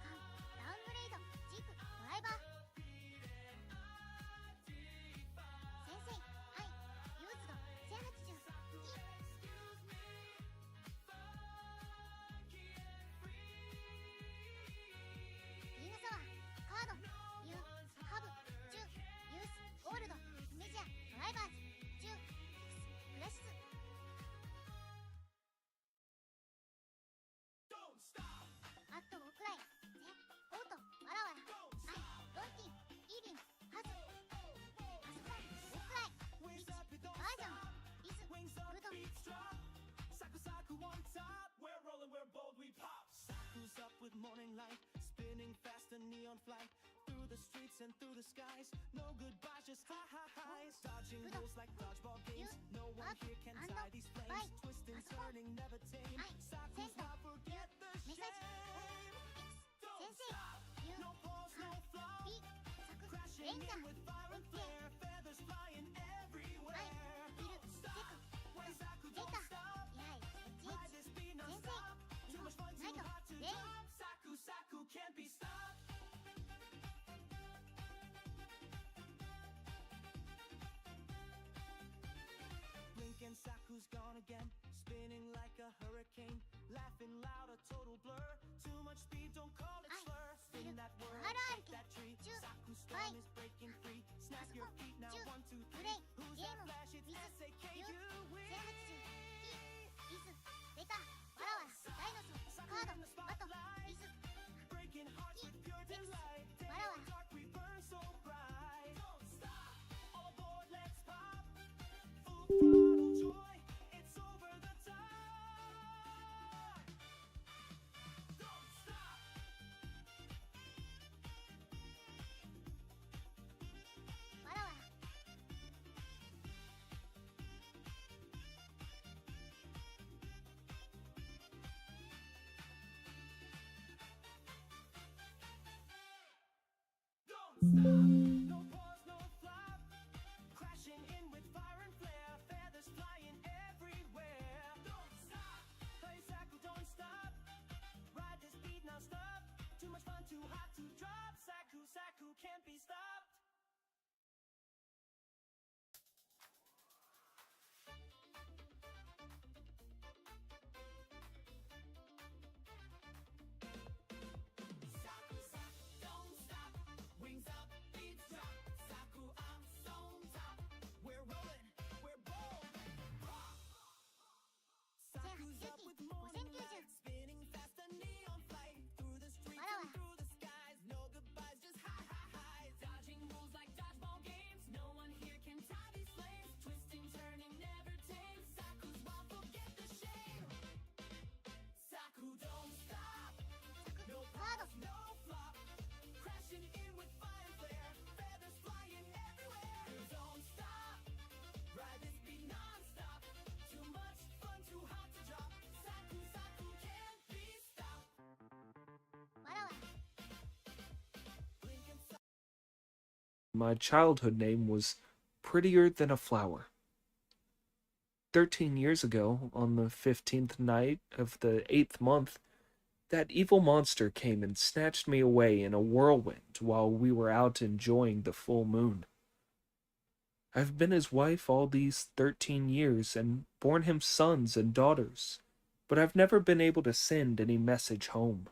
ン、ダウングレード、ジープ、ドライバー。先生、アイ、ユーズド、1080、イ、リングサワー、カード、ユ、ハブ、チュ、ユース、ゴールド、イメジア、ドライバーズ、チュ、クラシス。 Don't stop. アット、オクライ、ゼ、オート、わらわら、アイ、ドンティン、イービン、ハズ、パソコン、オクライ、リッチ、バージョン、リズ、 Wings up, グド、 beats drop. Saku Saku on top. We're rolling, we're bold, we pop. Saku's up with morning light, spinning fast a neon flight through the streets and through the skies. No goodbyes, just high, high highs. Dodging Good. rules Blink and Saku's gone again, spinning like a hurricane, laughing loud, a total blur. Too much speed, don't call it slur. Spin that word, shake that tree. Saku's storm is breaking free. Snap your feet now, 1, 2, 3. Who's that flash? It's SAKU. Sakura in the spotlight, breaking hearts with pure delight. Dark, we burn so bright. Don't stop, all aboard, let's pop. Full throttle joy, it's over the top. Don't stop. Don't stop, no pause, no flop. Crashing in with fire and flare, feathers flying everywhere. Don't stop, hey Saku, don't stop. Ride this beat, now stop. Too much fun, too hot to drop. Saku, Saku can't be stopped. Saku, Saku, don't stop. Wings up, beats drop. Saku, I'm so on top. We're rolling, we're bold. Saku's up with morning light, spinning faster, neon flight. Through the streets and through the skies, no goodbyes, just high, high, highs. Dodging rules like dodgeball games, no one here can tie these flames. Twisting, turning, never tame. Saku's wild, forget the shame. Saku, don't stop. No pause, no flop. Crashing in with fire and flare, feathers flying everywhere. Don't stop, ride this beat non-stop. Too much fun, too hot to drop. Saku, Saku can't be stopped. Blink and My childhood name was Prettier Than a Flower. 13 years ago, on the 15th night of the 8th month, that evil monster came and snatched me away in a whirlwind while we were out enjoying the full moon. I've been his wife all these 13 years and borne him sons and daughters, but I've never been able to send any message home.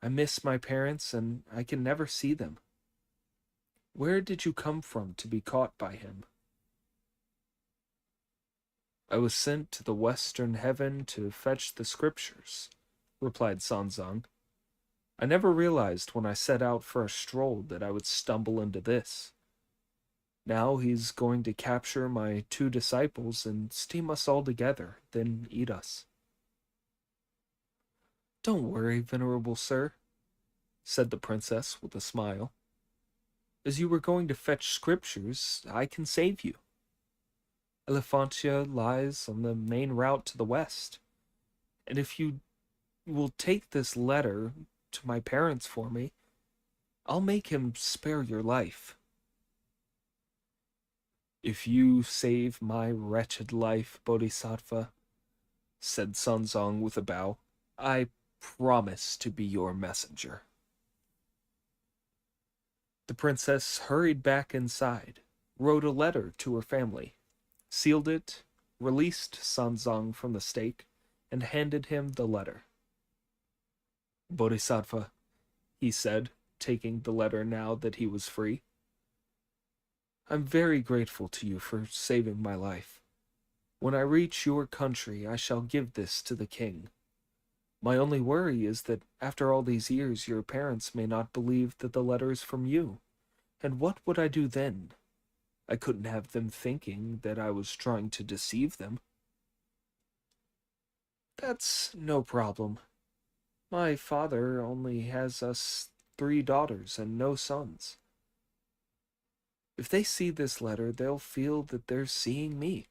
I miss my parents and I can never see them. Where did you come from to be caught by him? I was sent to the western heaven to fetch the scriptures, replied Sanzang. I never realized when I set out for a stroll that I would stumble into this. Now he's going to capture my 2 disciples and steam us all together, then eat us. Don't worry, venerable sir, said the princess with a smile. As you were going to fetch scriptures, I can save you. Elephantia lies on the main route to the west, and if you will take this letter to my parents for me, I'll make him spare your life. If you save my wretched life, Bodhisattva, said Sanzang with a bow, I promise to be your messenger. The princess hurried back inside, wrote a letter to her family, sealed it, released Sanzang from the stake, and handed him the letter. Bodhisattva, he said, taking the letter now that he was free. I'm very grateful to you for saving my life. When I reach your country, I shall give this to the king. My only worry is that after all these years, your parents may not believe that the letter is from you. And what would I do then? I couldn't have them thinking that I was trying to deceive them. That's no problem. My father only has us 3 daughters and no sons. If they see this letter, they'll feel that they're seeing me.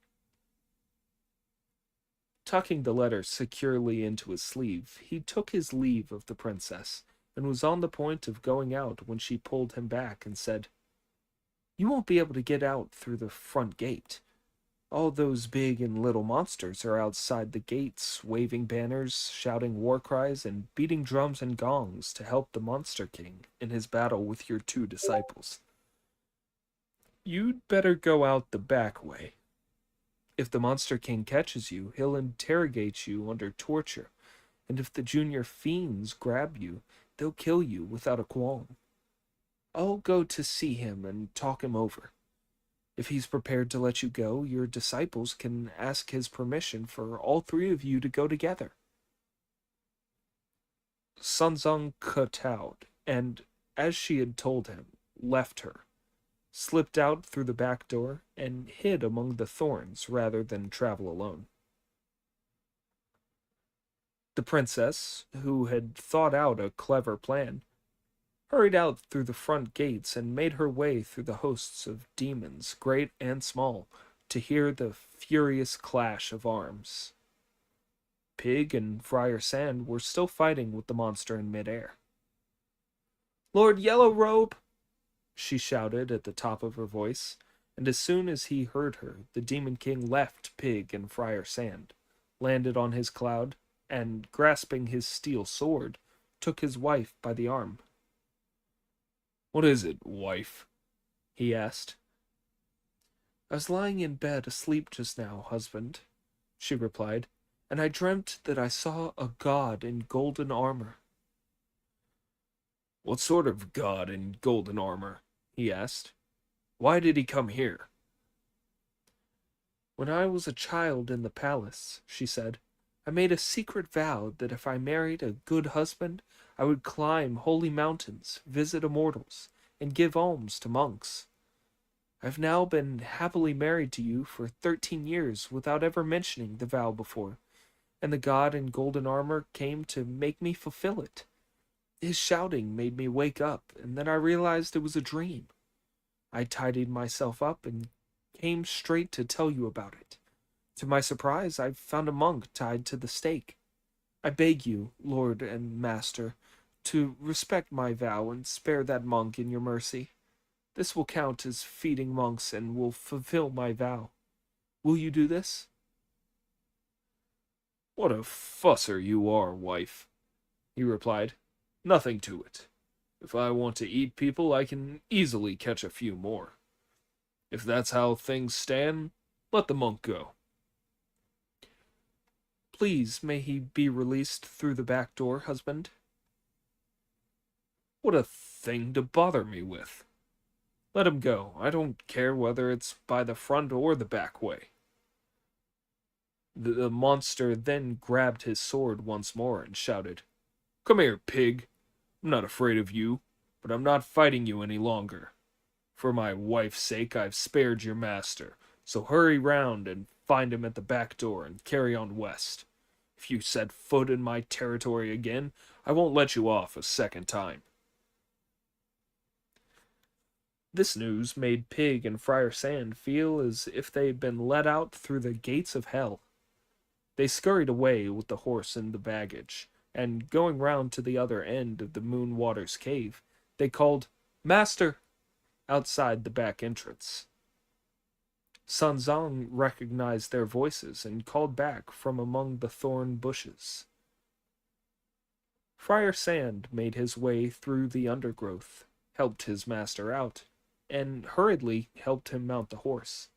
Tucking the letter securely into his sleeve, he took his leave of the princess, and was on the point of going out when she pulled him back and said, "You won't be able to get out through the front gate. All those big and little monsters are outside the gates, waving banners, shouting war cries, and beating drums and gongs to help the Monster King in his battle with your 2 disciples. You'd better go out the back way. If the Monster King catches you, he'll interrogate you under torture, and if the junior fiends grab you, they'll kill you without a qualm. I'll go to see him and talk him over. If he's prepared to let you go, your disciples can ask his permission for all 3 of you to go together." Sun Zong kowtowed, and, as she had told him, left her, slipped out through the back door, and hid among the thorns rather than travel alone. The princess, who had thought out a clever plan, hurried out through the front gates and made her way through the hosts of demons, great and small, to hear the furious clash of arms. Pig and Friar Sand were still fighting with the monster in midair. "Lord Yellow Robe!" she shouted at the top of her voice, and as soon as he heard her, the Demon King left Pig and Friar Sand, landed on his cloud, and, grasping his steel sword, took his wife by the arm. "What is it, wife?" he asked. "I was lying in bed asleep just now, husband," she replied, "and I dreamt that I saw a god in golden armor." "What sort of god in golden armor?" he asked. "Why did he come here?" "When I was a child in the palace," she said, "I made a secret vow that if I married a good husband, I would climb holy mountains, visit immortals, and give alms to monks. I've now been happily married to you for 13 years without ever mentioning the vow before, and the god in golden armor came to make me fulfill it. His shouting made me wake up, and then I realized it was a dream. I tidied myself up and came straight to tell you about it. To my surprise, I found a monk tied to the stake. I beg you, Lord and Master, to respect my vow and spare that monk in your mercy. This will count as feeding monks and will fulfill my vow. Will you do this?" "What a fusser you are, wife," he replied. "Nothing to it. If I want to eat people, I can easily catch a few more. If that's how things stand, let the monk go." "Please, may he be released through the back door, husband?" "What a thing to bother me with. Let him go. I don't care whether it's by the front or the back way." The monster then grabbed his sword once more and shouted, "Come here, pig. I'm not afraid of you, but I'm not fighting you any longer. For my wife's sake, I've spared your master, so hurry round and find him at the back door and carry on west. If you set foot in my territory again, I won't let you off a second time." This news made Pig and Friar Sand feel as if they had been let out through the gates of hell. They scurried away with the horse and the baggage, and going round to the other end of the Moonwaters cave, they called, "Master!" outside the back entrance. Sun Zong recognized their voices and called back from among the thorn bushes. Friar Sand made his way through the undergrowth, helped his master out, and hurriedly helped him mount the horse.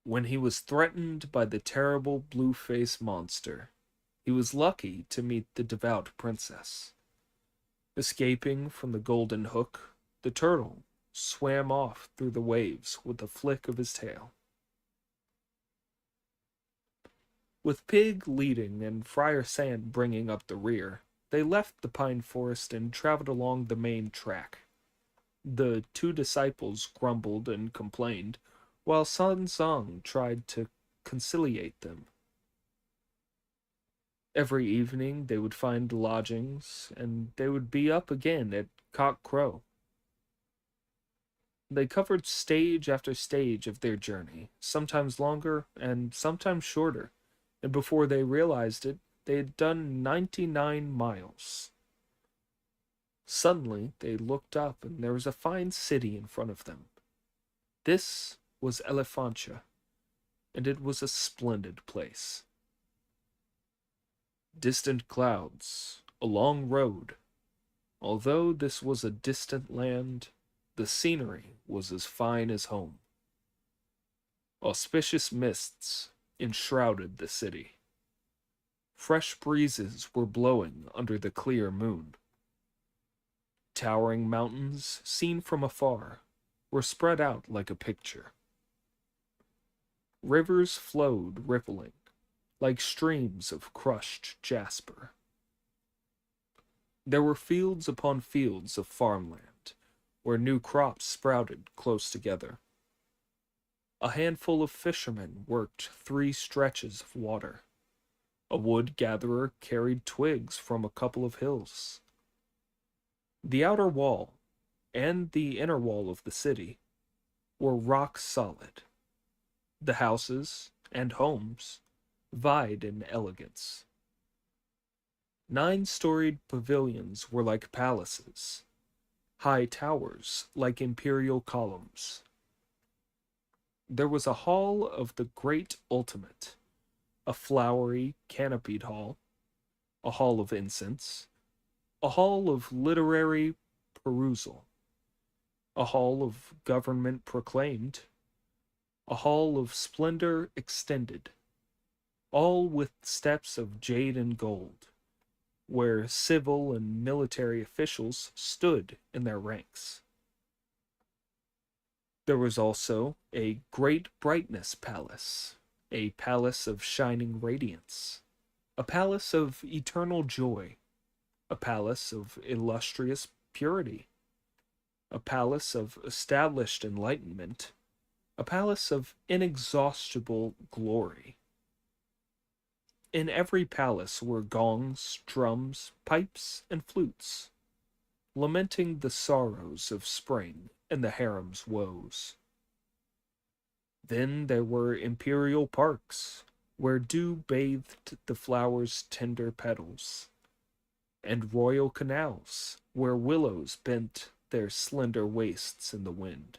When he was threatened by the terrible blue-faced monster, he was lucky to meet the devout princess. Escaping from the golden hook, the turtle swam off through the waves with a flick of his tail. With Pig leading and Friar Sand bringing up the rear, they left the pine forest and traveled along the main track. The 2 disciples grumbled and complained, while Sun Zong tried to conciliate them. Every evening they would find lodgings, and they would be up again at cock crow. They covered stage after stage of their journey, sometimes longer and sometimes shorter, and before they realized it, they had done 99 miles. Suddenly, they looked up and there was a fine city in front of them. This was Elephantia, and it was a splendid place. Distant clouds, a long road. Although this was a distant land, the scenery was as fine as home. Auspicious mists enshrouded the city. Fresh breezes were blowing under the clear moon. Towering mountains, seen from afar, were spread out like a picture. Rivers flowed rippling, like streams of crushed jasper. There were fields upon fields of farmland, where new crops sprouted close together. A handful of fishermen worked 3 stretches of water. A wood gatherer carried twigs from a couple of hills. The outer wall and the inner wall of the city were rock solid. The houses and homes vied in elegance. 9-storied pavilions were like palaces, high towers like imperial columns. There was a hall of the great ultimate, a flowery, canopied hall, a hall of incense, a hall of literary perusal, a hall of government proclaimed, a hall of splendor extended, all with steps of jade and gold, where civil and military officials stood in their ranks. There was also a great brightness palace, a palace of shining radiance, a palace of eternal joy, a palace of illustrious purity, a palace of established enlightenment, a palace of inexhaustible glory. In every palace were gongs, drums, pipes, and flutes, lamenting the sorrows of spring and the harem's woes. Then there were imperial parks, where dew bathed the flowers' tender petals, and royal canals, where willows bent their slender waists in the wind.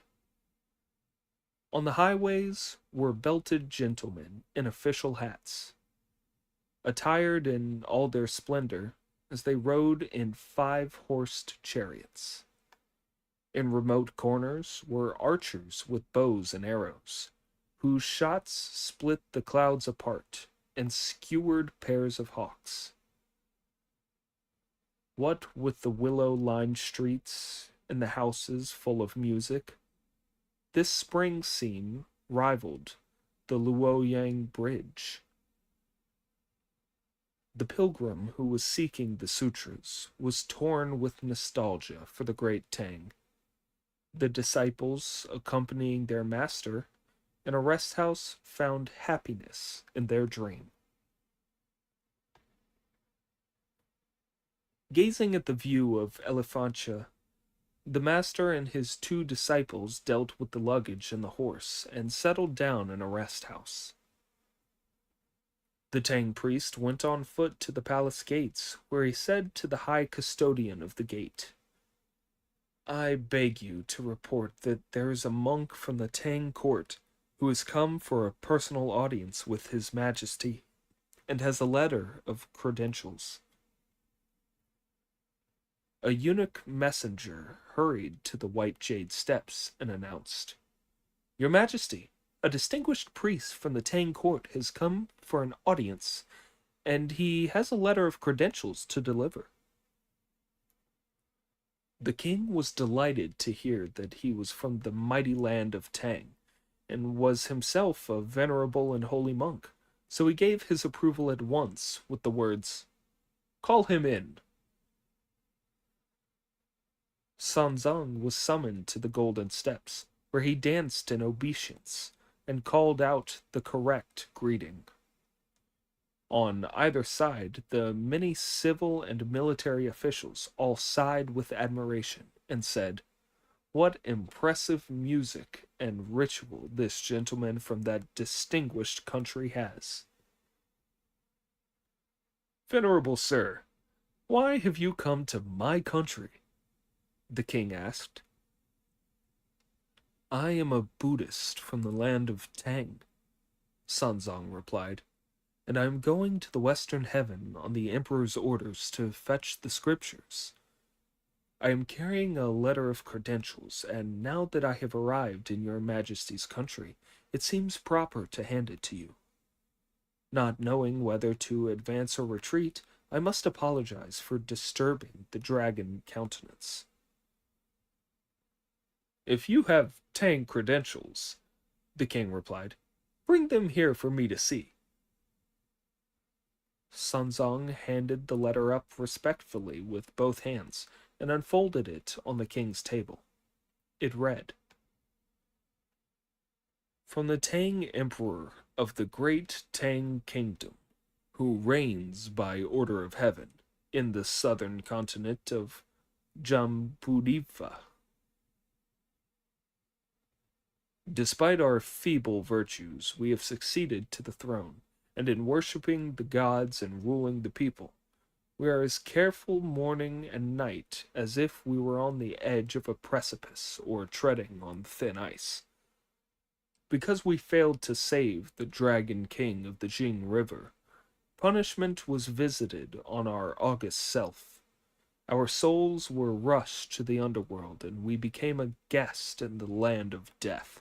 On the highways were belted gentlemen in official hats, attired in all their splendor as they rode in 5-horsed chariots. In remote corners were archers with bows and arrows, whose shots split the clouds apart and skewered pairs of hawks. What with the willow-lined streets and the houses full of music, this spring scene rivaled the Luoyang Bridge. The pilgrim who was seeking the sutras was torn with nostalgia for the great Tang. The disciples, accompanying their master in a rest house, found happiness in their dream. Gazing at the view of Elephantia, the master and his 2 disciples dealt with the luggage and the horse and settled down in a rest house. The Tang priest went on foot to the palace gates, where he said to the high custodian of the gate, "I beg you to report that there is a monk from the Tang court who has come for a personal audience with His Majesty, and has a letter of credentials." A eunuch messenger hurried to the white jade steps and announced, "Your Majesty, a distinguished priest from the Tang court has come for an audience, and he has a letter of credentials to deliver." The king was delighted to hear that he was from the mighty land of Tang, and was himself a venerable and holy monk, so he gave his approval at once with the words, "Call him in." Sanzang was summoned to the golden steps, where he danced in obeisance and called out the correct greeting. On either side, the many civil and military officials all sighed with admiration and said, What impressive music and ritual this gentleman from that distinguished country has. Venerable sir, why have you come to my country? The king asked. I am a Buddhist from the land of Tang, Sanzong replied, and I am going to the Western Heaven on the Emperor's orders to fetch the scriptures. I am carrying a letter of credentials, and now that I have arrived in your Majesty's country, it seems proper to hand it to you. Not knowing whether to advance or retreat, I must apologize for disturbing the dragon countenance. If you have Tang credentials, the king replied, bring them here for me to see. Sanzong handed the letter up respectfully with both hands and unfolded it on the king's table. It read, From the Tang Emperor of the Great Tang Kingdom, who reigns by order of heaven in the southern continent of Jambudiva. Despite our feeble virtues, we have succeeded to the throne, and in worshipping the gods and ruling the people, we are as careful morning and night as if we were on the edge of a precipice or treading on thin ice. Because we failed to save the Dragon King of the Jing River, punishment was visited on our august self. Our souls were rushed to the underworld, and we became a guest in the land of death.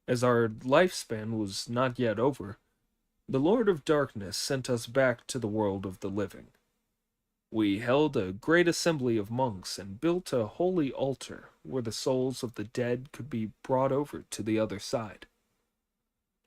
As our lifespan was not yet over, the Lord of Darkness sent us back to the world of the living. We held a great assembly of monks and built a holy altar where the souls of the dead could be brought over to the other side.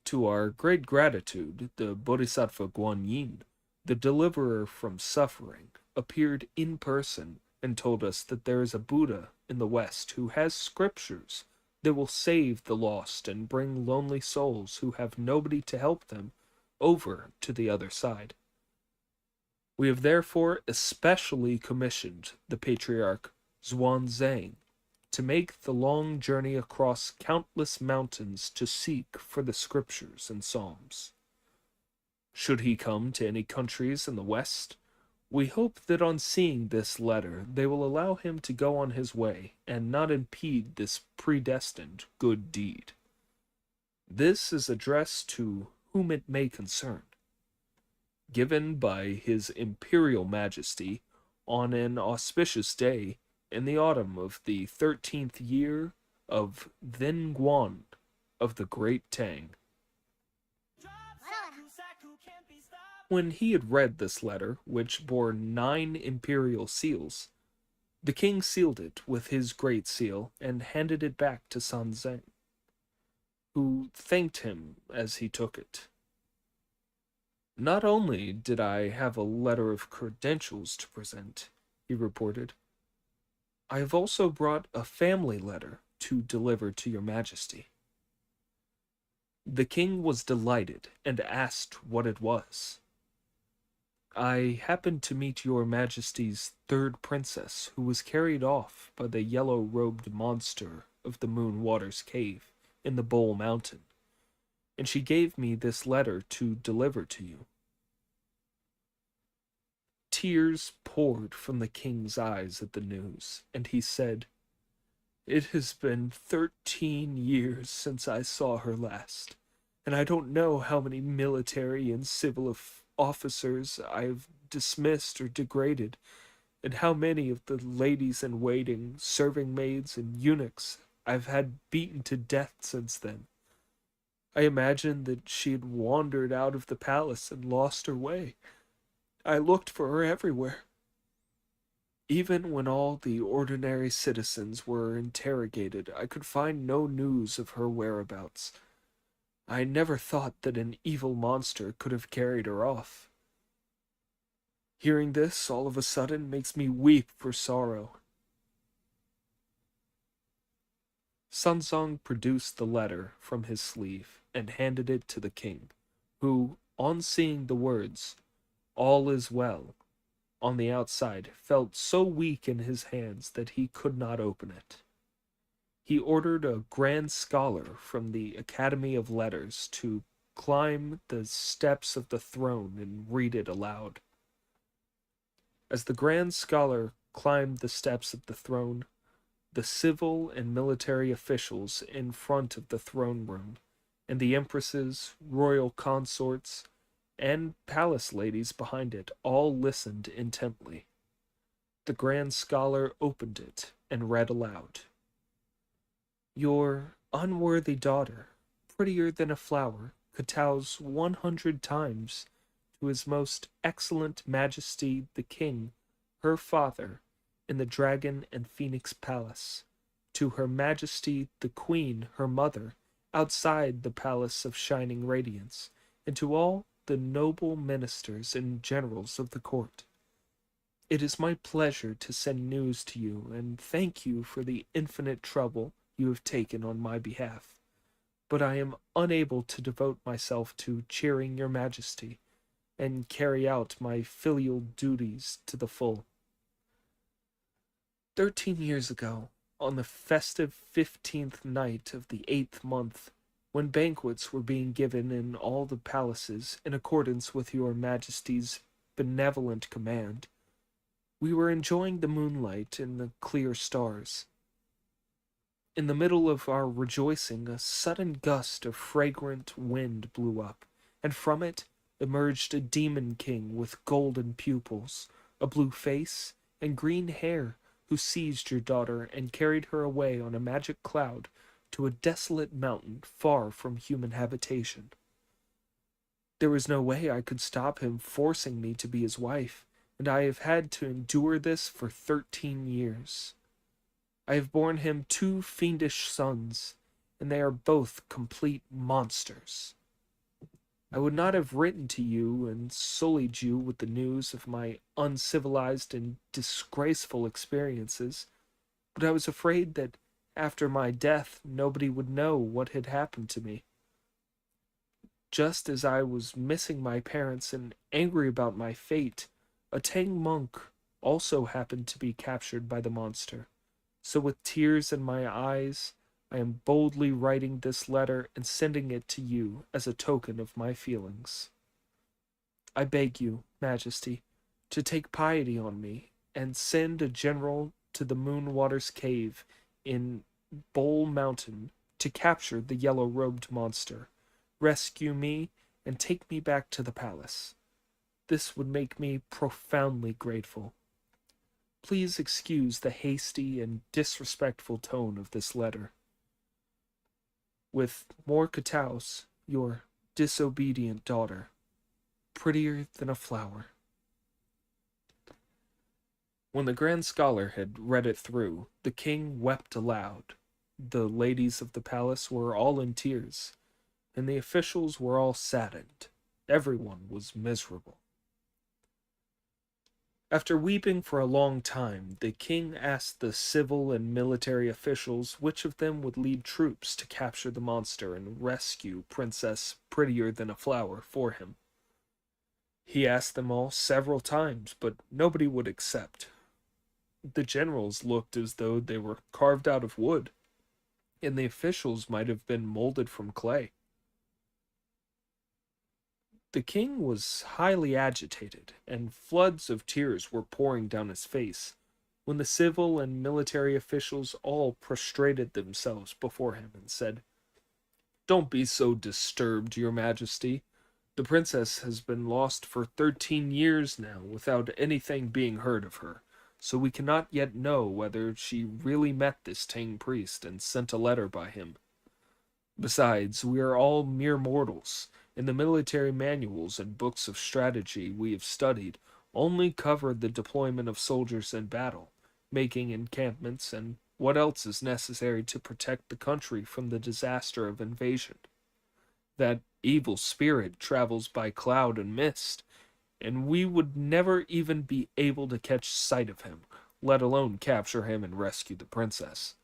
To our great gratitude, the Bodhisattva Guanyin, the deliverer from suffering, appeared in person and told us that there is a Buddha in the West who has scriptures that will save the lost and bring lonely souls who have nobody to help them over to the other side. We have therefore especially commissioned the Patriarch Xuanzang to make the long journey across countless mountains to seek for the scriptures and psalms. Should he come to any countries in the West, we hope that on seeing this letter they will allow him to go on his way and not impede this predestined good deed. This is addressed to whom it may concern. Given by His Imperial Majesty on an auspicious day in the autumn of the 13th year of Then Guan of the Great Tang. When he had read this letter, which bore 9 imperial seals, the king sealed it with his great seal and handed it back to Sanzang, who thanked him as he took it. Not only did I have a letter of credentials to present, he reported, I have also brought a family letter to deliver to your majesty. The king was delighted and asked what it was. I happened to meet your majesty's 3rd princess, who was carried off by the yellow-robed monster of the Moon Waters Cave in the Bowl Mountain, and she gave me this letter to deliver to you. Tears poured from the king's eyes at the news, and he said, It has been 13 years since I saw her last, and I don't know how many military and civil officers I have dismissed or degraded, and how many of the ladies-in-waiting, serving-maids, and eunuchs I've had beaten to death since then. I imagined that she had wandered out of the palace and lost her way. I looked for her everywhere. Even when all the ordinary citizens were interrogated, I could find no news of her whereabouts. I never thought that an evil monster could have carried her off. Hearing this all of a sudden makes me weep for sorrow. Sanzong produced the letter from his sleeve and handed it to the king, who, on seeing the words, "All is well," on the outside, felt so weak in his hands that he could not open it. he ordered a grand scholar from the Academy of Letters to climb the steps of the throne and read it aloud. As the grand scholar climbed the steps of the throne, the civil and military officials in front of the throne room, and the empresses, royal consorts, and palace ladies behind it all listened intently. The grand scholar opened it and read aloud. Your unworthy daughter, prettier than a flower, kowtows 100 times to his most excellent majesty the king, her father, in the Dragon and Phoenix Palace, to her majesty the queen, her mother, outside the Palace of Shining Radiance, and to all the noble ministers and generals of the court. It is my pleasure to send news to you, and thank you for the infinite trouble you have taken on my behalf. But I am unable to devote myself to cheering your majesty, and carry out my filial duties to the full. 13 years ago, on the festive 15th night of the 8th month, when banquets were being given in all the palaces in accordance with your majesty's benevolent command, we were enjoying the moonlight and the clear stars. In the middle of our rejoicing, a sudden gust of fragrant wind blew up, and from it emerged a demon king with golden pupils, a blue face, and green hair, who seized your daughter and carried her away on a magic cloud to a desolate mountain far from human habitation. There was no way I could stop him forcing me to be his wife, and I have had to endure this for 13 years. I have borne him 2 fiendish sons, and they are both complete monsters. I would not have written to you and sullied you with the news of my uncivilized and disgraceful experiences, but I was afraid that after my death nobody would know what had happened to me. Just as I was missing my parents and angry about my fate, a Tang monk also happened to be captured by the monster. So with tears in my eyes, I am boldly writing this letter and sending it to you as a token of my feelings. I beg you, Majesty, to take pity on me and send a general to the Moonwaters Cave in Bowl Mountain to capture the yellow-robed monster, rescue me, and take me back to the palace. This would make me profoundly grateful. Please excuse the hasty and disrespectful tone of this letter. With more kowtows, your disobedient daughter, prettier than a flower. When the grand scholar had read it through, the king wept aloud. The ladies of the palace were all in tears, and the officials were all saddened. Everyone was miserable. After weeping for a long time, the king asked the civil and military officials which of them would lead troops to capture the monster and rescue Princess Prettier Than a Flower for him. He asked them all several times, but nobody would accept. The generals looked as though they were carved out of wood, and the officials might have been molded from clay. The king was highly agitated, and floods of tears were pouring down his face, when the civil and military officials all prostrated themselves before him and said, "Don't be so disturbed, your majesty. The princess has been lost for 13 years now without anything being heard of her, so we cannot yet know whether she really met this Tang priest and sent a letter by him. Besides, we are all mere mortals, and the military manuals and books of strategy we have studied only cover the deployment of soldiers in battle, making encampments, and what else is necessary to protect the country from the disaster of invasion. That evil spirit travels by cloud and mist, and we would never even be able to catch sight of him, let alone capture him and rescue the princess.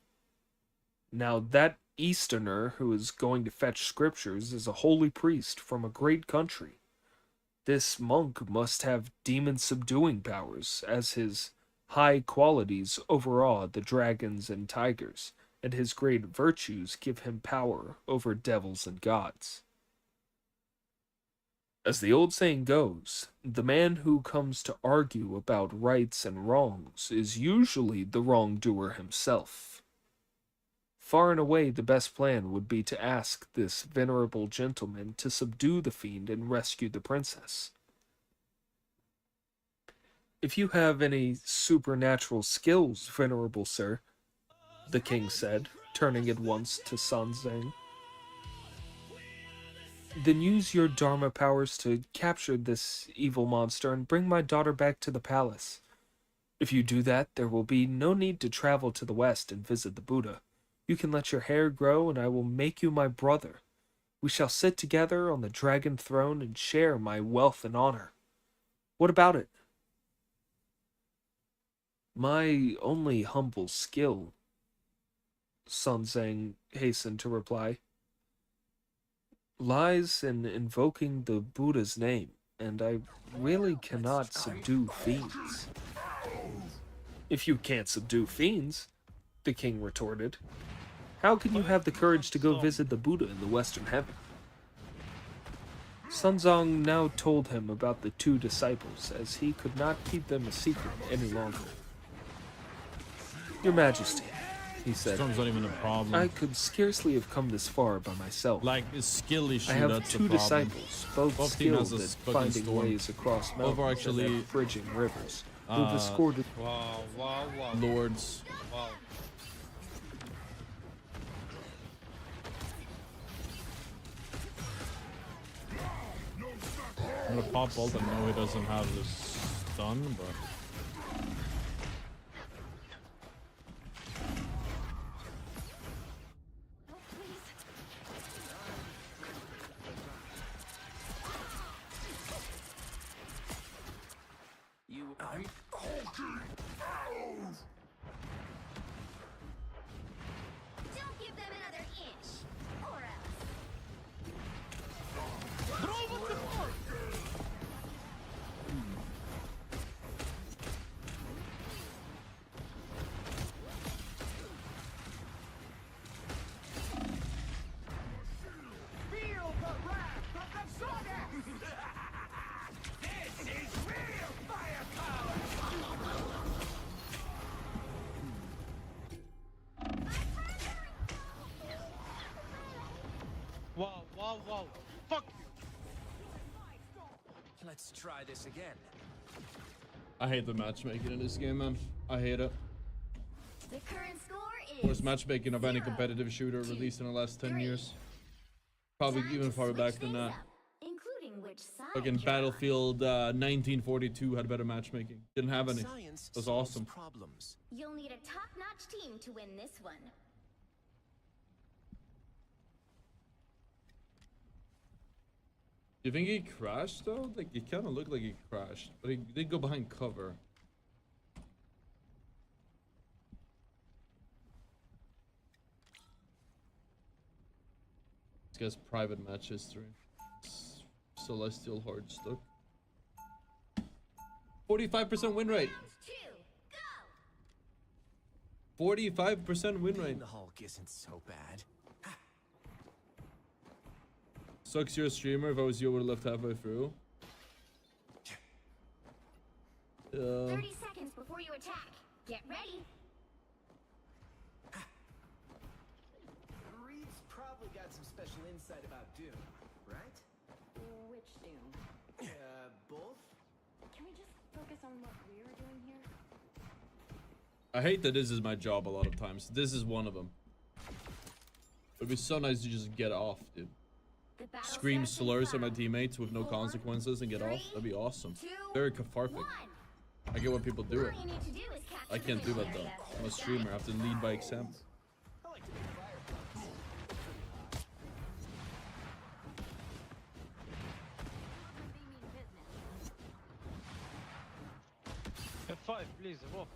Now that Easterner who is going to fetch scriptures is a holy priest from a great country. This monk must have demon-subduing powers, as his high qualities overawe the dragons and tigers, and his great virtues give him power over devils and gods. As the old saying goes, the man who comes to argue about rights and wrongs is usually the wrongdoer himself. Far and away the best plan would be to ask this venerable gentleman to subdue the fiend and rescue the princess. If you have any supernatural skills, venerable sir, the king said, turning at once to Sun Zhang, then use your Dharma powers to capture this evil monster and bring my daughter back to the palace. If you do that, there will be no need to travel to the west and visit the Buddha. You can let your hair grow, and I will make you my brother. We shall sit together on the dragon throne and share my wealth and honor. What about it? My only humble skill, Sun Zhang hastened to reply, lies in invoking the Buddha's name, and I really cannot subdue fiends. If you can't subdue fiends, the king retorted, how can you have the courage to go visit the Buddha in the Western Heaven? Sun Zhang now told him about the two disciples, as he could not keep them a secret any longer. Your Majesty, he said, Strong's not even a problem. I could scarcely have come this far by myself. Like, it's skill issue, I have that's two the problem. disciples, both Both team skilled has a at fucking finding storm. ways across mountains Both are actually, and at bridging rivers, who've escorted lords. Wow. I'm gonna pop ult. I know he doesn't have this stun, but Don't give them another inch, or else. Feel the wrath of the Zodiac! This is real firepower! Wow, wow, wow. Fuck you. Let's try this again. I hate the matchmaking in this game, man. I hate it. The current score is Worst matchmaking of any competitive shooter released in the last 10 years. Probably even farther back than that. including which side Fucking you're Battlefield 1942 had better matchmaking. Didn't have any. Science It was solves awesome. problems. on. You'll need a top-notch team to win this one. Do you think he crashed though? Like, it kind of looked like he crashed, but he did go behind cover. This guy's private match history. Celestial Horde stuck. 45% win rate. 45% win rate. The Hulk isn't so bad. Sucks you're a streamer. If I was you, I would have left halfway through. 30 seconds before you attack. Get ready. Reed's probably got some special insight about Doom, right? Which Doom? Both? Can we just focus on what we're doing here? I hate that this is my job a lot of times. This is one of them. It'd be so nice to just get off, dude. Scream slurs at my teammates with no consequences and get off. That'd be awesome. Very cathartic. I get why people do it. I can't do that though. I'm a streamer. I have to lead by example. F5, please, above.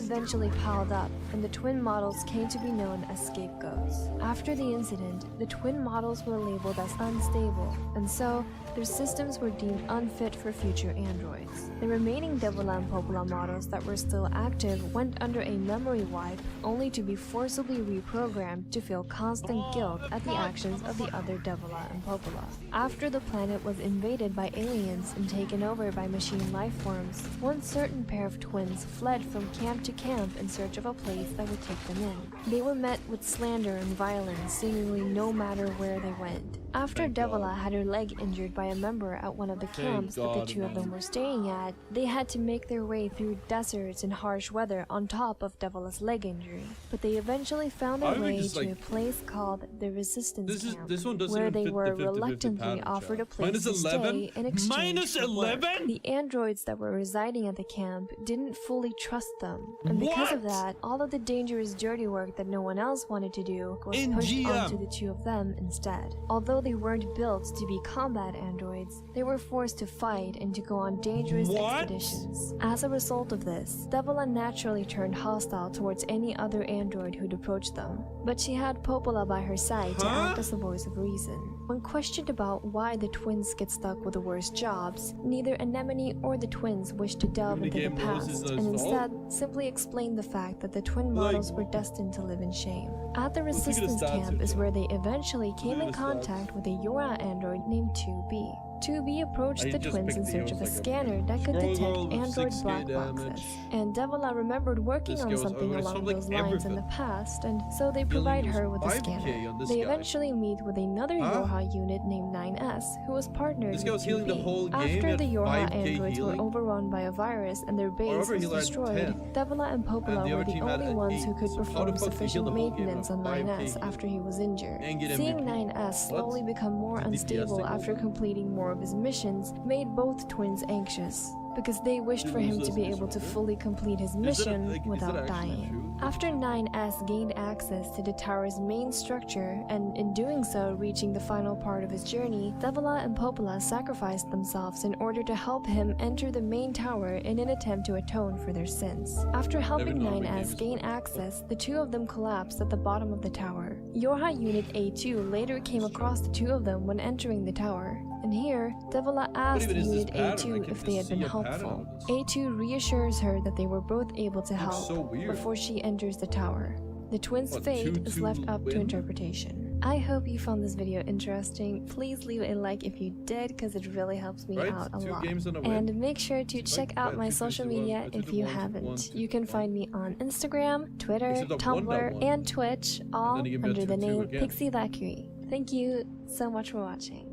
eventually piled up, and the twin models came to be known as scapegoats. After the incident, the twin models were labeled as unstable, and so their systems were deemed unfit for future androids. The remaining Devola and Popola models that were still active went under a memory wipe, only to be forcibly reprogrammed to feel constant guilt at the actions of the other Devola and Popola. After the planet was invaded by aliens and taken over by machine life forms, one certain pair of twins fled from camp to camp in search of a place that would take them in. They were met with slander and violence seemingly no matter where they went. After Devola had her leg injured by a member at one of the camps that the two of them were staying at, they had to make their way through deserts and harsh weather on top of Devola's leg injury. But they eventually found their way to a place called the Resistance Camp, where they were reluctantly offered a place to stay in exchange for work. The androids that were residing at the camp didn't fully trust them, and because of that, all of the dangerous dirty work that no one else wanted to do was pushed onto the two of them instead. Although they weren't built to be combat androids, they were forced to fight and to go on dangerous expeditions. As a result of this, Devola naturally turned hostile towards any other android who'd approach them, but she had Popola by her side to act as a voice of reason. When questioned about why the twins get stuck with the worst jobs, neither Anemone or the twins wished to delve into the past, and instead simply explained the fact that the twin models were destined to live in shame. At the Resistance Camp is where they eventually came in contact with a Yora android named 2B. 2B approached the twins in search of a scanner that could detect android black boxes, and Devola remembered working on something along those lines in the past, and so they provide her with a scanner. They eventually meet with another Yorha unit named 9S, who was partnered with 2B. After the Yorha androids were overrun by a virus and their base was destroyed, Devola and Popola were the only ones who could perform sufficient maintenance on 9S after he was injured. Seeing 9S slowly become more unstable after completing more of his missions made both twins anxious, because they wished for him to be able to fully complete his mission without dying. After 9S gained access to the tower's main structure, and in doing so reaching the final part of his journey, Devola and Popola sacrificed themselves in order to help him enter the main tower in an attempt to atone for their sins. After helping 9S gain access, the two of them collapsed at the bottom of the tower. Yorha Unit A2 later came across the two of them when entering the tower, and here, Devola asked Unit A2 if they had been helpful. A2 reassures her that they were both able to help before she enters the tower. The twins' fate is left up to interpretation. I hope you found this video interesting. Please leave a like if you did, because it really helps me out a lot. And make sure to check out my social media if you haven't. You can find me on Instagram, Twitter, Tumblr, and Twitch, all under the name Pixie Valkyrie. Thank you so much for watching.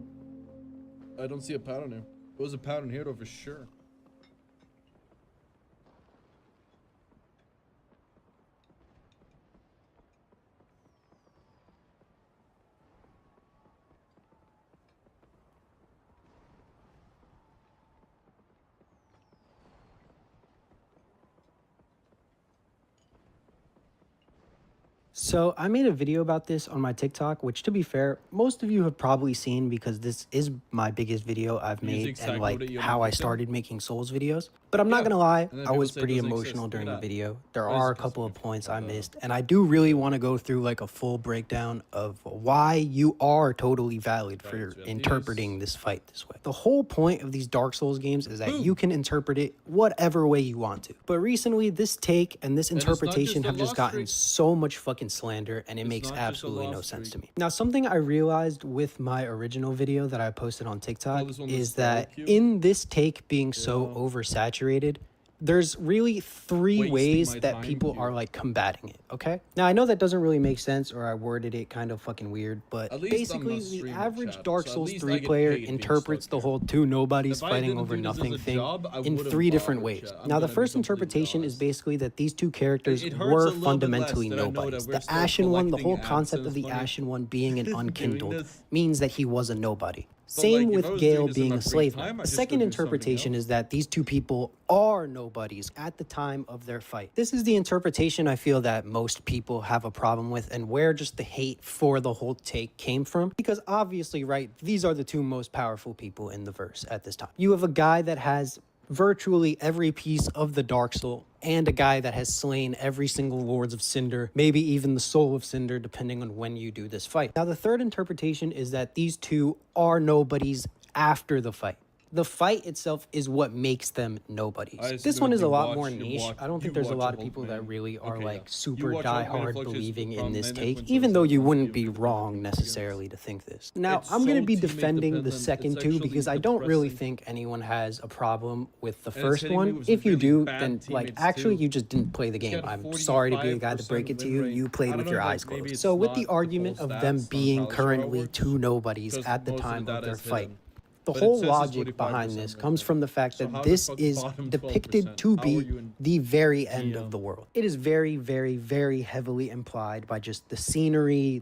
I don't see a pattern here. There was a pattern here though for sure. So I made a video about this on my TikTok, which to be fair, most of you have probably seen because this is my biggest video I've made and like how I started making Souls videos. But I'm not gonna lie, I was pretty emotional during the video. There are a couple of points I missed, and I do really want to go through like a full breakdown of why you are totally valid for interpreting this fight this way. The whole point of these Dark Souls games is that you can interpret it whatever way you want to. But recently, this take and this interpretation have just gotten so much fucking slander, and it makes absolutely no sense to me. Now, something I realized with my original video that I posted on TikTok is that in this take being so oversaturated, there's really three ways that people are like combating it, okay? Now, I know that doesn't really make sense, or I worded it kind of fucking weird, but basically the average Dark Souls 3 player interprets the whole two nobodies fighting over nothing thing in three different ways. Now, the first interpretation is basically that these two characters were fundamentally nobodies. The Ashen One, the whole concept of the Ashen One being an unkindled means that he was a nobody. Same with Gale being a slave. The second interpretation is that these two people are nobodies at the time of their fight. This is the interpretation I feel that most people have a problem with, and where just the hate for the whole take came from. Because obviously, right, these are the two most powerful people in the verse at this time. You have a guy that has virtually every piece of the Dark Soul and a guy that has slain every single Lords of Cinder, maybe even the Soul of Cinder, depending on when you do this fight. Now, the third interpretation is that these two are nobodies after the fight. The fight itself is what makes them nobodies. This one is a lot more niche. I don't think there's a lot of people that really are like super diehard believing in this take, even though you wouldn't be wrong necessarily to think this. Now, I'm going to be defending the second two because I don't really think anyone has a problem with the first one. If you do, then like actually you just didn't play the game. I'm sorry to be the guy to break it to you. You played with your eyes closed. So with the argument of them being currently two nobodies at the time of their fight, the whole logic behind this comes from the fact that this is depicted to be the very end of the world. It is very, very, very heavily implied by just the scenery,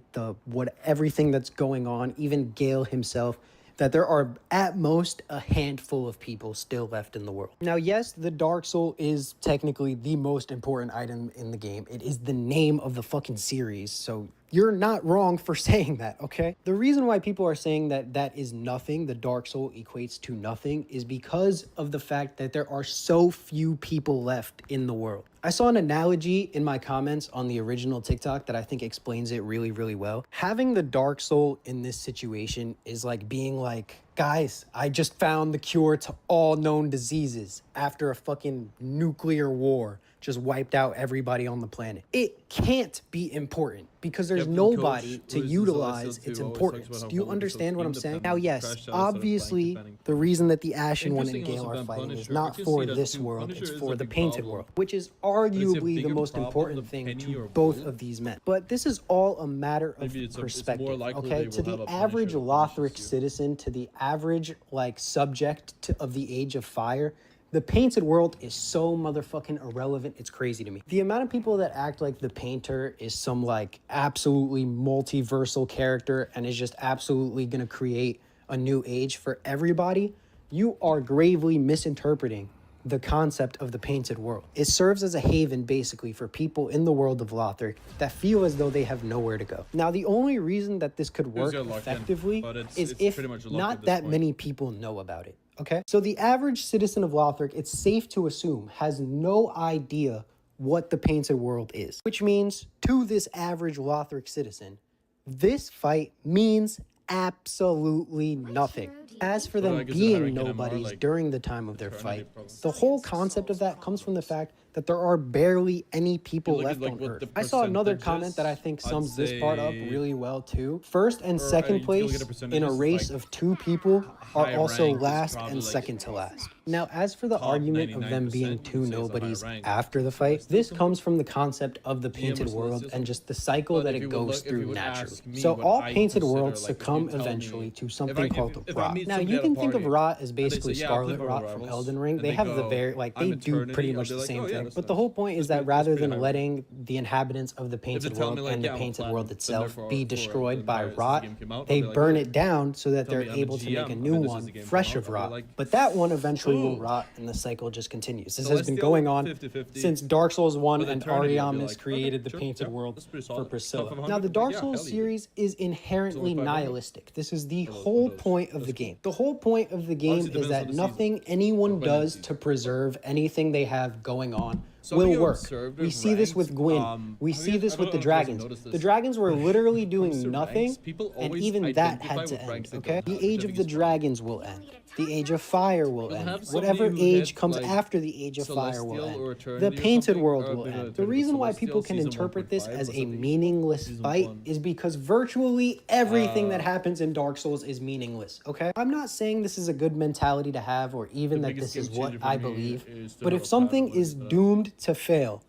everything that's going on, even Gale himself, that there are at most a handful of people still left in the world. Now, yes, the Dark Soul is technically the most important item in the game. It is the name of the fucking series, so you're not wrong for saying that, okay? The reason why people are saying that that is nothing, the Dark Soul equates to nothing, is because of the fact that there are so few people left in the world. I saw an analogy in my comments on the original TikTok that I think explains it really, really well. Having the Dark Soul in this situation is like being like, guys, I just found the cure to all known diseases after a fucking nuclear war just wiped out everybody on the planet. It can't be important because there's nobody to utilize its importance. Do you understand what I'm saying? Now, yes, obviously, the reason that the Ashen One and Gale are fighting is not for this world, it's for the Painted World, which is arguably the most important thing to both of these men. But this is all a matter of perspective, okay? To the average Lothric citizen, to the average, like, subject of the Age of Fire, the Painted World is so motherfucking irrelevant, it's crazy to me. The amount of people that act like the Painter is some like absolutely multiversal character and is just absolutely gonna create a new age for everybody, you are gravely misinterpreting the concept of the Painted World. It serves as a haven basically for people in the world of Lothric that feel as though they have nowhere to go. Now, the only reason that this could work effectively is if not that many people know about it. Okay, so the average citizen of Lothric, it's safe to assume, has no idea what the Painted World is. Which means, to this average Lothric citizen, this fight means absolutely nothing. As for them being nobodies during the time of their fight, the whole concept of that comes from the fact that there are barely any people left on Earth. I saw another comment that I think sums this part up really well too. First and second place in a race of two people are also last and second to last. Now, as for the argument of them being two nobodies after the fight, this comes from the concept of the Painted World and just the cycle that it goes through naturally. So all Painted Worlds succumb eventually to something called rot. Now, you can think of rot as basically Scarlet Rot from Elden Ring. They have the very, like, they do pretty much the same thing. But the whole point is that rather than letting the inhabitants of the Painted World and the Painted World itself be destroyed by rot, they burn it down so that they're able to make a new one fresh of rot. But that one eventually will rot and the cycle just continues. This has been going on since Dark Souls 1 and Ariamis created the Painted World for Priscilla. Now, the Dark Souls series is inherently nihilistic. This is the whole point of the game. The whole point of the game is that nothing anyone does to preserve anything they have going on will work. We see this with Gwyn. We see this with the dragons. The dragons were literally doing nothing, and even that had to end, okay? The Age of the Dragons will end. The Age of Fire will end. Whatever age comes after the Age of Fire will end. The Painted World will end. The reason why people can interpret this as a meaningless fight is because virtually everything that happens in Dark Souls is meaningless, okay? I'm not saying this is a good mentality to have or even that this is what I believe, but if something is doomed to fail,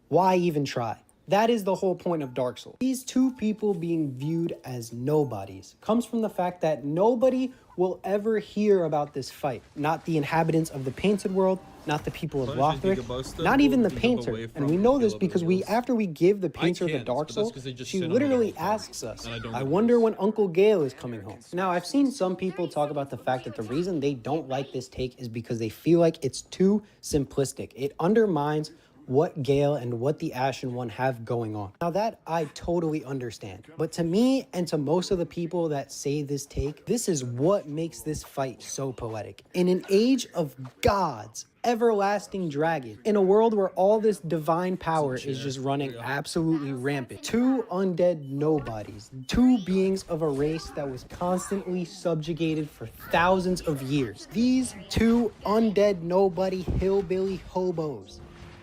why even try? That is the whole point of Dark Souls. These two people being viewed as nobodies comes from the fact that nobody will ever hear about this fight. Not the inhabitants of the Painted World, not the people of Lothric, not even the Painter. And we know this because after we give the Painter the Dark Soul, she literally asks us, I wonder when Uncle Gale is coming home. Now, I've seen some people talk about the fact that the reason they don't like this take is because they feel like it's too simplistic. It undermines what Gale and what the Ashen One have going on. Now that I totally understand, but to me and to most of the people that say this take, this is what makes this fight so poetic. In an age of gods, everlasting dragon, in a world where all this divine power is just running absolutely rampant, two undead nobodies, two beings of a race that was constantly subjugated for thousands of years. These two undead nobody hillbilly hobos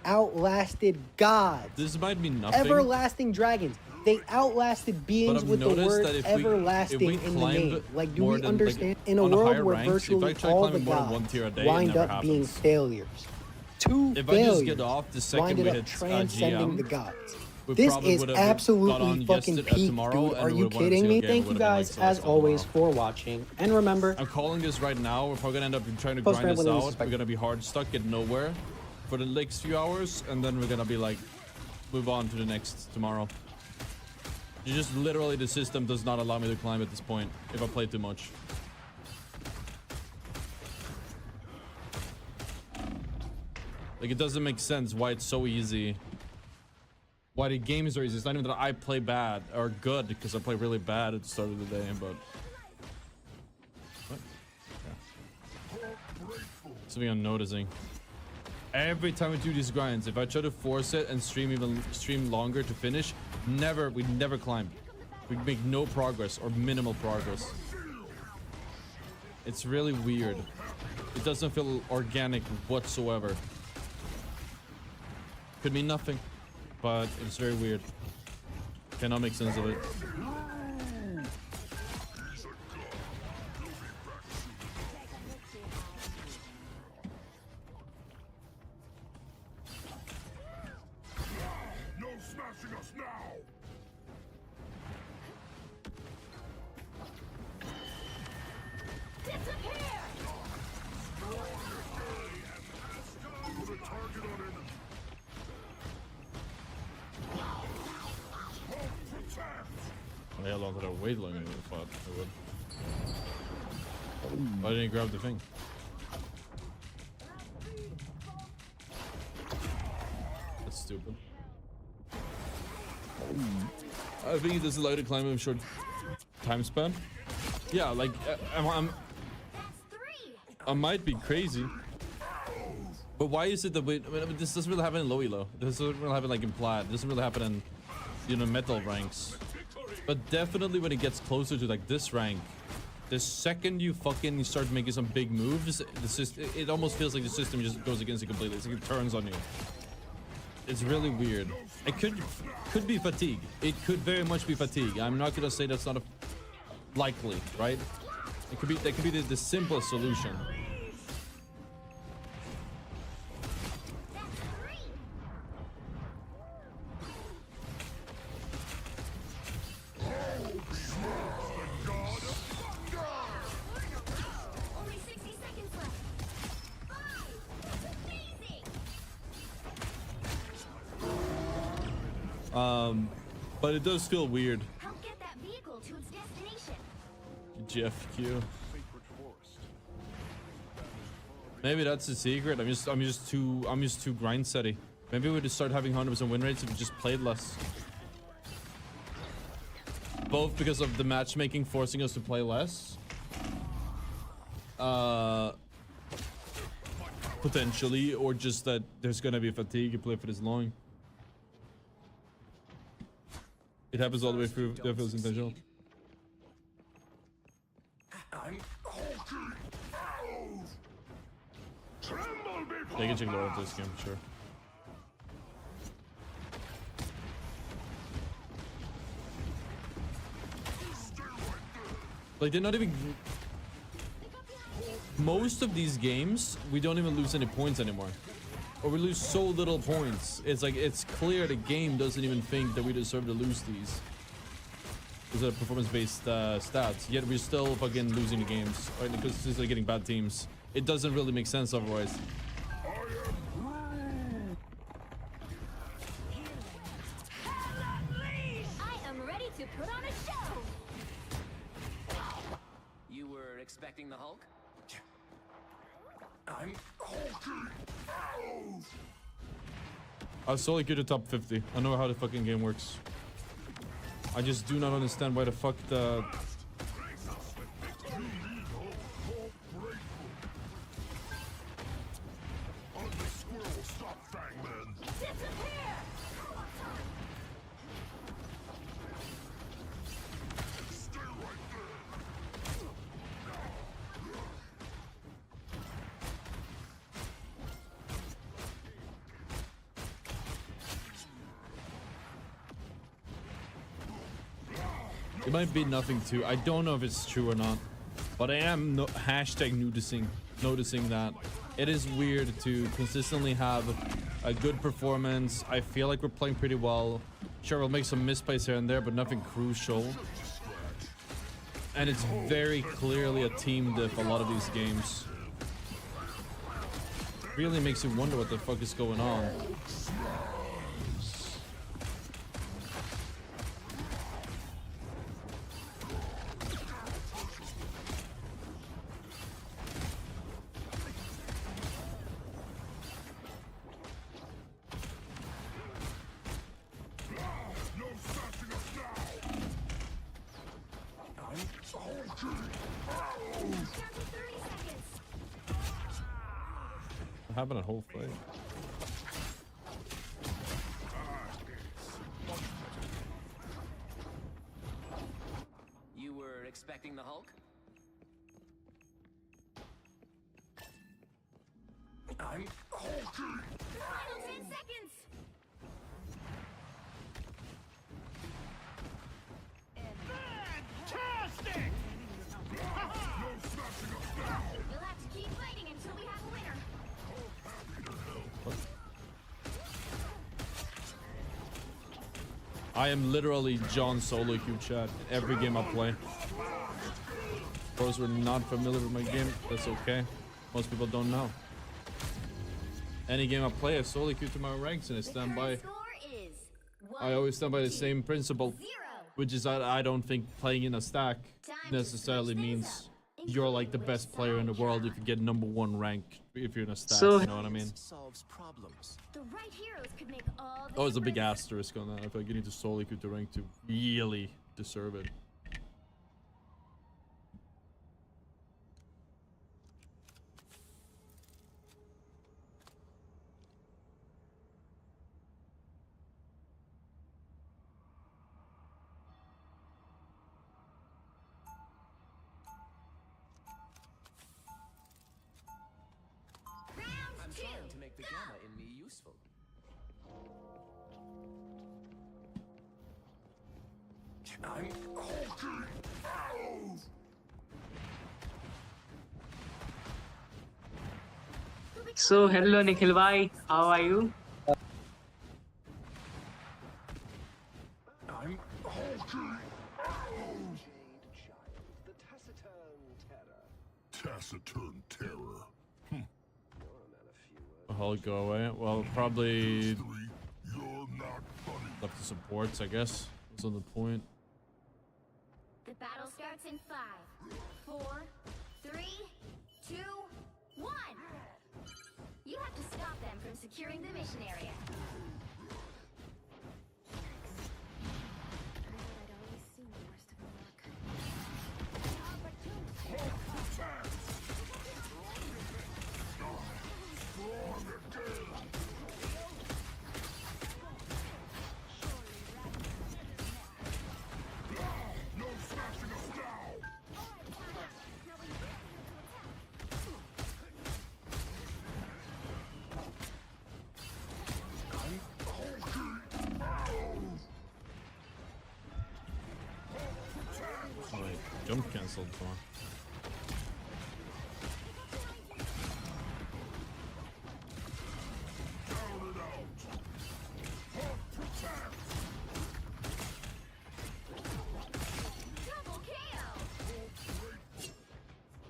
outlasted gods. This might mean nothing. Everlasting dragons. They outlasted beings with the word everlasting in the name. Like, do we understand? In a world where virtually all the gods wind up being failures. Two failures winded up transcending the gods. This is absolutely fucking peak, dude. Are you kidding me? Thank you guys, as always, for watching. And remember, I'm calling this right now. We're probably gonna end up trying to grind this out. We're gonna be hard stuck, get nowhere for the next few hours, and then we're gonna be like, move on to the next tomorrow. Just literally the system does not allow me to climb at this point if I play too much. Like, it doesn't make sense why it's so easy. Why the game is so easy. It's not even that I play bad or good, because I play really bad at the start of the day, but what? Yeah. Something I'm noticing. Every time we do these grinds, if I try to force it and stream longer to finish, we never climb. We make no progress or minimal progress. It's really weird. It doesn't feel organic whatsoever. Could mean nothing, but it's very weird. Cannot make sense of it. How long did I wait longer than I thought I would? Why didn't he grab the thing? That's stupid. I think he does allow to climb in short time span. Yeah, like I might be crazy, but why is it that this doesn't really happen in low elo? This doesn't really happen like in plat. This doesn't really happen in, you know, metal ranks. But definitely when it gets closer to like this rank, the second you fucking start making some big moves, it almost feels like the system just goes against it completely. It's like it turns on you. It's really weird. It could be fatigue. It could very much be fatigue. I'm not gonna say that's not likely, right? That could be the simplest solution. But it does feel weird. Help get that vehicle to its destination. GFQ. Maybe that's the secret. I'm just too grind steady. Maybe we just start having 100% win rates if we just played less. Both because of the matchmaking forcing us to play less. Potentially, or just that there's gonna be fatigue if you play for this long. It happens all the way through. That feels intentional. They can check lower into this game for sure. Like, they're not even... Most of these games, we don't even lose any points anymore. Or we lose so little points. It's like, it's clear the game doesn't even think that we deserve to lose these. These are performance-based stats. Yet we're still fucking losing the games. Right? Because these are getting bad teams. It doesn't really make sense otherwise. I am ready to put on a show. You were expecting the Hulk? I'm hulking out. I'll solo queue to top 50. I know how the fucking game works. I just do not understand why the fuck the... It might be nothing too. I don't know if it's true or not, but I am noticing that it is weird to consistently have a good performance. I feel like we're playing pretty well. Sure, we'll make some misplays here and there, but nothing crucial. And it's very clearly a team diff a lot of these games. Really makes you wonder what the fuck is going on. What happened at whole fight? You were expecting the Hulk? I'm hulking! Final 10 seconds! Fantastic! You'll have to keep fighting until we have a winner. I am literally John solo queue chat every game I play. Those who are not familiar with my game, that's okay. Most people don't know. Any game I play, I solo queue to my ranks and I stand by. I always stand by the same principle, which is that I don't think playing in a stack necessarily means you're like the best player in the world if you get #1 rank if you're in a stack, you know what I mean? Solves problems. The right heroes could make all the Oh, it's a big asterisk on that. I feel like you need to solo queue to rank to really deserve it. I'm trying to make the gamma in me useful. I'm hulking! Ow! So hello Nikhil bhai, how are you? I'm hulking! Taciturn terror. I'll go away. Well, probably left the supports, I guess. Was on the point. The battle starts in 5, 4, 3, 2, 1. You have to stop them from securing the mission area. Oh, wait, jump cancelled for.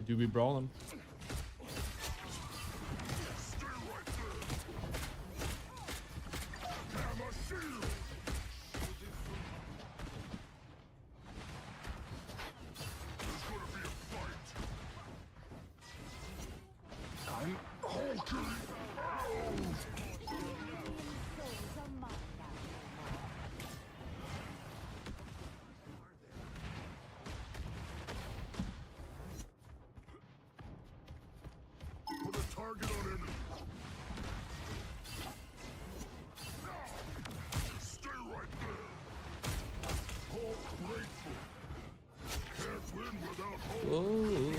Do we brawl him? I'm hulking! Oh.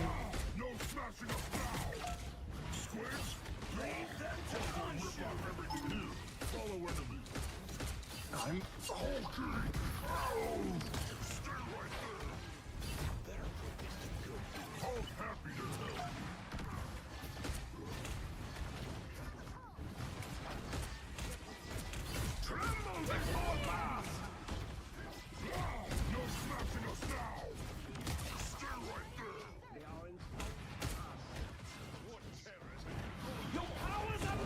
I'm hulking. Stay right there. Hulk happy to help. Tremble before wrath. No smashing us now. Stay right there. What terror? Your powers are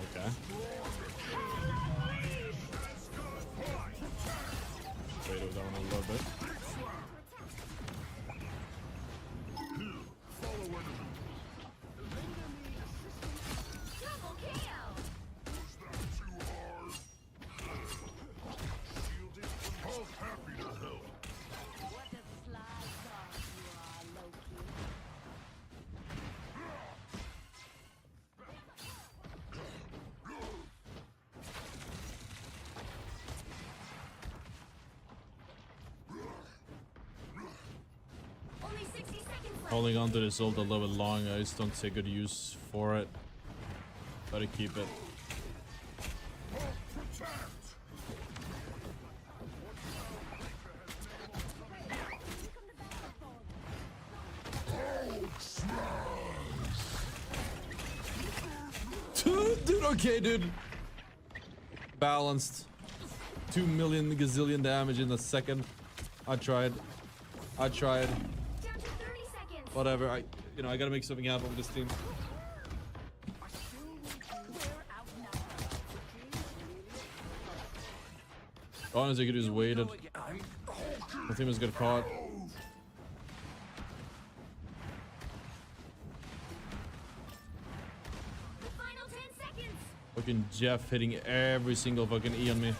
Okay. Wait, it was down a little bit. Holding on to this ult a little bit long, I just don't see good use for it. Better keep it. Dude, okay, dude. Balanced. 2 million gazillion damage in a second. I tried. Whatever, I gotta make something happen with this team. Honestly, I could just waited. My team is get caught. Fucking Jeff hitting every single fucking E on me.